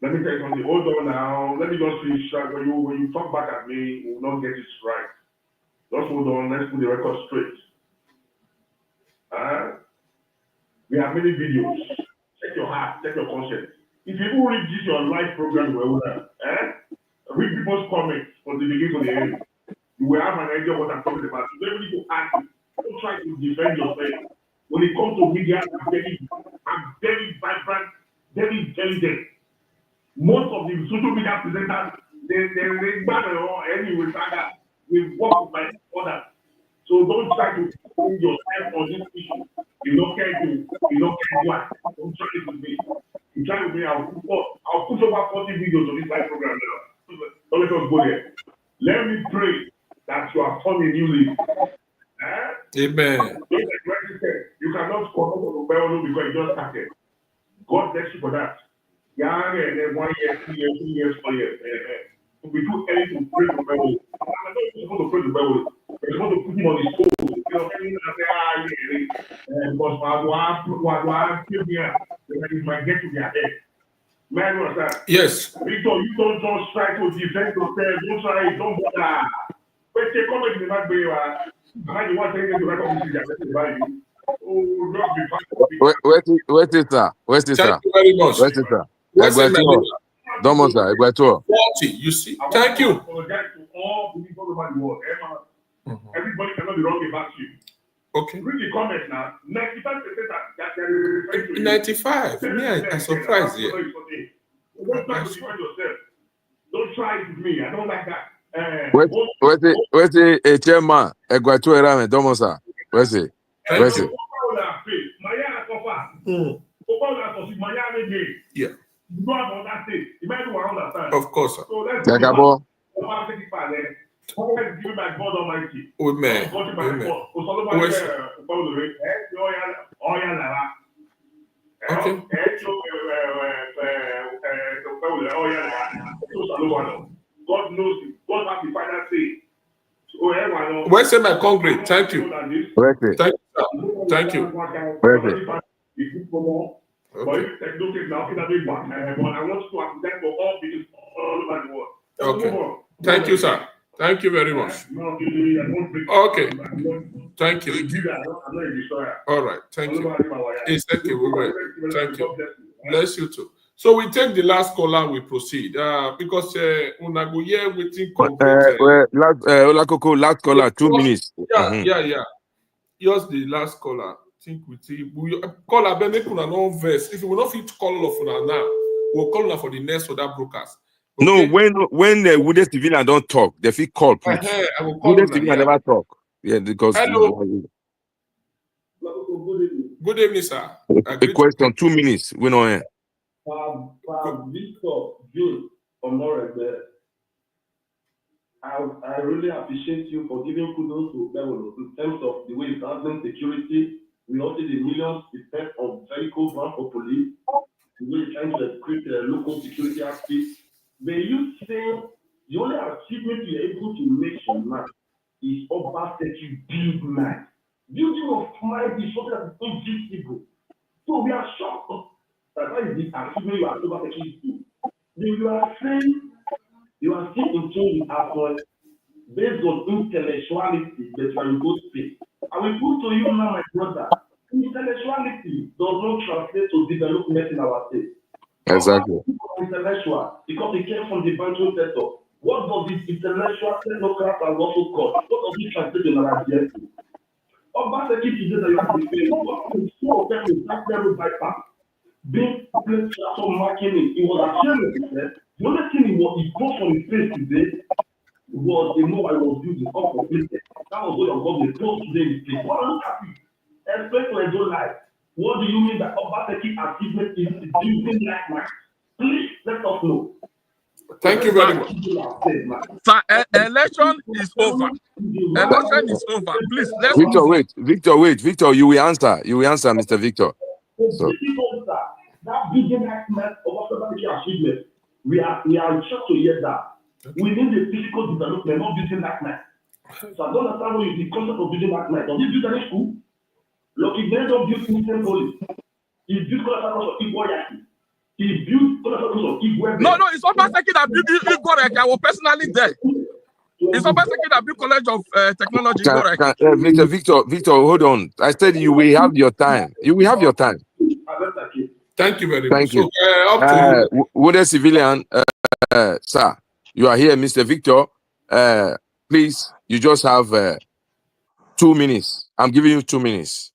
Let me tell you something. Hold on now. Let me just finish. When you talk back at me, you will not get it right. Just hold on. Let's put the record straight. We have many videos. Check your heart. Check your conscience. If you even read this your live program, read people's comments from the beginning to the end. You will have an idea of what I'm talking about. You don't need to ask. Don't try to defend yourself. When it comes to media, I'm very vibrant, very intelligent. Most of the social media presenters, they anyway, we work with my others. So don't try to put yourself on this issue. You don't care what. Don't try it with me. You try with me, I'll put over 40 videos on this live program now. Don't let us go there. Let me pray that you are forming a new leaf. Amen. You cannot come up with a Bible because it just started. God bless you for that. Yeah, and then 1 year, 2 years, 3 years, 4 years. To be too early to pray the Bible. I'm not supposed to pray the Bible. You're supposed to put him on his soul. You know, everything I say, because what do I feel here? It might get to their head. Man, what's that? Yes. Victor, you don't just try to defend yourself. Don't try it. Don't bother. But you come in the back, baby. I you want to take it to record this about you. Oh, just be fine. Where's it, sir? Thank you very much. Where's it, sir? What's in my name? Don't sir. 40, you see. Thank you. Apologize to all the people over the world. Everybody cannot be wrong about you. Okay. Read the comments now. 95% that 95. Yeah, I'm surprised here. Don't try to defend yourself. Don't try it with me. I don't like that. Where's the chairman? Egwatu Erame, Domosa. Where's it? Yeah. Understand. Of course, sir. So let's Jagabo. give my God Almighty. Amen. Okay. God knows it. God has the final say. Where's my concrete? Thank you. Where's it? Thank you. Where's it? Okay. Okay. Thank you, sir. Thank you very much. Okay. Thank you. All right. Thank you. It's okay. We will. Thank you. Bless you too. So we take the last caller, we proceed. Because Unagoye waiting Olakoko, last caller, 2 minutes. Yeah. Here's the last caller. Think we see. Call a make una no verse. If you will not fit call off now, we'll call for the next other brokers. Okay? No, when the Wooded civilian don't talk, they feel call, please. I will call Wooded civilian never talk. Yeah, because hello. Good evening, sir. A question, 2 minutes. We know here. Victor, June, I really appreciate you for giving kudos to Bevel in terms of the way it's handling security. We also the millions spent on vehicles run for police. The way you're trying to create a local security aspect. But you say the only achievement you're able to make from that is Obaseki build mind. Building of mind is something that is invisible. So we are shocked. That is the achievement you are Obaseki doing. You are saying you are still in tune with our based on intellectuality that you are in good space. I will put to you now, my brother. Intellectuality does not translate to development in our state. Exactly. Intellectual, because it came from the banking sector. What does this intellectual technocrat and also called? What does it translate in our DSP? Obaseki today that you have to say, what is so of them with that level bypass? Being placed on marking it was ashamed. The only thing he posted on his face today was the move I was using up for business. That was what your government post today in his face. What are you happy? Explain to Edo life. What do you mean that Obaseki achievement is building like man? Please let us know. Thank you very much. Sir, election is over. Election is over. Please, let's Victor, move on. Victor, you will answer. You will answer, Mr. Victor. So. That vision achievement of whatever achievement, we are shocked to hear that. We need the physical development, not building that night. So I don't understand what is the concept of building that night. Does he build any school? Look, he made up build Christian college. He built Olakoko of Igbo Yaki. He built Olakoko of Igbo. No, it's Obaseki that built Igbo. I was personally there. It's Obaseki that built College of Technology. Victor, hold on. I said you will have your time. You will have your time. Thank you very much. You. So, up to you. Wounded civilian, sir, you are here, Mr. Victor. Please, you just have 2 minutes. I'm giving you 2 minutes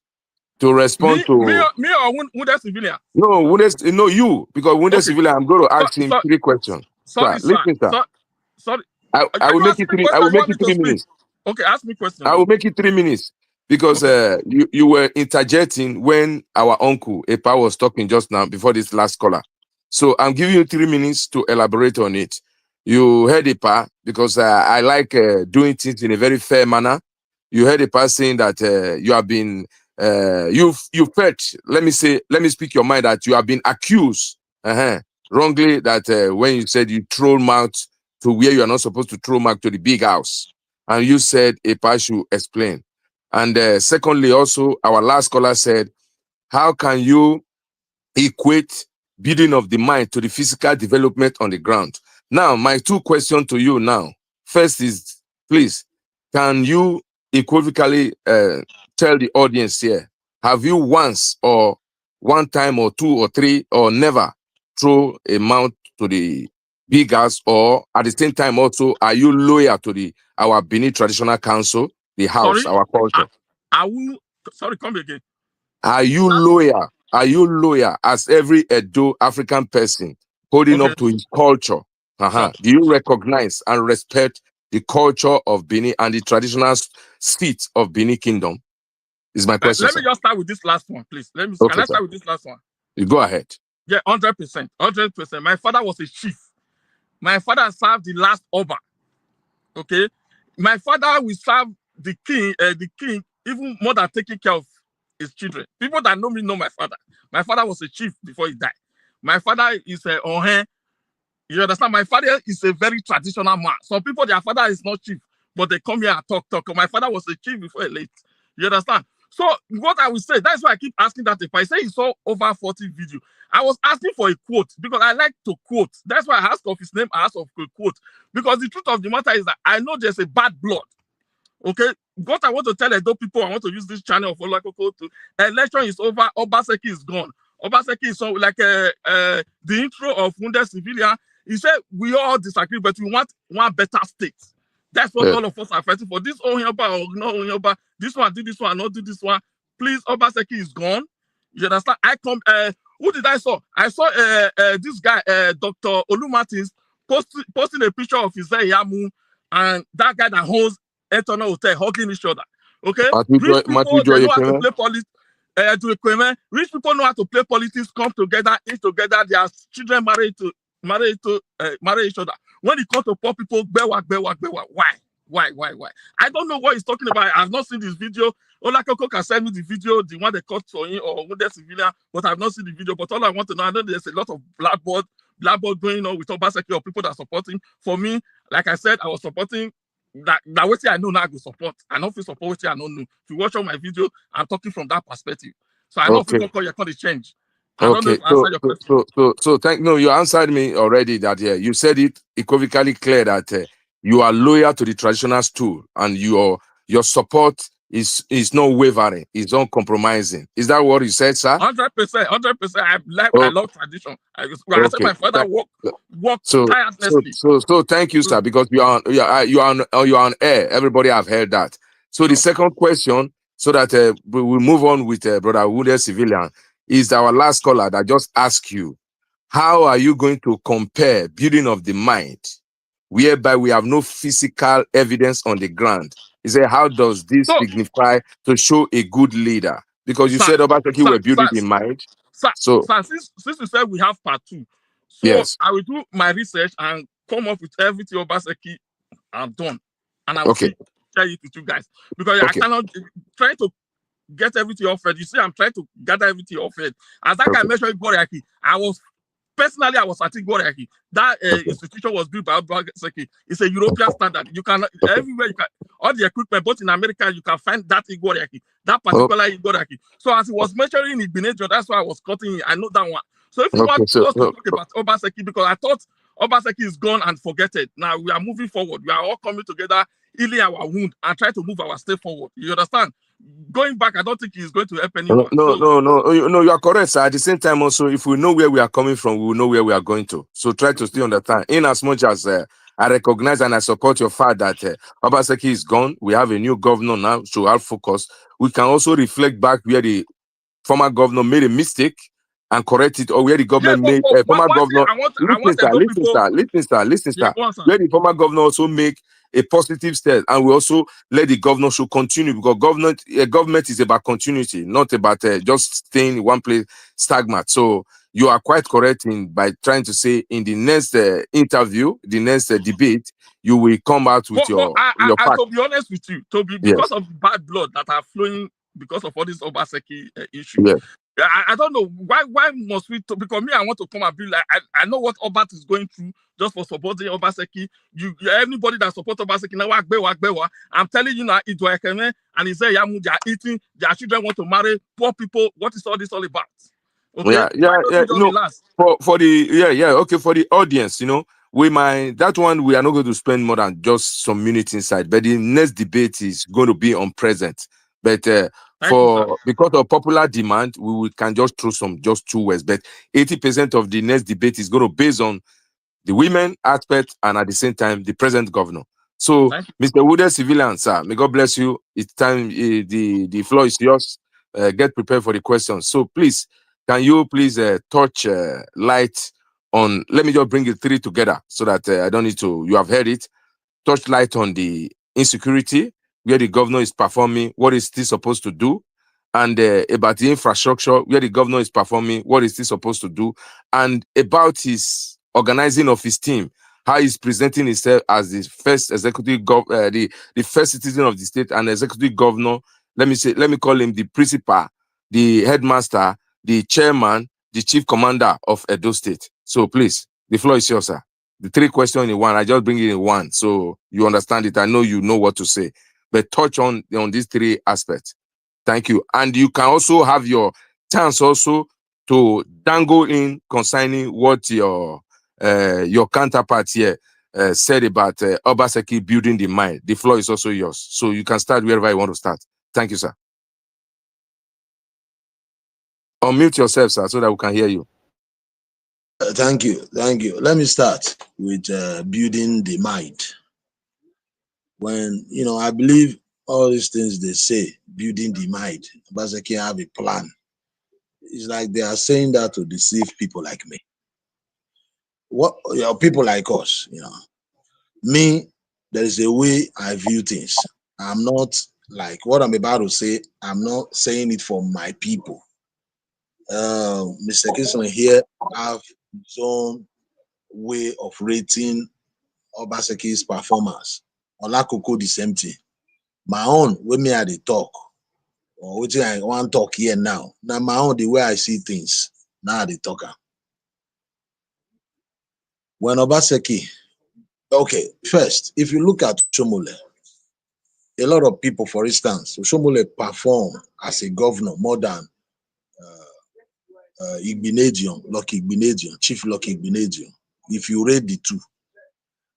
to respond to me or wounded civilian. No, you, because wounded civilian. I'm going to ask him 3 questions. Sorry, sir. Listen, sir. Sorry. I will make it 3. I will make it 3 minutes. Okay, ask me question. I will make it 3 minutes. Because you were interjecting when our uncle Epa was talking just now before this last caller. So I'm giving you 3 minutes to elaborate on it. You heard Epa because I like doing things in a very fair manner. You heard Epa saying that you have been you felt, let me speak your mind, that you have been accused wrongly that when you said you throw mouth to where you are not supposed to throw mouth, to the big house, and you said Epa should explain. And secondly, also, our last caller said, how can you equate building of the mind to the physical development on the ground? Now, my 2 questions to you now. First is, please, can you equivocally tell the audience here, have you once or one time or 2 or 3 or never throw a mount to the big house, or at the same time also, are you loyal to our Benin Traditional Council? The house, sorry? Our culture. Sorry, come again. Are you loyal? Are you loyal as every Edo African person holding up to his culture? Do you recognize and respect the culture of Benin and the traditional seat of Benin Kingdom? Is my question. Let me just start with this last one, please. Can I start with this last one? You go ahead. Yeah, 100%. 100%. My father was a chief. My father served the last Oba. Okay? My father will serve the king, even more than taking care of his children. People that know me know my father. My father was a chief before he died. My father is a Ohen. You understand? My father is a very traditional man. Some people, their father is not chief, but they come here and talk. My father was a chief before he late. You understand? So what I will say, that's why I keep asking that. If I say he saw over 40 videos, I was asking for a quote because I like to quote. That's why I asked of his name, I asked of a quote. Because the truth of the matter is that I know there's a bad blood. Okay, what I want to tell Edo people, I want to use this channel of Olakoko to, election is over, Obaseki is gone. Obaseki is so like the intro of Wounded Civilian. He said we all disagree, but we want one better state. That's what all of us are fighting for. This Onyoba or no Onyoba, this one do this one, not do this one. Please, Obaseki is gone. You understand? Who did I saw? I saw this guy, Dr. Olumatins, posting a picture of his Yamu and that guy that holds Eternal Hotel hugging each other. Okay? Rich people they know how to play politics. Rich people know how to play politics, come together, eat together, their children marry each other. When it comes to poor people, why? I don't know what he's talking about. I've not seen this video. Olakoko can send me the video, the one they cut for him or Wounded Civilian, but I've not seen the video. But all I want to know, I know there's a lot of blackboard going on with Obaseki or people that are supporting. For me, like I said, I was supporting that what I know now I go support. I don't feel support what I don't know. If you watch all my video, I'm talking from that perspective. So I don't feel you can't change. I don't know if I answered your question. So you answered me already that you said it equivocally clear that you are loyal to the traditional stool and your support is not wavering, it's uncompromising. Is that what you said, sir? 100%. I love tradition. I said my father worked tirelessly. So thank you, sir, because you are on air. Everybody have heard that. So the second question, so that we will move on with Brother Wounded Civilian, is our last caller that just asked you, how are you going to compare building of the mind, whereby we have no physical evidence on the ground? He said, how does this signify to show a good leader? Because you said Obaseki were building in mind. Since you said we have part 2, so yes. I will do my research and come up with everything Obaseki have done, and I will Okay. share it with you guys, because I Okay. cannot try to get everything offered. You see, I'm trying to gather everything offered. As that guy mentioned Goriaki, I was at Goriaki. That institution was built by Obaseki. It's a European standard. You can everywhere you can, all the equipment, both in America, you can find that Igoriaki, that particular Igoriaki. So as he was mentioning Igbenegio, that's why I was cutting it. I know that one. So if you want us to talk about Obaseki, because I thought Obaseki is gone and forgotten. Now we are moving forward. We are all coming together, healing our wound and trying to move our step forward. You understand? Going back, I don't think he's going to help anyone. No, you are correct, sir. At the same time, also, if we know where we are coming from, we will know where we are going to. So try to stay on the time. In as much as I recognize and I support your fact that Obaseki is gone, we have a new governor now, so our focus. We can also reflect back where the former governor made a mistake and correct it, or where the government made former governor. Listen, sir. Where the former governor also make a positive step, and we also let the governor should continue, because government is about continuity, not about just staying in one place stagnant. So you are quite correct by trying to say in the next interview, the next debate, you will come out with your fact. To be honest with you, because of bad blood that are flowing because of all this Obaseki issue. Yeah. I don't know why must we because me, I want to come and be like, I know what Obat is going through just for supporting Obaseki. Anybody that supports Obaseki now, I'm telling you now, it's Ekene, and he said they are eating, their children want to marry poor people. What is all this all about? Okay, for the audience, that one we are not going to spend more than just some minutes inside, but the next debate is going to be on present. But because of popular demand, we can just throw just 2 words. But 80% of the next debate is going to be based on the women aspect and at the same time the present governor. So, Mr. Wooded Civilian, sir, may God bless you. It's time. The floor is yours. Get prepared for the questions. So, please, can you please touch light on? Let me just bring the 3 together so that I don't need to. You have heard it. Touch light on the insecurity, where the governor is performing, what is still supposed to do, and about the infrastructure, where the governor is performing, what is still supposed to do, and about his organizing of his team, how he's presenting himself as the first executive the first citizen of the state and executive governor. Let me call him the principal, the headmaster, the chairman, the chief commander of Edo State. So please, the floor is yours, sir. The 3 questions in one, I just bring it in one, so you understand it. I know you know what to say, but touch on these 3 aspects. Thank you. And you can also have your chance also to dangle in concerning what your counterpart here said about Obaseki building the mind. The floor is also yours, so you can start wherever you want to start. Thank you, sir. Unmute yourself, sir, so that we can hear you. Thank you. Let me start with building the mind. When, I believe all these things they say, building the mind, Obaseki have a plan. It's like they are saying that to deceive people like me. People like us, Me, there is a way I view things. I'm not like what I'm about to say, I'm not saying it for my people. Mr. Kingston here have his own way of rating Obaseki's performance. Olakoko the same thing. My own, when me at the talk, or what I want to talk here now. Now my own, the way I see things, now the talker. When Obaseki, okay, first, if you look at Shomole, a lot of people, for instance, Shomole perform as a governor more than Lucky Igbenegio, Chief Lucky Igbenegio, if you read the 2.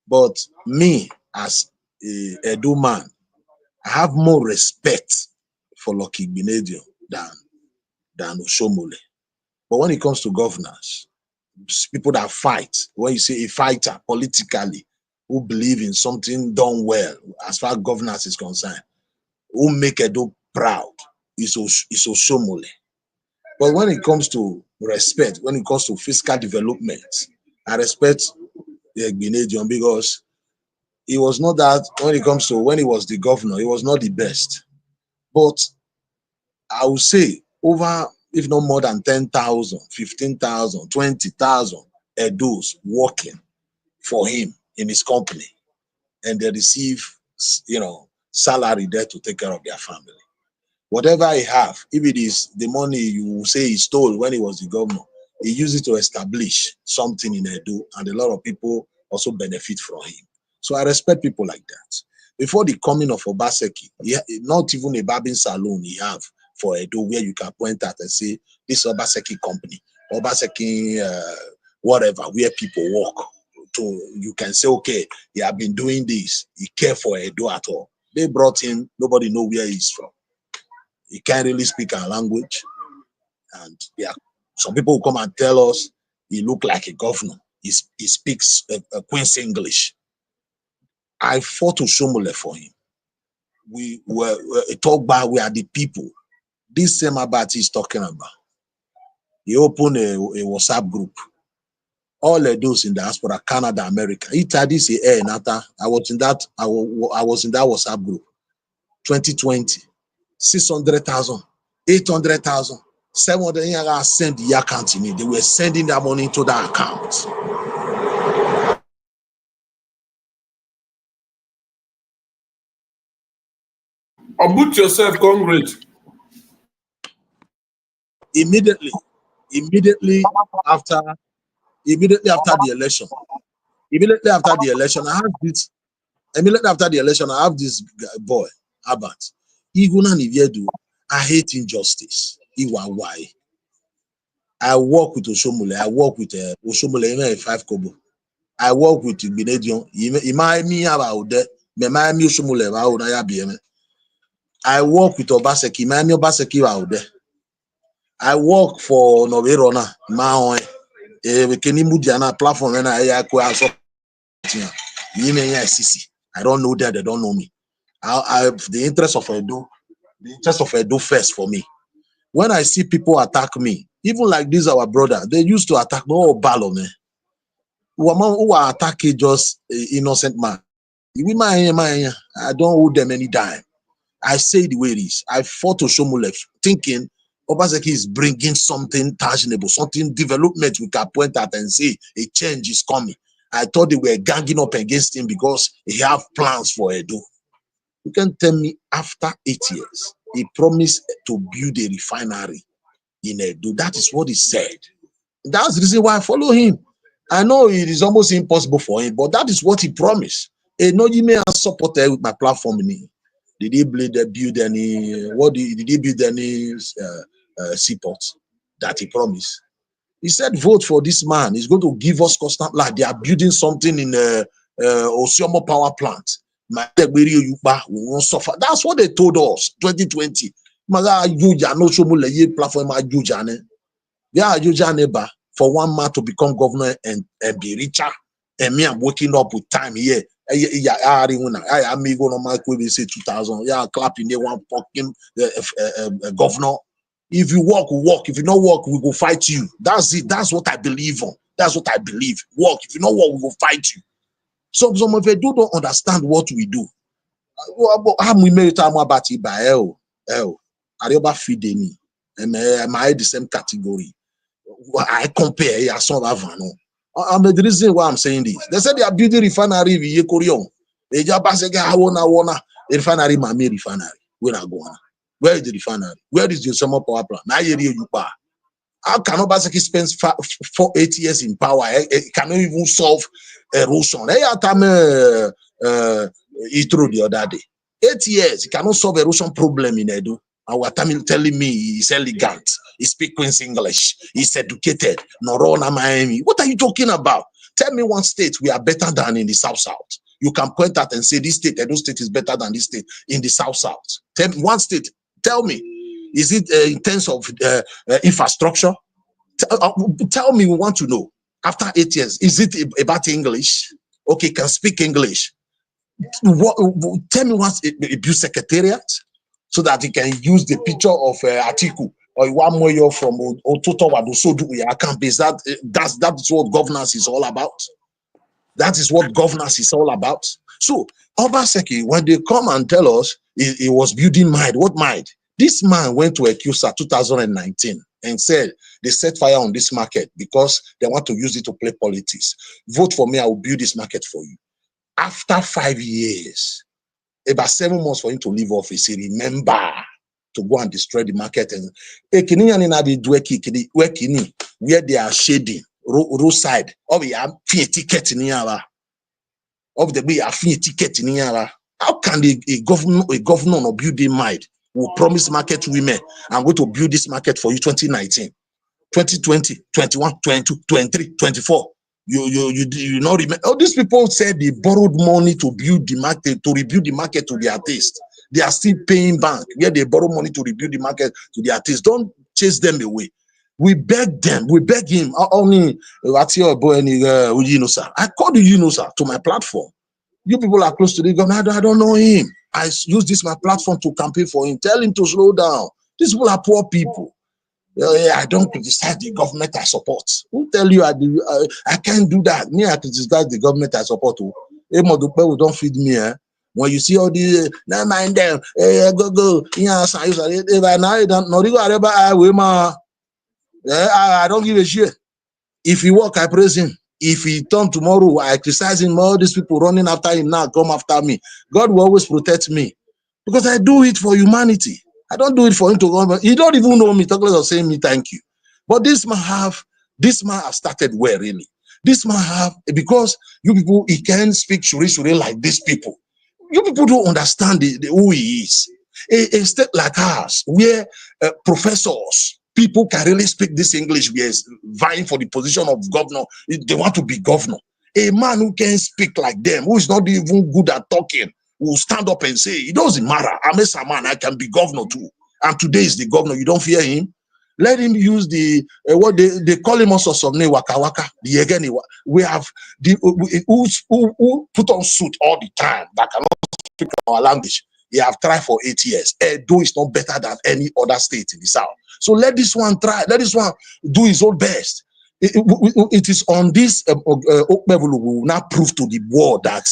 But me, as a Edo man, I have more respect for Lucky Igbenegio than Oshomole. But when it comes to governance, people that fight, when you say a fighter politically, who believe in something done well, as far as governance is concerned, who make Edo proud, is Oshomole. But when it comes to respect, when it comes to fiscal development, I respect Igbenegio because he was not that, when he was the governor, he was not the best. But I would say over, if not more than 10,000, 15,000, 20,000 Edos working. for him in his company, and they receive, salary there to take care of their family. Whatever he have, if it is the money you say he stole when he was the governor, he used it to establish something in Edo, and a lot of people also benefit from him. So I respect people like that. Before the coming of Obaseki, not even a barbing salon he have for Edo where you can point at and say, this Obaseki company, Obaseki whatever, where people work. You can say, okay, he have been doing this. He care for Edo at all. They brought him, nobody know where he's from. He can't really speak our language. And some people will come and tell us he look like a governor. He speaks Queen's English. I fought to Shomole for him. We were talk about, we are the people. This same Abati is talking about. He opened a WhatsApp group. All those in diaspora, Canada, America. He tried this I was in that WhatsApp group. 2020, 600,000, 800,000, 700. Send the account to me. They were sending that money into that account. Unmute yourself, comrade. Immediately after the election. Immediately after the election, I have this boy, Abat. Even I hate injustice. Why? I work with Oshomole. I work with Oshomole 5 Kobo. I work with Benedion. I work with Obaseki. I work for Noverona. Platform I don't know that, they don't know me. The interest of Edo first for me. When I see people attack me, even like this, our brother, they used to attack me. Oh, Balo, man. Who are attacking just innocent man. I don't owe them any dime. I say the way it is. I fought to Shomole thinking Obaseki is bringing something tangible, something development we can point at and say a change is coming. I thought they were ganging up against him because he have plans for Edo. You can tell me after 8 years, he promised to build a refinery in Edo. That is what he said. That's the reason why I follow him. I know it is almost impossible for him, but that is what he promised. You may have supported with my platform. Did he build any? Did he build any seaports that he promised? He said, vote for this man. He's going to give us constant light. They are building something in Osiomo power plant. We won't suffer. That's what they told us. 2020. For one man to become governor and be richer, and me, I'm waking up with time here. I amigo no Mike will say 2000. Yeah, clapping there one fucking governor. If you work, we work. If you not work, we go fight you. That's it. That's what I believe on. That's what I believe. Work. If you not work, we go fight you. Some of you don't understand what we do. I'm we made time about it by hell. Arioba feed me. Am I the same category? I compare some of I'm the reason why I'm saying this. They said they are building refinery in Korean. They just say, I wanna refinery, my refinery. Where I go? Where is the refinery? Where is the summer power plant? Now you how can Obaseki spend 8 years in power? It cannot even solve erosion. He threw the other day. 8 years, he cannot solve erosion problem in Edo. And what telling me he's elegant, he speaks English, he's educated. Norona Miami. What are you talking about? Tell me one state we are better than in the South. You can point at and say this state, Edo state is better than this state in the South. Tell me one state. Tell me, is it in terms of infrastructure? Tell me, we want to know. After 8 years, is it about English? Okay, can speak English. Tell me what's a build secretariat so that he can use the picture of Atiku or one more from Ototo Wadosodu. That's what governance is all about. That is what governance is all about. So, Obaseki, when they come and tell us he was building mind, what mind? This man went to Ecusa 2019 and said they set fire on this market because they want to use it to play politics. Vote for me, I will build this market for you. After 5 years, about 7 months for him to leave office, he remember to go and destroy the market. And where they are shading roadside, or we have ticket in here. Of the way I feel ticket in here. How can a governor or building mind will promise market women, I'm going to build this market for you 2019, 2020, 21, 22, 23, 24. You not remember? All these people said they borrowed money to build the market, to rebuild the market to their taste. They are still paying bank where they borrow money to rebuild the market to their taste. Don't chase them away. We beg them, we beg him. Only sir. I called you, sir, to my platform. You people are close to the government. I don't know him. I use this my platform to campaign for him. Tell him to slow down. These people are poor people. I don't criticize the government I support. Who tell you I can't do that? Me, I criticize the government I support. People don't feed me. When you see all these, never mind them. Go. I don't give a shit. If he walk, I praise him. If he turn tomorrow, I criticize him. All these people running after him now come after me. God will always protect me because I do it for humanity. I don't do it for him to go. He don't even know me. Talk less of saying me thank you. But this man have started well, really. This man have, because you people, he can speak shuri like these people. You people don't understand who he is. A state like ours, where professors, people can really speak this English, we are vying for the position of governor. They want to be governor. A man who can speak like them, who is not even good at talking, will stand up and say, it doesn't matter. I'm a man, I can be governor too. And today is the governor. You don't fear him. Let him use the what they call him also some name waka waka. The again we have the who put on suit all the time that cannot speak our language. He have tried for 8 years. Edo is not better than any other state in the south. So let this one try. Let this one do his own best. It is on this level we will now prove to the world that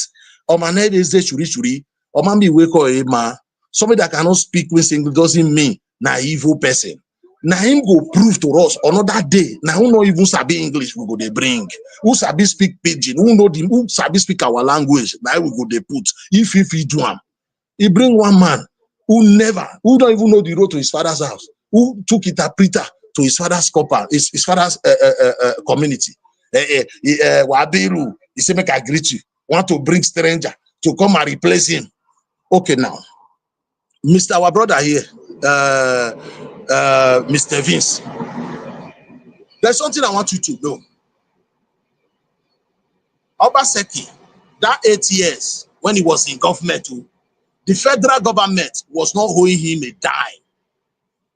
somebody that cannot speak with English doesn't mean na evil person. Now him go prove to us another day. Now who know even sabi English we go they bring. Who sabi speak pidgin? Who sabi speak our language? Now we go they put. If he do am, he bring one man who don't even know the road to his father's house. Who took interpreter to his father's copper, his father's community. Wabiru, he say make I greet you. Want to bring stranger to come and replace him. Okay, now, Mr. Our brother here, Mr. Vince. There's something I want you to know. Obaseki, that 8 years when he was in government, the federal government was not owing him a dime.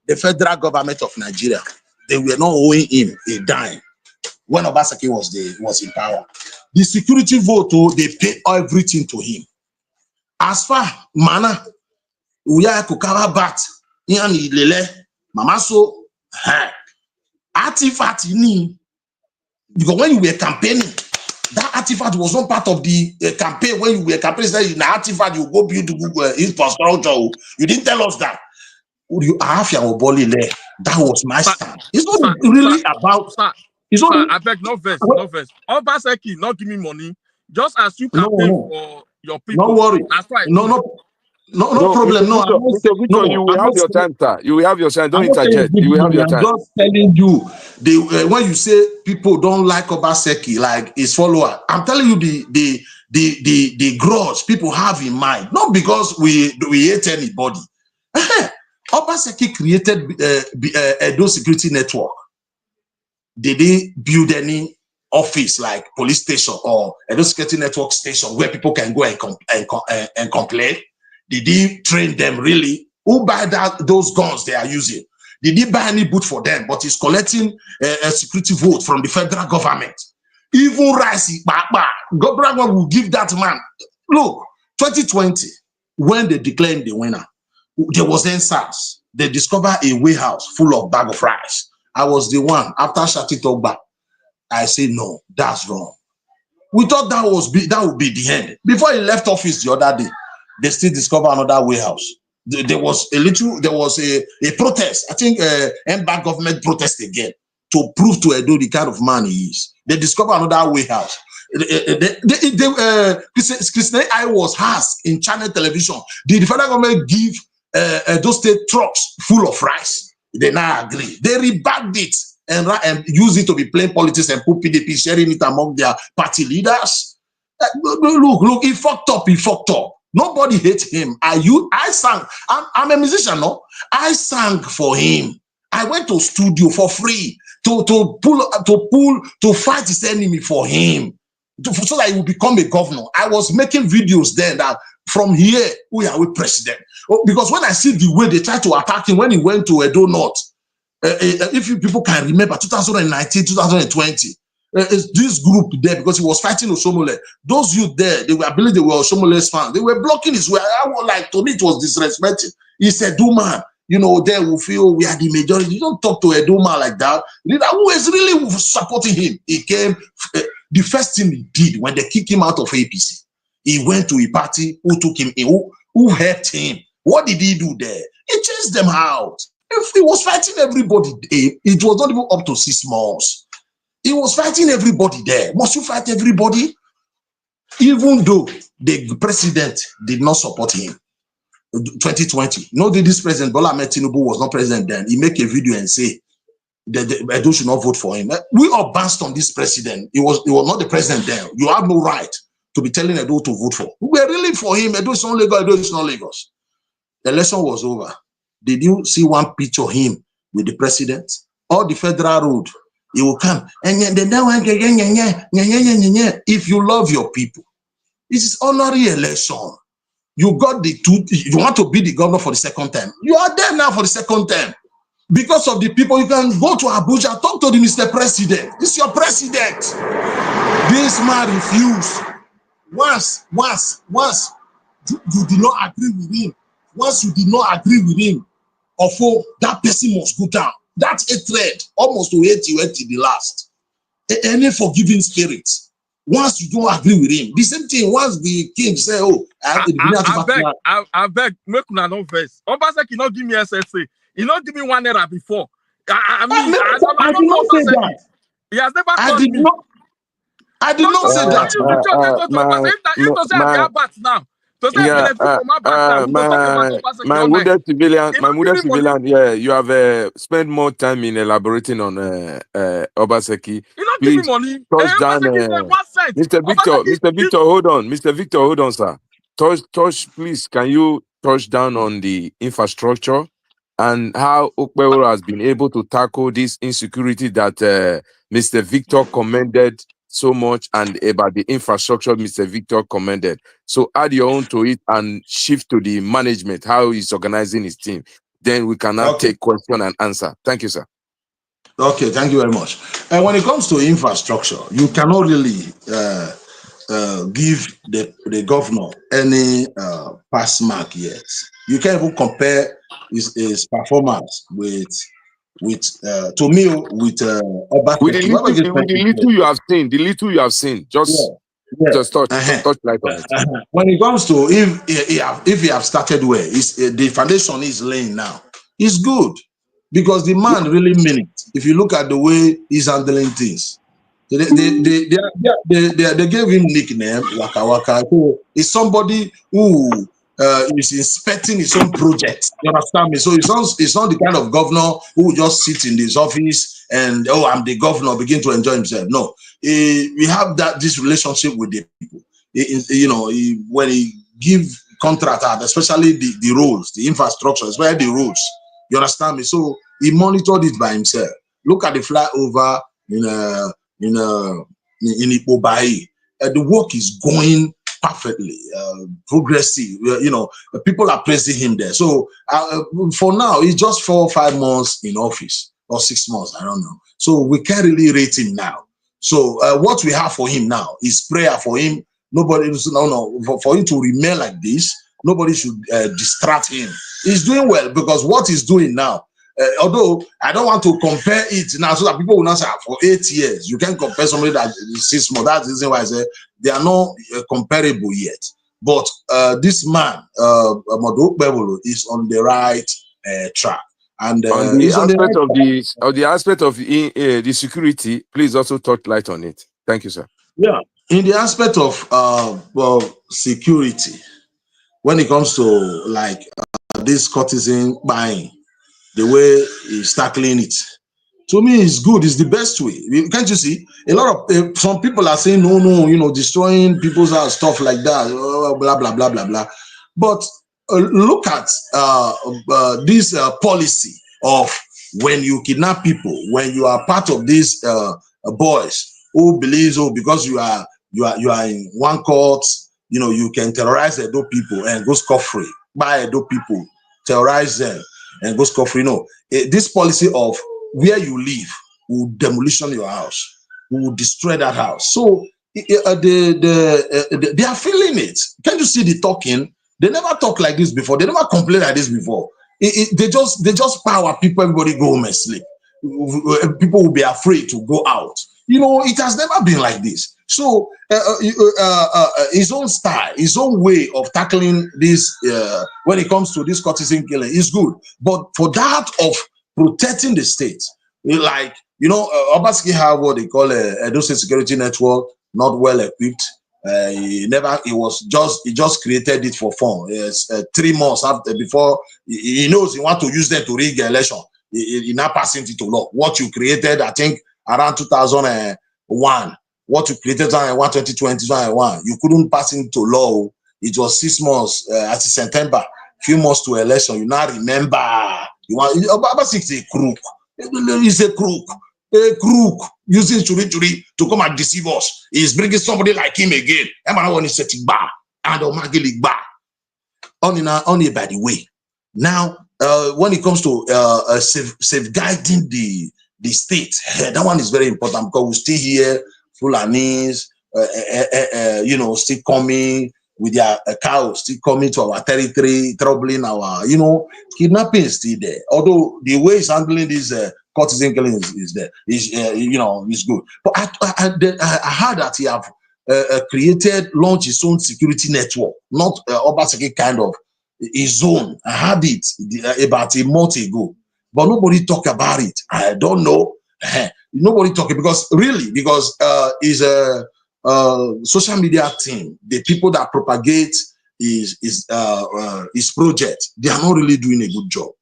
The federal government of Nigeria, they were not owing him a dime when Obaseki was in power. The security vote, they pay everything to him. As far mana, we are kukara bat, yani lele, mama so, artifact ni, because when you were campaigning, that artifact was not part of the campaign. When you were campaigning, that in artifact you go build Google infrastructure. You didn't tell us that. You have your body there. That was my stand. It's not really about. It's not. I beg no verse. Obaseki not give me money. Just as you campaign for your people. Don't worry. That's right. No problem. No, Victor, you will have your time, sir. You will have your time. Don't interject. You will have your time. I'm just telling you, when you say people don't like Obaseki, like his follower, I'm telling you the grudge people have in mind, not because we hate anybody. Obaseki created Edo Security Network. Did they build any office like police station or Edo Security Network station where people can go and complain? Did he train them really? Who buy those guns they are using? Did he buy any boot for them? But he's collecting a security vote from the federal government. Even rice, government will give that man. Look, 2020, when they declared the winner, there was then SARS. They discovered a warehouse full of bag of rice. I was the one after Shati Togba. I said, no, that's wrong. We thought that would be the end. Before he left office the other day, they still discover another warehouse. There was a protest. I think Emba government protest again to prove to Edo the kind of man he is. They discover another way house. Christian I was asked in channel television, did the federal government give those state trucks full of rice? They now agree. They rebagged it and use it to be playing politics and put PDP sharing it among their party leaders. Look, he fucked up. Nobody hates him. I sang. I'm a musician, no? I sang for him. I went to studio for free to fight his enemy for him, so that he would become a governor. I was making videos then that from here we are with president. Because when I see the way they tried to attack him when he went to Edo North, if you people can remember 2019, 2020. This group there, because he was fighting Osomole, those youth there, I believe they were Osomole's fans. They were blocking his way. I was like, to me, it was disrespecting. He said, "Do man, they will feel we are the majority. You don't talk to a Duma like that." Who is really supporting him? He came. The first thing he did when they kicked him out of APC, he went to a party who took him in, who helped him. What did he do there? He chased them out. If he was fighting everybody, it was not even up to 6 months. He was fighting everybody there. Must you fight everybody? Even though the president did not support him. 2020. This president, Bola Ahmed Tinubu, was not president then. He make a video and say that Edo should not vote for him. We all bounced on this president. He was not the president then. You have no right to be telling Edo to vote for. We were really for him. Edo is not Lagos. Edo is not Lagos. The election was over. Did you see one picture of him with the president? Or the federal road? He will come. If you love your people, it is honorary election. You got the two. You want to be the governor for the second time. You are there now for the second time. Because of the people, you can go to Abuja, talk to the Mr. President. It's your president. This man refused. Once you did not agree with him. Once you did not agree with him, that person must go down. That's a thread, almost to hate you until the last. Any forgiving spirit. Once you don't agree with him, the same thing. Once the king say, "Oh, I beg, make una no vex. Obaseki not give me SSA. He not give me 1 naira before. I mean, I don't know Obaseki. He has never called me. I did not say that. My wounded civilian, yeah, you have spent more time in elaborating on Obaseki. Please touch down, Mr. Victor, hold on, sir. Touch, please. Can you touch down on the infrastructure and how Okpeworo has been able to tackle this insecurity that Mr. Victor commended so much, and about the infrastructure Mr. Victor commended. So add your own to it and shift to the management, how he's organizing his team. Then we can now take question and answer. Thank you, sir. Okay, thank you very much. And when it comes to infrastructure, you cannot really give the governor any pass mark yet. You can't even compare his performance with Obaseki. With the little you have seen, just touch light on it. When it comes to if you have started where the foundation is laying now, it's good because the man really meant it. If you look at the way he's handling things, they gave him nickname Waka Waka. So it's somebody who is inspecting his own project. You understand me? So it's not the kind of governor who will just sit in his office and I'm the governor, begin to enjoy himself. No, we have this relationship with the people. When he give contract out, especially the roads, the infrastructure, especially the roads. You understand me? So he monitored it by himself. Look at the flyover in Ipobai. The work is going perfectly, progressive. People are praising him there. So for now, he's just 4 or 5 months in office, or 6 months, I don't know. So we can't really rate him now. So what we have for him now is prayer for him. For him to remain like this, nobody should distract him. He's doing well because what he's doing now, although I don't want to compare it now so that people will not say for 8 years, you can't compare somebody that is 6 months. That's the reason why I say they are not comparable yet. But this man, Modu Okpebholo, is on the right track. And on the he's on the aspect right of track. the aspect of the security, please also touch light on it. Thank you, sir. Yeah. In the aspect of security, when it comes to like this courtesan buying, the way he's tackling it, to me, it's good. It's the best way. Can't you see? A lot of some people are saying no, destroying people's house, stuff like that, blah blah blah blah blah. But look at this policy of when you kidnap people, when you are part of these boys who believes because you are in one court, you can terrorize Edo people and go scot-free. Buy Edo people, terrorize them and go scot-free. No, this policy of where you live will demolition your house, will destroy that house. So they are feeling it. Can't you see the talking? They never talk like this before. They never complain like this before. They just power people. Everybody go home and sleep. People will be afraid to go out. It has never been like this. So his own style, his own way of tackling this when it comes to this courtesan killing is good. But for that of protecting the state, like Obaseki have what they call a Edo State Security Network, not well equipped. He just created it for fun. 3 months before he knows he want to use them to rig the election. He now passing it to law. What you created, I think, around 2001. What you created in 2020, you couldn't pass into law. It was 6 months, at September, few months to election. You now remember. Obaseki is a crook. He's a crook. A crook using churi to come and deceive us. He's bringing somebody like him again. Only by the way. Now, when it comes to safeguarding the state, that one is very important because we still hear Fulanis, still coming with their cows, still coming to our territory, troubling our, kidnapping is still there. Although the way he's handling this courtesan killing is there, is good. But I heard that he have launched his own security network, not Obaseki kind of his own. I had it about a month ago, but nobody talk about it. I don't know. Nobody talking because is a social media team. The people that propagate his project, they are not really doing a good job.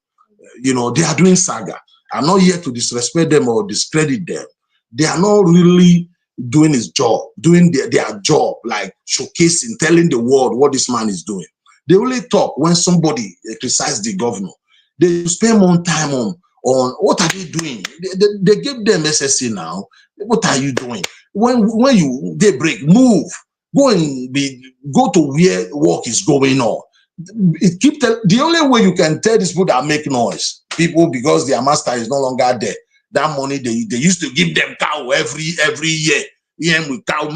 They are doing saga. I'm not here to disrespect them or discredit them. They are not really doing his job, doing their job, like showcasing, telling the world what this man is doing. They only talk when somebody criticizes the governor. They spend more time on what are they doing. They give them SSC now. What are you doing? When they break, move, go to where work is going on. The only way you can tell these people that make noise, people because their master is no longer there. That money they used to give them cow every year. With cow,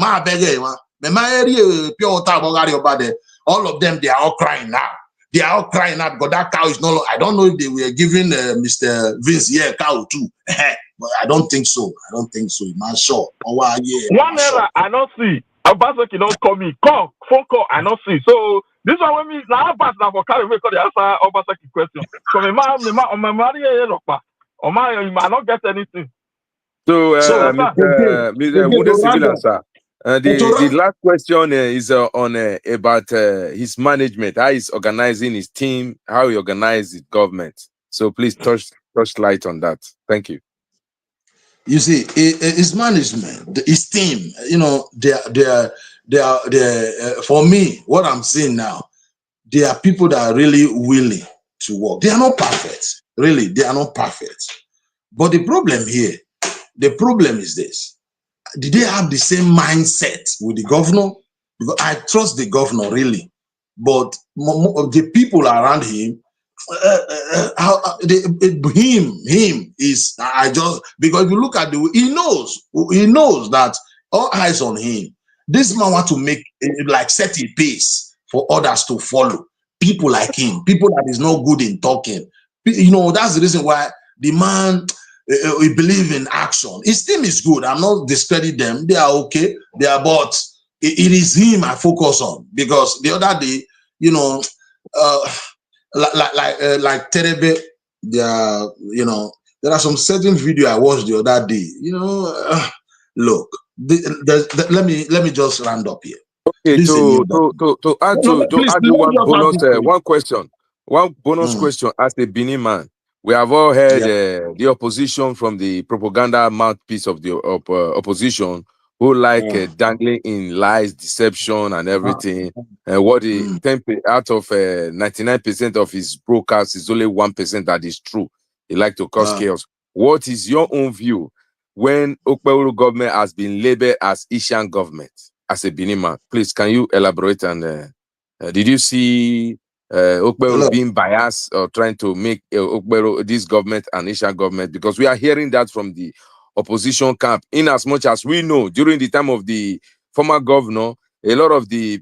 all of them, they are all crying now. They are all crying out because that cow is no longer. I don't know if they were giving Mr. Vince here cow too. But I don't think so. I'm not sure. One error I not see. Obaseki don't call me. Phone call I not see. So this one when me now pass now for carry me because they answer Obaseki question. So my you might not get anything. So, Mr. Wunde Civilian, sir. The last question is on about his management, how he's organizing his team, how he organizes his government. So please touch light on that. Thank you. You see, his management, his team, they are for me, what I'm seeing now, they are people that are really willing to work. They are not perfect. Really, they are not perfect. But the problem is this. Did they have the same mindset with the governor? Because I trust the governor, really. But the people around him, him is, because if you look at the way, he knows that all eyes on him. This man want to make, set a pace for others to follow. People like him, people that is not good in talking. That's the reason why the man, we believe in action. His team is good. I'm not discrediting them. They are okay. But it is him I focus on, because the other day, you know, like Terebe, there are some certain video I watched the other day. Look, let me just round up here. Okay, This is a new to add No, please, you let me one just ask bonus this question. one question. One bonus Mm. question as a Benin man. We have all heard Yeah. the opposition from the propaganda mouthpiece of the opposition, who like dangling in lies, deception, and everything. And what the 10 out of 99% of his broadcasts is only 1% that is true. He like to cause chaos. What is your own view when Okpebholo government has been labeled as Ishan government as a Benin man? Please, can you elaborate? And did you see Okpebholo being biased or trying to make Okpebholo, this government, an Ishan government? Because we are hearing that from the opposition camp. In as much as we know, during the time of the former governor, a lot of the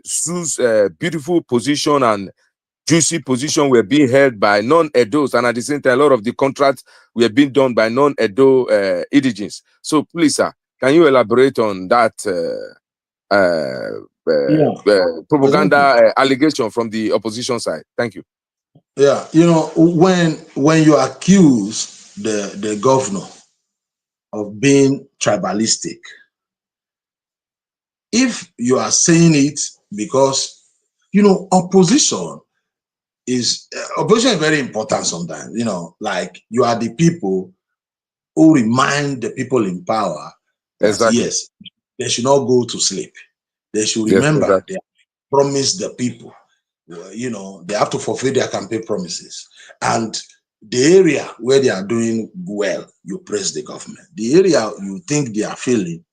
Sue's beautiful position and juicy position were being held by non-Edos, and at the same time, a lot of the contracts were being done by non-Edo indigents. So, please, sir, can you elaborate on that propaganda allegation from the opposition side? Thank you. Yeah, when you accuse the governor of being tribalistic, if you are saying it because opposition is very important sometimes. Like, you are the people who remind the people in power that Exactly. yes, they should not go to sleep. They should Yes, remember exactly. they promise the people. They have to fulfill their campaign promises. And the area where they are doing well, you praise the government. The area you think they are failing,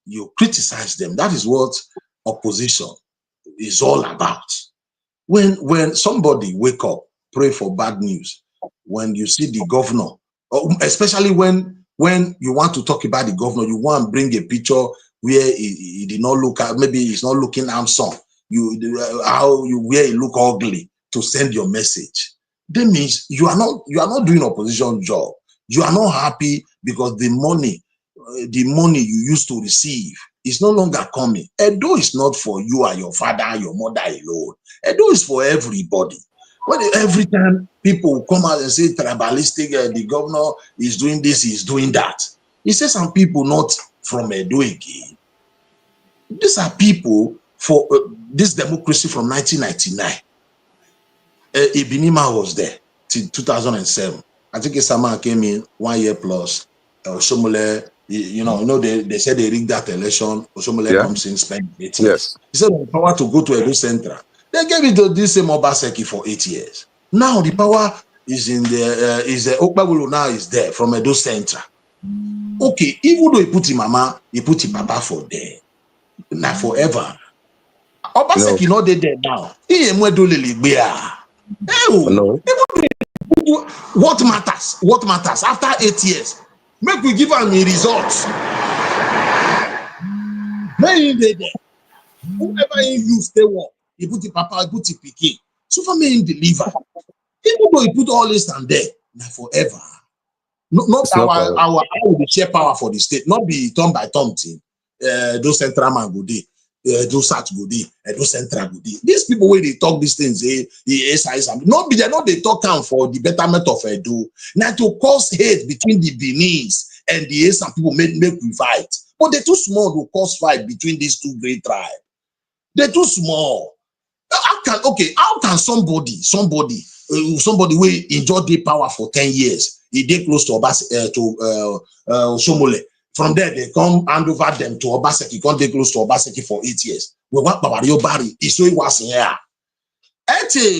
you criticize them. That is what opposition is all about. When somebody wake up, pray for bad news, when you see the governor, especially when you want to talk about the governor, you want to bring a picture where he did not look at, maybe he's not looking handsome, where he look ugly, to send your message. That means you are not doing opposition job. You are not happy because the money you used to receive is no longer coming. Edo is not for you and your father and your mother alone. Edo is for everybody. Every time people come out and say tribalistic, the governor is doing this, he's doing that. He says some people not from Edo again. These are people for this democracy from 1999. Ibinima was there till 2007. I think Isama came in 1 year plus. Shomole, they said they rigged that election. Shomole comes in, spend 8 years. Yes. He said the power to go to Edo Central. They gave it to this same Obaseki for 8 years. Now the power is in the Okpebholo now is there from Edo Central. Okay, even though he put him mama, he put him papa for there. Now forever. Obaseki not there now. He No. What matters? What matters? After 8 years, make we give him the results. When he there, whoever he use, they work. He put the papa, he put the pikin. So for me, he deliver. Even though he put all this and there, now forever. Not our share power for the state, not be turn by turn thing. Those central man go dey. Those sat go dey, those central go dey. These people where they talk these things, not be they not they talk for the betterment of Edo. Now to cause hate between the Beninese and the Esan people make we fight. But they're too small to cause fight between these two great tribes. They're too small. How can somebody wey enjoy the power for 10 years, he dey close to Shomole. From there, they come hand over them to Obaseki, come dey close to Obaseki for 8 years. We want Babario Barry, he so he was here.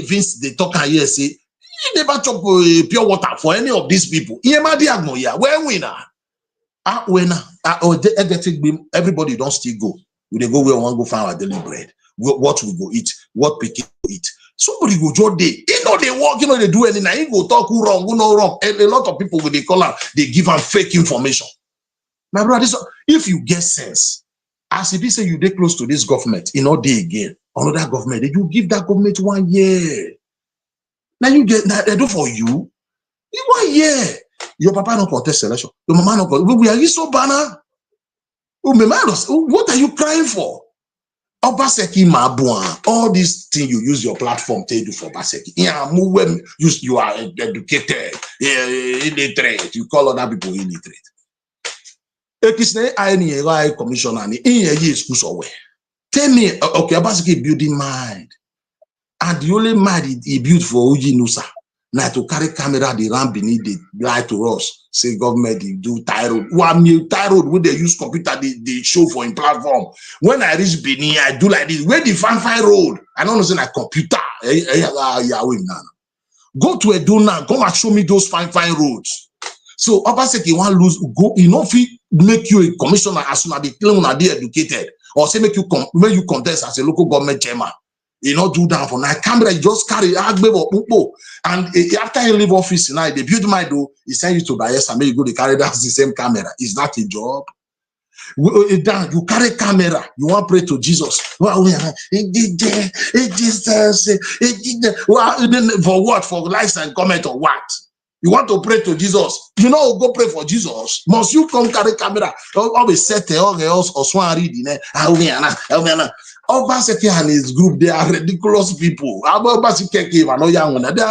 Vince, they talk and here say, he never chop pure water for any of these people. Where winner? Everybody don't still go. We dey go where we want to go find our daily bread. What we go eat, what pikin go eat. Somebody go join day. They work, they do anything. He go talk who wrong, who no wrong. And a lot of people when they call out, they give them fake information. My brother, if you get sense, as if you say you dey close to this government, day again, another government, you give that government 1 year. Now you get that they do for you. In 1 year, your papa no contest election. Your mama no contest. We are you so banner. What are you crying for? Obaseki Mabua, all these things you use your platform to do for Obaseki. Yeah, you are educated, illiterate. You call other people illiterate. Ekisne I commissioner in ye school somewhere. Tell me, okay, Obaseki building mind, and the only mind he built for Uji Nusa. Now to carry camera, the ramp beneath the lie to us. Say government they do tie road. One new tie road when they use computer, they show for in platform. When I reach Benin, I do like this. Where the fan road? I don't know say like computer. Go to Edo now, come and show me those fine roads. So Obaseki want lose go, you know, if he make you a commissioner as soon as they claim are they educated, or say make you when you contest as a local government chairman. You not do that for now. Camera, you just carry and after you leave office now, they build my door, he send you to Bayelsa, make you go to carry that the same camera. Is that a job? You carry camera, you want to pray to Jesus. For what? For likes and comment or what? You want to pray to Jesus? You know, go pray for Jesus. Must you come carry camera? Always set all else or swan reading. Obaseki and his group, they are ridiculous people. They are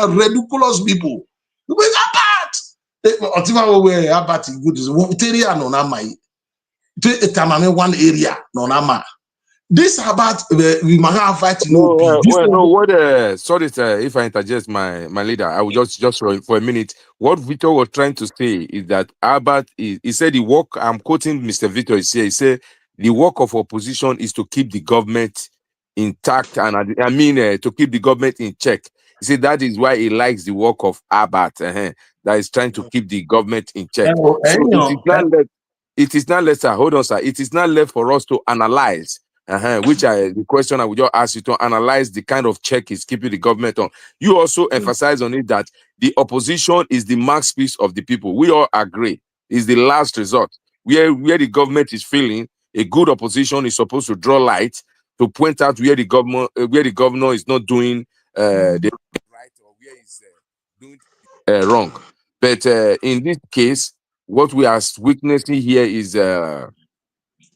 ridiculous people. You bring Abat is good. One area, no. This about we might have fighting. Sorry, sir, if I interject, my leader, I will just for a minute. What Victor was trying to say is that Albert he said the work. I'm quoting Mr. Victor. He said the work of opposition is to keep the government intact, and to keep the government in check. He said that is why he likes the work of Albert. That is trying to keep the government in check. It is not left, sir. Hold on, sir. It is not left for us to analyze. The question I would just ask you to analyze the kind of check is keeping the government on. You also emphasize on it that the opposition is the mouthpiece of the people. We all agree. Is the last resort. Where the government is failing, a good opposition is supposed to draw light to point out where the governor is not doing the right or where he's doing wrong. But in this case, what we are witnessing here is a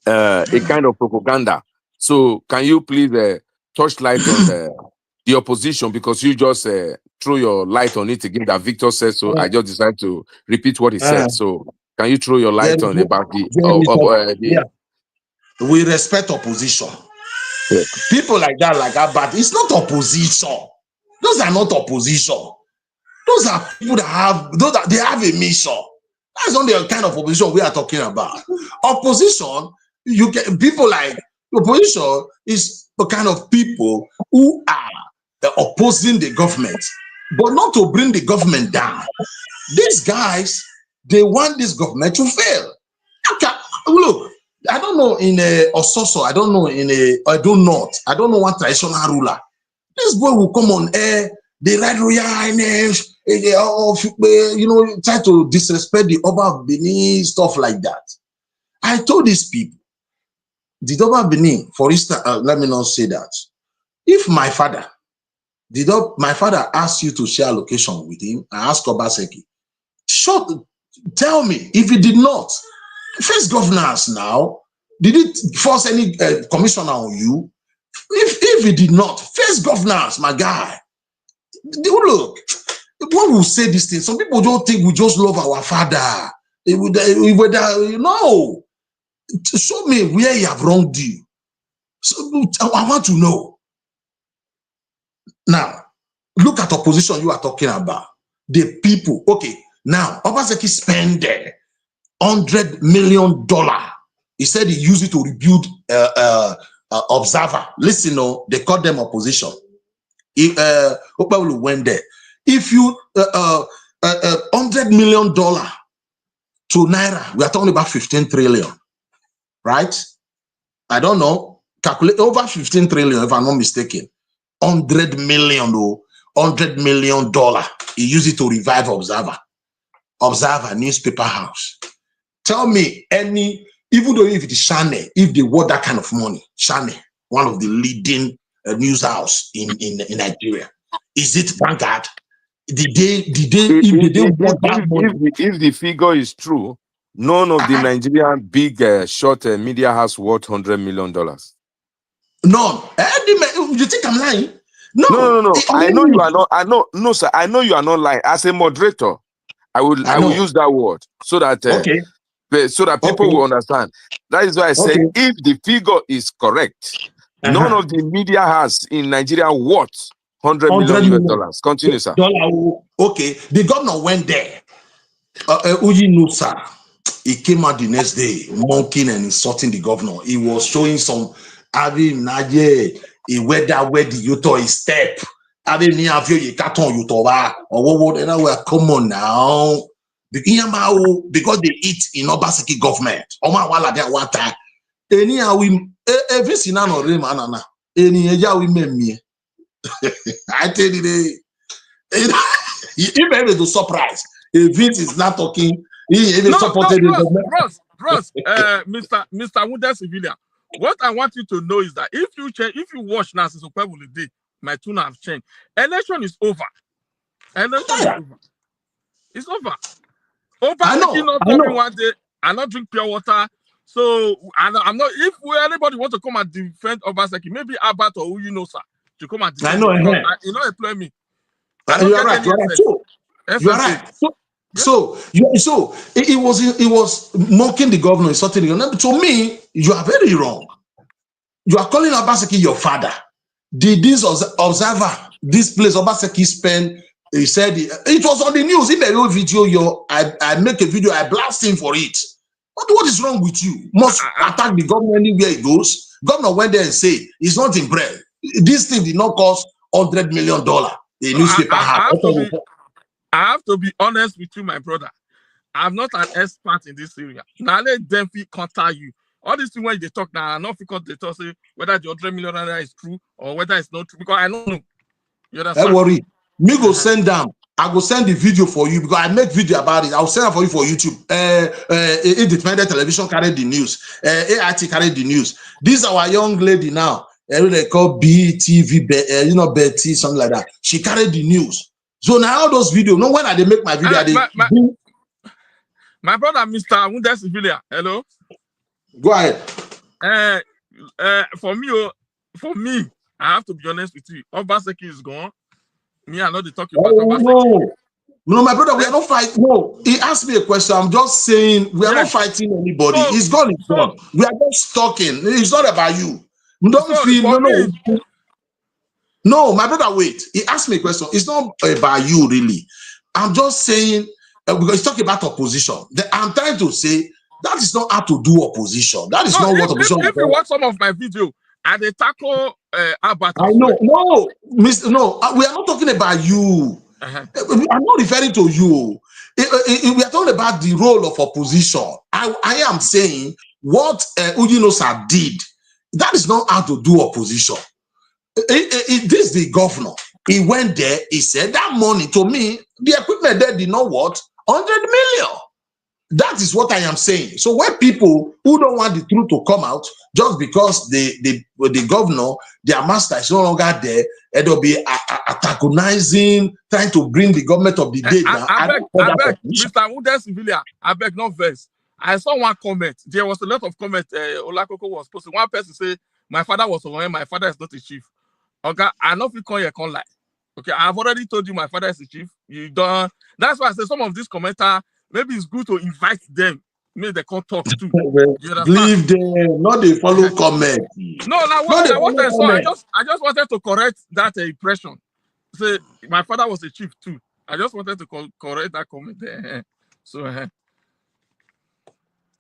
kind of propaganda. So can you please touch light on the opposition, because you just throw your light on it again that Victor said so. I just decided to repeat what he said. So can you throw your light on about the we respect opposition. Yeah. People like that, but it's not opposition. Those are not opposition. Those are people that have they have a mission. That's not the kind of opposition we are talking about. Opposition, you get people like opposition is the kind of people who are opposing the government, but not to bring the government down. These guys, they want this government to fail. Okay, look, I don't know in a Ososo, I don't know in a I don't know one traditional ruler. This boy will come on air, they write Royal Highness, try to disrespect the Oba of Benin, stuff like that. I told these people, the Oba of Benin, for instance, let me not say that. If my father asked you to share location with him, I asked Obaseki, tell me if he did not. First governors now, did it force any commissioner on you? If he did not, first governors, my guy. Look, when we say this thing, some people don't think we just love our father. No. Show me where you have wronged you. So I want to know. Now, look at opposition you are talking about. The people. Okay, now, Obaseki spent $100 million. He said he used it to rebuild Observer. Listen, they call them opposition. Went there. If you $100 million to Naira, we are talking about 15 trillion, right? I don't know. Calculate over 15 trillion, if I'm not mistaken. $100 million, $100 million. He used it to revive Observer, newspaper house. Tell me even though if it is Shane, if they want that kind of money, Shane, one of the leading news house in Nigeria, is it Vanguard? If the figure is true, none of the Nigerian big short media house worth $100 million. None. You think I'm lying? No. I know you are not. I know, no, sir. I know you are not lying. As a moderator, I will use that word so that people will understand. That is why I said if the figure is correct, none of the media has in Nigeria worth $100 million US. Continue, sir. Okay, the governor went there. Uji Nusa, he came out the next day, mocking and insulting the governor. He was showing some having Naje, a weather where the Yuto is step. Having me have you carton Yutoba or whatever were common now. Because they eat in Obaseki government. Oma wala de water. Any we every sinano remanana. Any eja we me. I tell you, he made to surprise. If Vince is not talking, he supported the government. Bros, Mr. Wounded Civilian. What I want you to know is that if you watch now since the day, my tune have changed. Election is over. It's over. I know. Not coming one day. I not drink pure water. So I'm not. If anybody want to come and defend Obaseki, maybe Abat or who you know, sir, to come and defend. I know. You know, employ me. You are right. You are right. So it was mocking the governor, insulting the governor. To me, you are very wrong. You are calling Obaseki your father. Did this observer, this place Obaseki spent? He said it was on the news. In the video, I make a video, I blast him for it. What is wrong with you? Must attack the government anywhere he goes. Governor went there and say it's not in bread. This thing did not cost $100 million. The newspaper I have to be honest with you, my brother. I'm not an expert in this area. Now let them contact you. All these things when they talk now, not because they talk say whether the $100 million is true or whether it's not true. Because I don't know. You understand? Don't worry. Me go send them. I go send the video for you because I make video about it. I'll send it for you for YouTube. Independent television carried the news. AIT carried the news. This is our young lady now. They call BTV, Betty, something like that. She carried the news. So now all those videos, no when I make my video, my brother, Mr. Wounded Civilian. Hello. Go ahead. For me, I have to be honest with you. Obaseki is gone. Me, I know they talk about Obaseki. No, my brother, we are not fighting. No, he asked me a question. I'm just saying we are not fighting anybody. He's gone. It's gone. We are just talking. It's not about you. Don't feel no, my brother. Wait. He asked me a question. It's not about you, really. I'm just saying because he's talking about opposition. I'm trying to say that is not how to do opposition. That is not what opposition. If you watch some of my video, and they tackle Abat. I know. No, Mr. No, we are not talking about you. I'm not referring to you. We are talking about the role of opposition. I am saying what Ujinosa did. That is not how to do opposition. This is the governor. He went there. He said that money to me, the equipment there did not worth 100 million. That is what I am saying. So when people who don't want the truth to come out, just because the governor, their master is no longer there, it'll be antagonizing, trying to bring the government of the day down. I beg, Mr. Wounded Civilian, I beg no verse. I saw one comment. There was a lot of comments. Olakoko was posting. One person say, my father was away, my father is not a chief. Okay, I know if you call you can't lie. Okay, I've already told you my father is a chief. You don't. That's why I say some of these commenters, maybe it's good to invite them. Maybe they can't talk too. Leave them, not they follow comment. No, what I saw, I just wanted to correct that impression. Say my father was a chief too. I just wanted to correct that comment there. So,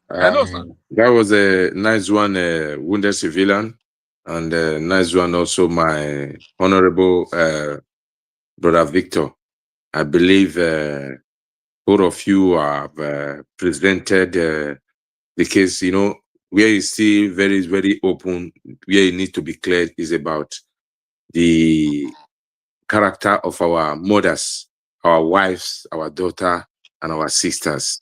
hello, sir. That was a nice one, Wounded Civilian, and a nice one also, my honorable brother Victor. I believe both of you have presented the case, where you see very, very open, where it needs to be cleared is about the character of our mothers, our wives, our daughter, and our sisters.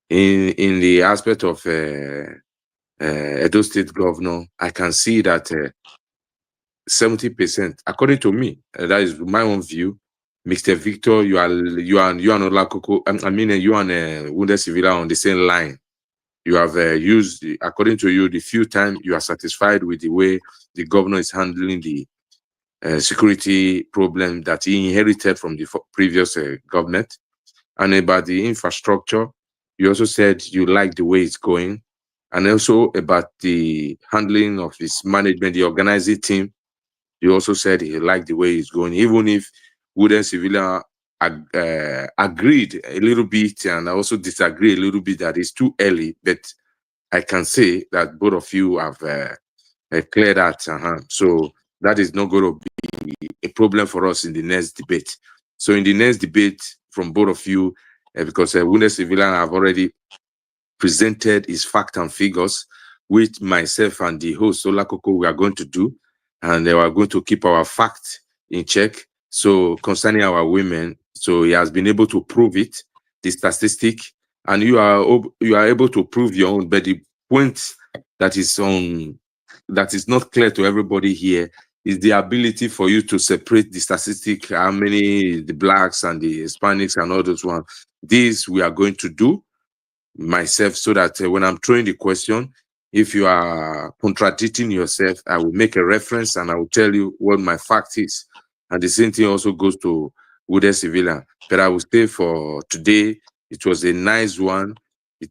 In the aspect of Edo State Governor, I can see that 70%, according to me, that is my own view. Mr. Victor, you and Olakoko, you and Wounded Civilian on the same line. You have used, according to you, the few times you are satisfied with the way the governor is handling the security problem that he inherited from the previous government. And about the infrastructure, you also said you like the way it's going. And also about the handling of this management, the organizing team, you also said he liked the way it's going, even if Wooden Civilian agreed a little bit and also disagree a little bit that it's too early. But I can say that both of you have cleared that. So that is not going to be a problem for us in the next debate. So in the next debate from both of you, because Wounded Civilian have already presented his facts and figures, which myself and the host Olakoko we are going to do, and we are going to keep our facts in check. So concerning our women, so he has been able to prove it, the statistic, and you are able to prove your own. But the point that is not clear to everybody here is the ability for you to separate the statistic, how many the blacks and the Hispanics and all those ones. This we are going to do myself, so that when I'm throwing the question, if you are contradicting yourself, I will make a reference and I will tell you what my fact is. And the same thing also goes to Wounded Civilian. But I will say for today, it was a nice one.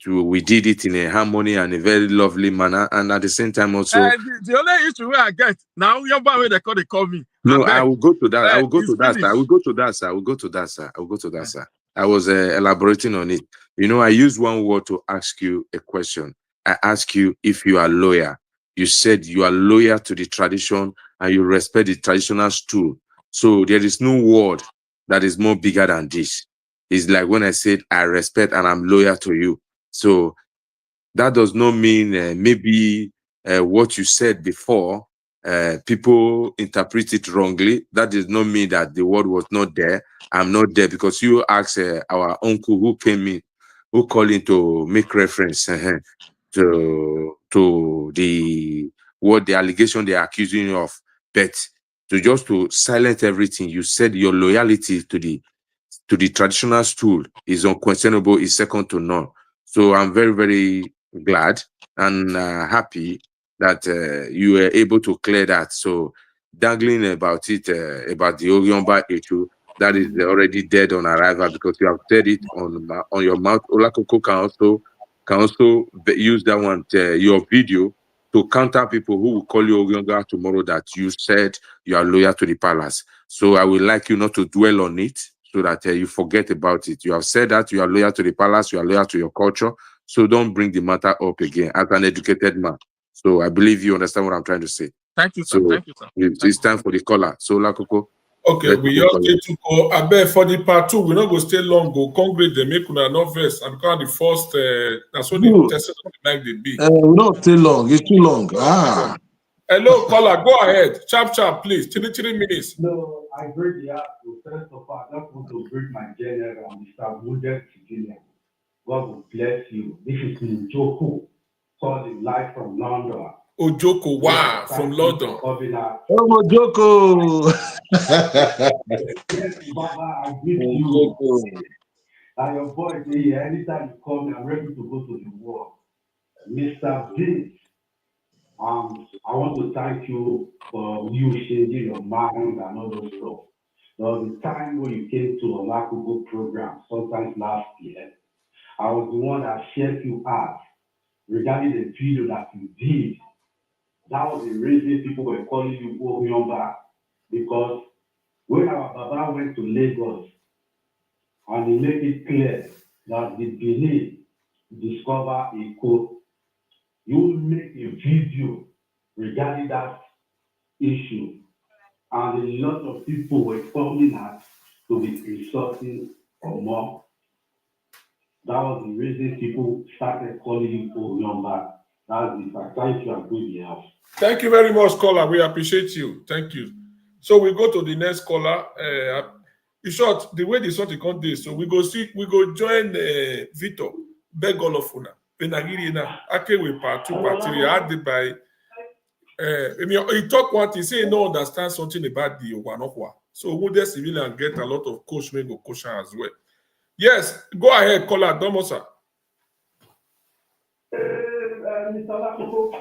We did it in a harmony and a very lovely manner. And at the same time also... the only issue where I get, now your boy they call me. No, I will go to that. I will go to that. Finished. I will go to that, sir. I will go to that, sir. I will go to that, sir. I was elaborating on it. You know, I used one word to ask you a question. I asked you if you are loyal. You said you are loyal to the tradition and you respect the traditional stool. So there is no word that is more bigger than this. It's like when I said I respect and I'm loyal to you. So that does not mean maybe what you said before, people interpret it wrongly. That does not mean that the word was not there. I'm not there because you asked our uncle who came in, who called in to make reference to the allegation they are accusing you of. But to silence everything, you said your loyalty to the traditional stool is unquestionable, is second to none. So I'm very, very glad and happy that you were able to clear that. So dangling about it, about the Oyomba issue, that is already dead on arrival because you have said it on your mouth. Olakoko can also use that one, your video, to counter people who will call you Oyomba tomorrow that you said you are loyal to the palace. So I would like you not to dwell on it so that you forget about it. You have said that you are loyal to the palace, you are loyal to your culture. So don't bring the matter up again as an educated man. So I believe you understand what I'm trying to say. Thank you, sir. So thank you, sir. It's time for the caller. So Olakoko. Okay, we all get to go. I bet for the part 2, we're not going to stay long. Go congregate them, make una not verse. And because the first, that's what the test of the night they be. We don't stay long. It's too long. Hello, caller. Go ahead. Chap, please. 3 minutes. No, I break the app. First of all, I don't want to break my general, Mr. Wounded Civilian. God will bless you. This is Njoko, calling live from London. Ojoko, wow, from London. Oh, Joko. Yes, Baba, I give you. And your boy here, anytime you call me, I'm ready to go to the war. Mr. Vince, I want to thank you for you changing your mind and all those stuff. There was a time when you came to Olakoko program, sometimes last year. I was the one that shared you out regarding the video that you did. That was the reason people were calling you Oyomba, because when our Baba went to Lagos and he made it clear that the Benin discovered a code, you make a video regarding that issue, and a lot of people were coming out to be resorting or more. That was the reason people started calling you Oyomba. That's the fact. Thank you and good year. Thank you very much, caller. We appreciate you. Thank you. So we go to the next caller. In short, the way the sort of come this, so we go join Victor. Beg all of una. Benagirina. Ake we part 2, part 3. Added by. He talk what he say. No understand something about the Owanokwa. So Wounded Civilian get a lot of coach may go coach as well. Yes, go ahead, caller. Domosa. Mr. Olakoko.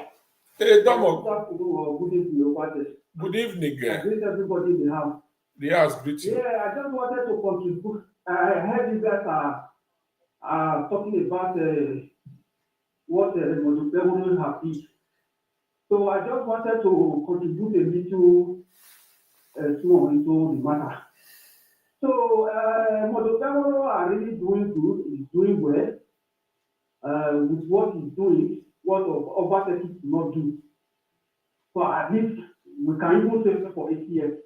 Hey, Good Domo. afternoon or good evening, or what is. Good evening. I greet everybody in the house. The house greet you. Yeah, I just wanted to contribute. I heard you guys are talking about what the Modupevolo have did. So I just wanted to contribute a little small into the matter. So Modupevolo are really doing good. He's doing well with what he's doing. What Obasanjo did not do. So at least we can even say for 8 years.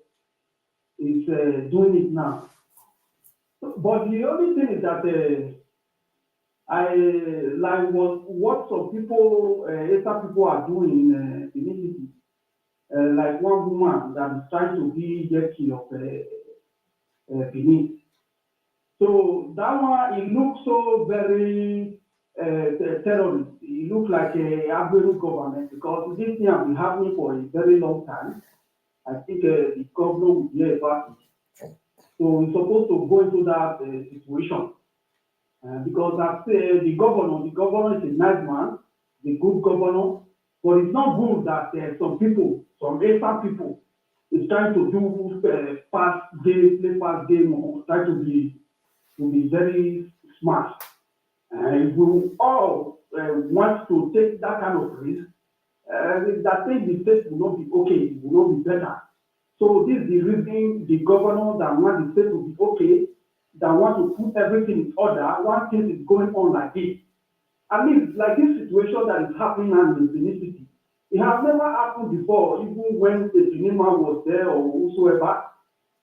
Is doing it now. But the only thing is that I like what some people, Asian people are doing in Benin, like one woman that is trying to be deputy of Benin. So that one, it looks so very terrorist. It looks like a Agbero government because this thing has been happening for a very long time. I think the governor will hear about it. So we're supposed to go into that situation because I say the governor is a nice man, the good governor, but it's not good that some people, some Asian people, is trying to do fast game, or try to be very smart. If we all want to take that kind of risk, that thing the state will not be okay, it will not be better. So this is the reason the governor that want the state to be okay, that want to put everything in order. One thing is going on like this. I mean, like this situation that is happening now in the Benin City, it has never happened before, even when the Benin man was there or whosoever,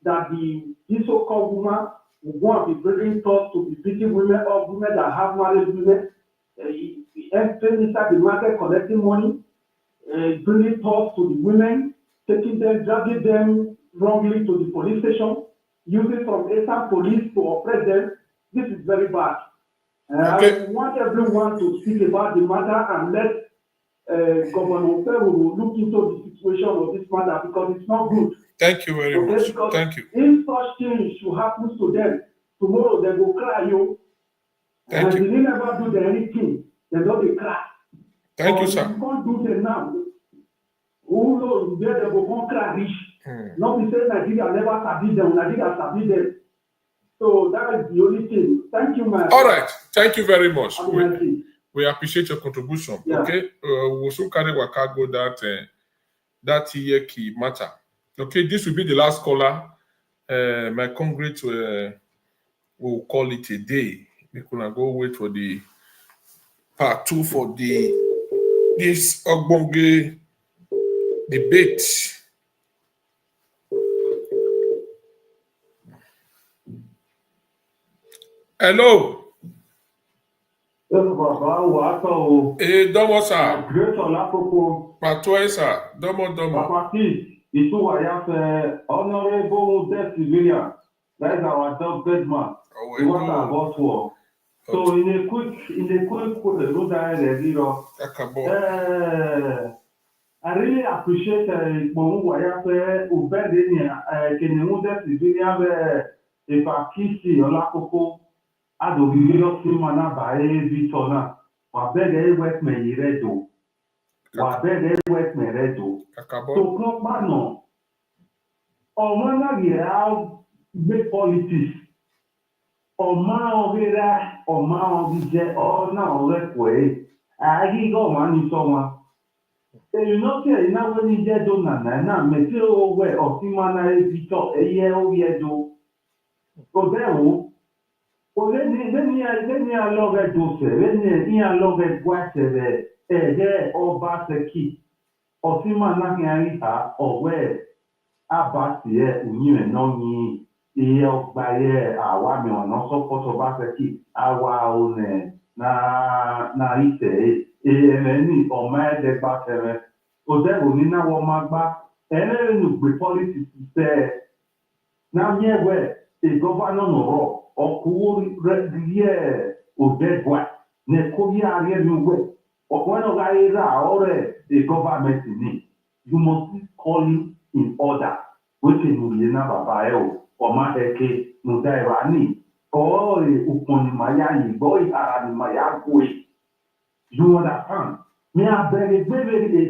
that this so-called woman will go and be bringing thoughts to be beating women or women that have married women, entering inside the market, collecting money, bringing thoughts to the women, taking them, dragging them wrongly to the police station, using some Asian police to oppress them. This is very bad. Okay. I want everyone to speak about the matter and let Governor Peru look into the situation of this matter because it's not good. Thank you very much. Because Thank you. if such things should happen to them, tomorrow they will cry you. Thank and you. they never do anything. They don't cry. Thank you, You sir. can't do them now. Who knows where they will come cry reach? Not be saying Nigeria never sabi them, Nigeria sabi them. So that is the only thing. Thank you, man. All right. Thank you very much. Have a nice day. We appreciate your contribution. Yeah. Okay. We'll soon carry Wakago that year key matter. Okay. This will be the last caller. My congrats will call it a day. We're gonna go wait for the part 2 for this Ogbonge debate. Hello. Domo sir. Great Olakoko. Patoe sir. Domo. Papa T, Honorable Death Civilian. That is our dog bed man. We want our boss war. So in a quick I really appreciate Epakisi Olakoko Adobio Simana Bae Vitona. Wabede West Meyiredo. Wabede West Meredo. So Klopano. Omana Gira make politics. Oma Overa, Oma Ovije, Ona Olekwe. I go money someone. You know, now when you get done, now, Metro way or Simana Vito, a year or year do. So there, well, then you love it to say, then you love it what there or Basaki or Simana Yarita or where Abasia, you know me, by our women, and also for Basaki, our own. Na ite ni ọmọ ẹdẹ gba tẹrẹ ọdẹ òní náà wọn máa gbá ẹlẹ́rìí gbé politics tẹ náà yẹ wẹ ìgọ́fánà nọ̀rọ̀ ọkùnrin rẹ yẹ ọdẹ gbà nẹkọ yẹ ààrẹ mi wẹ ọkùnrin náà káyé rà ọrẹ ìgọ́fánà ni you must call him in order wetin ní ìyẹn náà bàbá ẹ o ọmọ ẹkẹ nùdá ẹ̀rọ àní. You understand? Me a very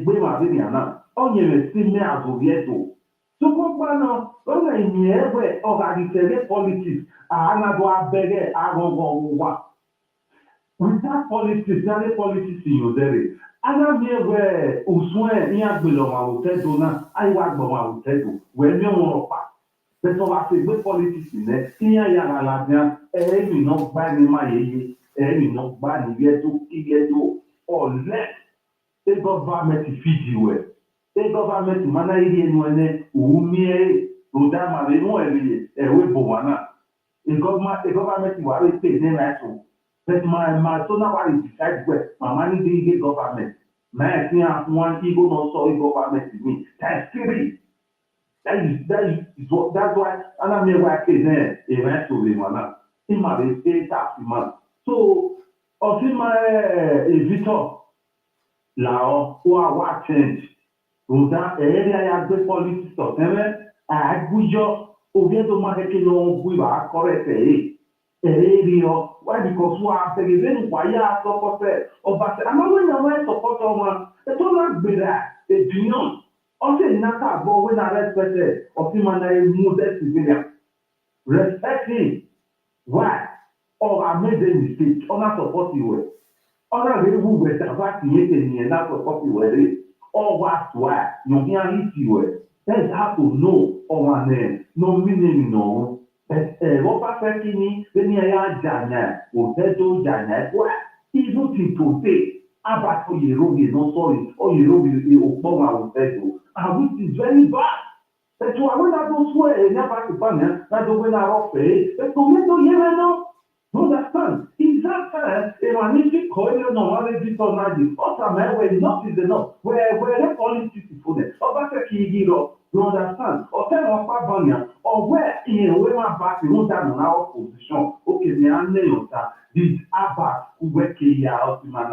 ma be na. Onye me si me azovieto. So compano, onye ni ewe organize politics. Ana do abege agogo wa. Without politics, there politics in your day. Ana mi ewe uswe ni agbelo ma utedo na. Ayi wa gbo ma utedo. We mi won pa. But on a fait politics ne. Iya ya la dia. Mi no gba ni ma yeye. Mi no gba ni yeto. Unless the government feed you. The government mana iri enu ene umie rodama be no we bowana. The government wa we pay them right so. But my so now I decide where my money dey get government. My thing one ego no so government me. That's three. That's why ana me wa pay them e right so we wana. In my pay tax man. So of my Victor Lao who are what change. Roda area ya gbé politics ọ̀tẹ́rẹ́ àgbújọ òbíẹ́tò mákẹ́kẹ́ lọ gbé wà correct rí ọ why because wọ́n àtẹ̀gẹ́ lẹ́nu wáyà sọ́kọ́tẹ̀ ọba tẹ̀ àmọ́ wọ́n náà wọ́n sọ́kọ́tọ̀ wọn ètò náà gbèrà èdùnyàn ọ̀sẹ̀ ìnáta àgbọ̀ wọ́n náà respected ọ̀sìn máa náà mú bẹ́ẹ̀ civilian respecting why or I made a mistake ọ̀nà support ìwẹ̀ ọ̀nà rẹ̀ wù wẹ̀ tàbá tìyẹ́ tẹ̀yẹ̀ náà support ìwẹ̀ rẹ̀. All what's why you can't eat you. That's how to know our name. No meaning no. But what perfectly when you are Jana or Tedo Jana, what even to say about Yerobi, no sorry, or Yerobi Obama or Tedo. And which is very bad. That's why when I don't swear, never to ban, not the way I offer, but to me, no. You understand? In that time, if I need to call you no one is on the other man where enough is enough. Where the politics for them. Or back a key, you understand? Or tell of Pabania, or where in a way my back, you won't have on our position. Okay, me and Leota, did Abbas who were here out in my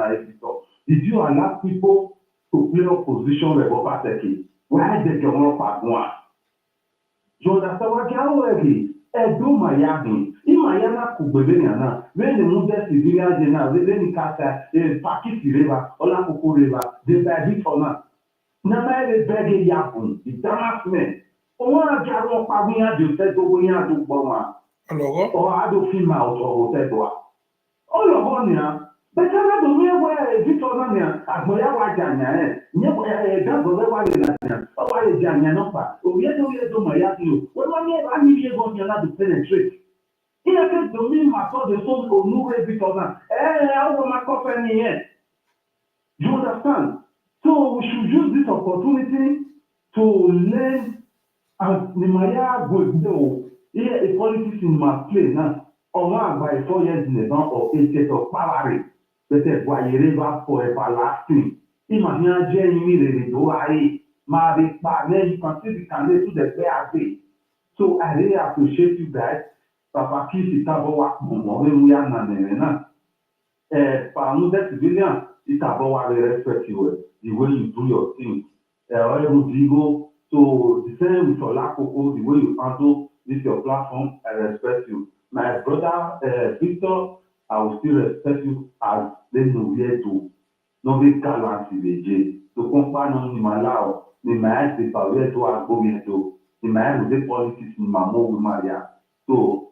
Did you allow people to play opposition with Obateki? Why did you want to one? You understand what I'm Edo Miami, in Miami, Kubeliana, when the Muda civilian general, then Kata, Pakistan River, Olakoko River, they beg it or not. Nama they beg a yapun, the Damas men. Or a Jaro Pavia, you said to Wina to Boma, or I do film out or Tedua. All of Honia, but I don't know where Victoria, Amoya Wajana, never a double Wajana, or why is Jananopa, or yet to Mayaki, when one year I need to penetrate. In a case to me, my father, the son of Nure Victoria, I want my company here. You understand? So we should use this opportunity to learn as the Maya would know here a politics in my place now, or by 4 years in advance or 8 years of power. Peut-être voyez-vous pour everlasting. Imagine Jenny de Doai, Marie Barney, you can see the candidate to the PAD. So I really appreciate you guys. Papa Kiss is about what we are not. For another civilian, it's about what we respect you, the way you do your thing. Rodrigo, so the same with Olakoko, the way you handle this your platform, I respect you. My brother Victor, I will still respect you as they know where to no be calm to compare ni malao ni mais de power to argumento ni mais de politics ni mamo we maria so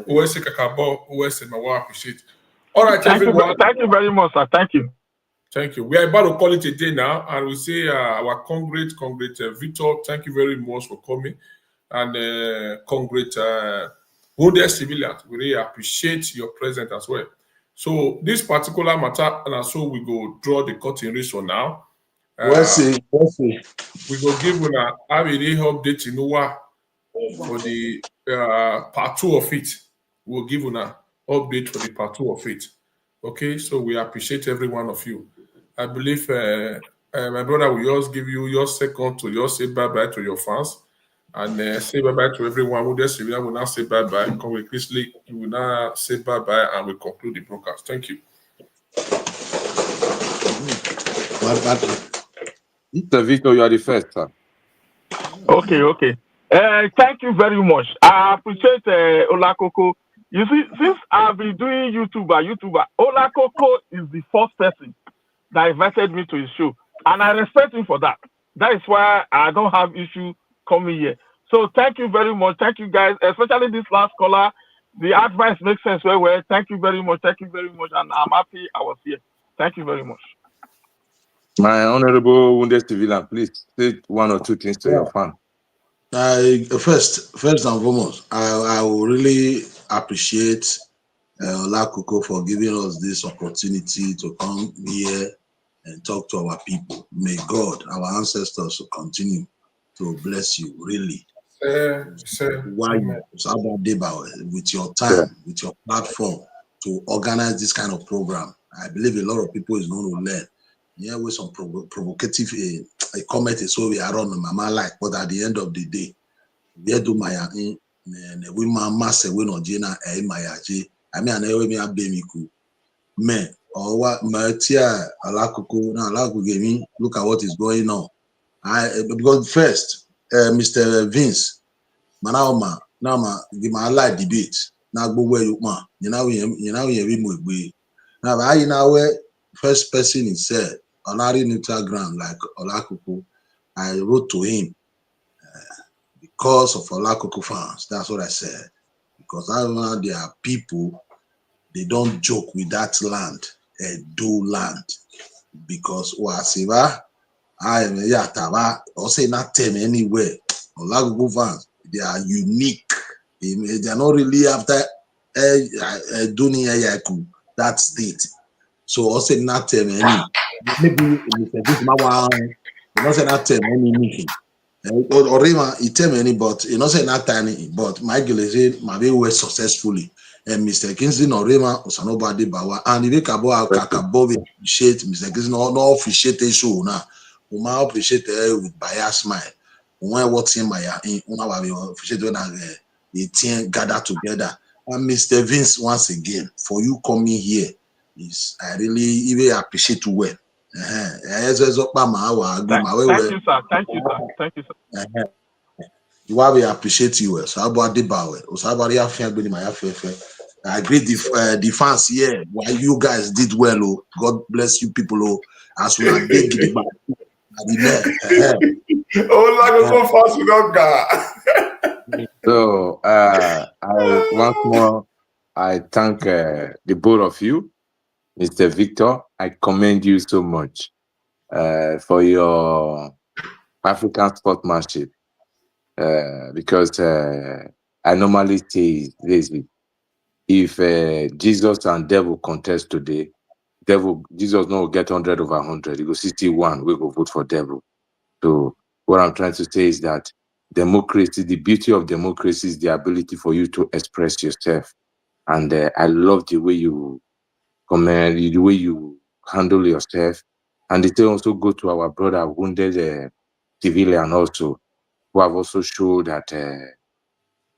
Uwese kakabo Uwese mawa appreciate. All right, everyone. Thank you very much, sir. Thank you. Thank you. We are about to call it a day now, and we say our congrats, Victor. Thank you very much for coming, and congrats. Wounded civilians, we really appreciate your presence as well. So this particular matter, and so we go draw the curtain race for now. We'll see. We go give you a really update in for the part 2 of it. We'll give you an update for the part 2 of it. Okay, so we appreciate every one of you. I believe my brother will just give you your second to just say bye-bye to your fans. And say bye-bye to everyone who just will now say bye-bye. Concretely, you will now say bye-bye and we conclude the broadcast. Thank you. Mr. Victor, you are the first, sir. Okay. Thank you very much. I appreciate Olakoko You see, since I've been doing YouTuber, Olakoko is the first person that invited me to his show, and I respect him for that. That is why I don't have issue coming here. So thank you very much. Thank you guys, especially this last caller. The advice makes sense very well. Thank you very much. Thank you very much, and I'm happy I was here. Thank you very much. My honorable wounded civilian, please say one or two things to your fan. First and foremost, I will really appreciate Olakoko for giving us this opportunity to come here and talk to our people. May God, our ancestors, continue to bless you, really. Why with your time, with your platform to organize this kind of program. I believe a lot of people is going to learn. Yeah, with some provocative comment is so we are on mama like, but at the end of the day, we do my we mass we no jina my I mean, I never me abemiku man or what Matia Olakoko now Olakoko look at what is going on. Because first, Mr. Vince, Manaoma, now give my live debate. Now go where you ma, you know we now I now where first person is said on our neutral ground like Olakoko, I wrote to him because of Olakoko fans. That's what I said. Because I know there are people, they don't joke with that land, Edo land. Because whatever I am Yatava, or say not them anywhere. Olakoko fans, they are unique. They are not really after Dunia Yaku, that state. So also not them any. Maybe this Mawa, you know, say not them any meeting. Or even it tell me, but you know, say not tiny, but Michael is maybe we successfully. And Mr. Kingsley or Rema or Sanobadi Bawa and the Kabo Kakabovi appreciate Mr. Kingsley no appreciate a show now. We might appreciate with bias smile. When what's in my appreciate when the team gather together. And Mr. Vince, once again, for you coming here, is I really even appreciate you well. Thank you, sir. Thank you, sir. Thank you, sir. Why we appreciate you well. So about the bow. I agree the fans here. Why you guys did well, oh. God bless you people, oh. As we are dig the back. Olakoko fans without God. So once more I thank the both of you. Mr. Victor, I commend you so much for your African sportsmanship because I normally say this: if Jesus and devil contest today, Jesus no get 100 over 100. He go 61. We go vote for devil. So what I'm trying to say is that democracy, the beauty of democracy is the ability for you to express yourself, and I love the way you comment, the way you handle yourself, and it also go to our brother wounded civilian also, who have also showed that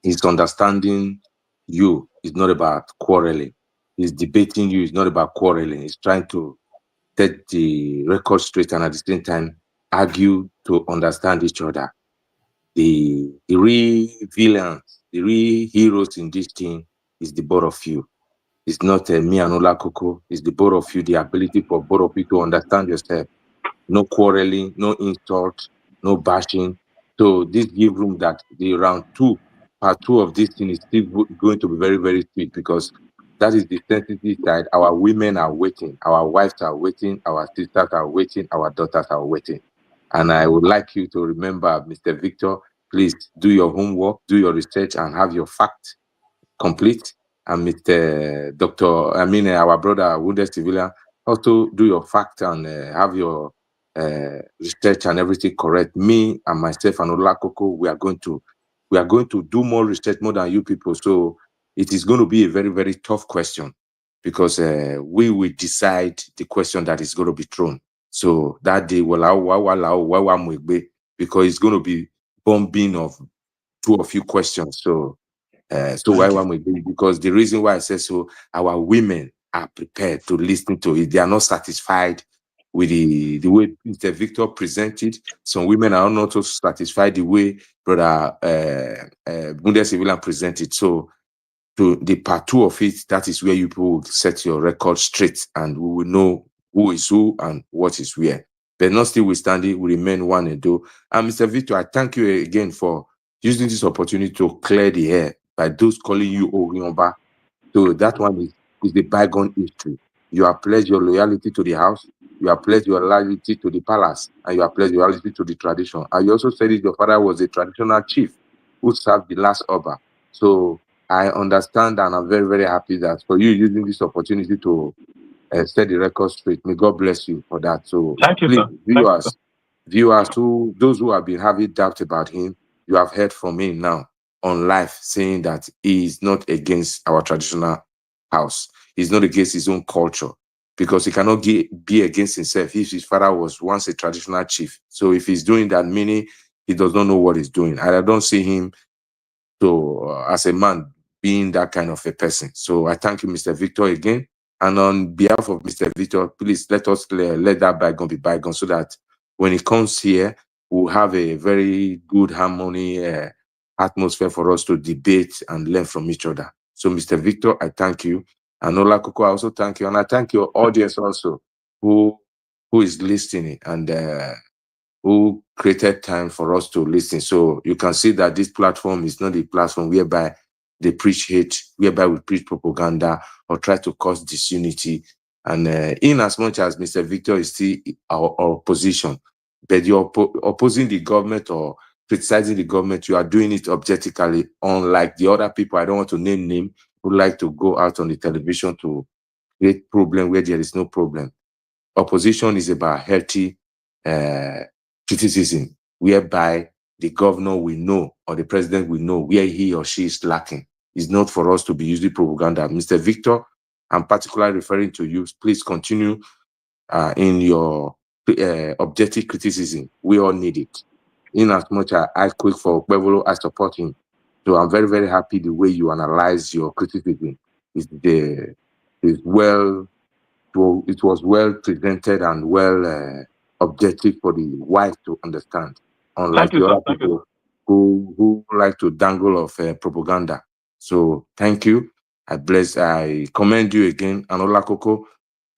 his understanding you is not about quarreling. He's debating you is not about quarreling. He's trying to set the record straight and at the same time argue to understand each other. The real villains, the real heroes in this thing is the both of you. It's not me and Olakoko. It's the both of you, the ability for both of you to understand yourself. No quarreling, no insult, no bashing. So this give room that the round two, part two of this thing is still going to be very, very sweet because that is the sensitive side. Our women are waiting. Our wives are waiting. Our sisters are waiting. Our daughters are waiting. And I would like you to remember, Mr. Victor, please do your homework, do your research, and have your facts complete. And Mr. Our brother, wounded civilian, also do your fact and have your research and everything correct. Me and myself and Olakoko, we are going to do more research more than you people. So it is going to be a very, very tough question because we will decide the question that is going to be thrown. So that day, because it's going to be bombing of two or few questions. So why one will be, because the reason why I say so, our women are prepared to listen to it. They are not satisfied with the way Mr. Victor presented. Some women are not also satisfied the way Brother Bundes civilian presented. So to the part 2 of it, that is where you people will set your record straight and we will know who is who and what is where. But not still withstanding, we remain one Edo. And Mr. Victor, I thank you again for using this opportunity to clear the air by those calling you Oriomba. So that one is the bygone history. You have pledged your loyalty to the house, you have pledged your loyalty to the palace, and you have pledged your loyalty to the tradition. And you also said that your father was a traditional chief who served the last Oba. So I understand and I'm very, very happy that for you using this opportunity to set the record straight. May God bless you for that. So Thank you, please, sir. viewers those who have been having doubt about him, you have heard from him now on live saying that he is not against our traditional house. He's not against his own culture because he cannot be against himself if his father was once a traditional chief. So if he's doing that, meaning he does not know what he's doing. I don't see him as a man being that kind of a person. So I thank you, Mr. Victor, again. And on behalf of Mr. Victor, please let that bygone be bygone so that when he comes here, we'll have a very good harmony atmosphere for us to debate and learn from each other. So, Mr. Victor, I thank you. And Olakoko, I also thank you. And I thank your audience also who is listening and who created time for us to listen. So you can see that this platform is not a platform whereby they preach hate, whereby we preach propaganda or try to cause disunity. And in as much as Mr. Victor is still our opposition, but you're opposing the government or criticizing the government, you are doing it objectively, unlike the other people, I don't want to name, who like to go out on the television to create problem where there is no problem. Opposition is about healthy criticism, whereby the governor will know or the president will know where he or she is lacking. It's not for us to be using propaganda. Mr. Victor, I'm particularly referring to you. Please continue in your objective criticism. We all need it. In as much as I quick for Kwevolo, I support him. So I'm very, very happy the way you analyze your criticism. It was well presented and well objective for the wise to understand, unlike the other people who like to dangle of propaganda. So thank you. I commend you again, and Olakoko.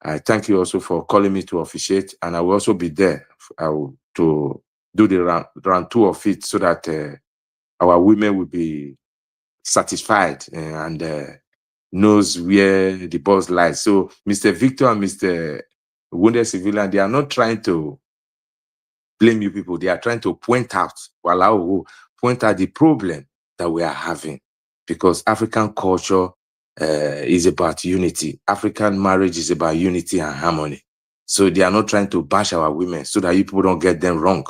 I thank you also for calling me to officiate, and I will also be there to do the round 2 of it so that our women will be satisfied and knows where the boss lies. So Mr. Victor and Mr. Wounded Civilian, they are not trying to blame you people. They are trying to point out the problem that we are having, because African culture is about unity. African marriage is about unity and harmony. So they are not trying to bash our women so that you people don't get them wrong.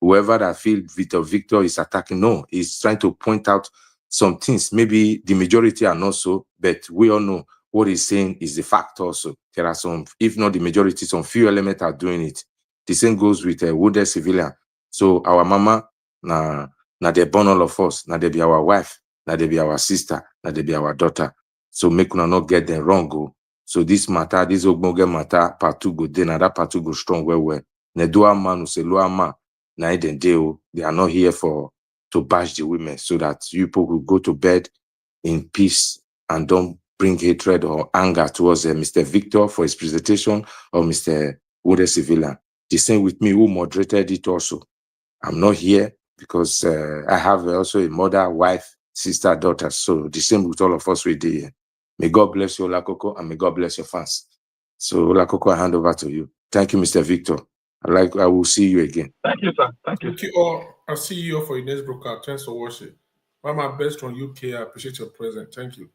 Whoever that feel Victor is attacking, no, he's trying to point out some things. Maybe the majority are not so, but we all know what he's saying is the fact also. There are some, if not the majority, some few elements are doing it. The same goes with a wounded civilian. So our mama, na they born all of us, na they be our wife, na they be our sister, na they be our daughter. So make una not get them wrong. Go. So this matter, this ogboge matter, part 2 go then, and that part 2 go strong well. Ne doa man se loa man, na den deo. They are not here to bash the women, so that you people will go to bed in peace and don't bring hatred or anger towards Mr. Victor for his presentation or Mr. Wounded Civilian. The same with me, who moderated it also. I'm not here because I have also a mother, wife, sister, daughter. So the same with all of us with the. May God bless you, Olakoko, and may God bless your fans. So Olakoko, I hand over to you. Thank you, Mr. Victor. I will see you again. Thank you, sir. Thank you. Thank you all. I'll see you all for your next broadcast. Thanks for watching. Mama, best from UK. I appreciate your presence. Thank you.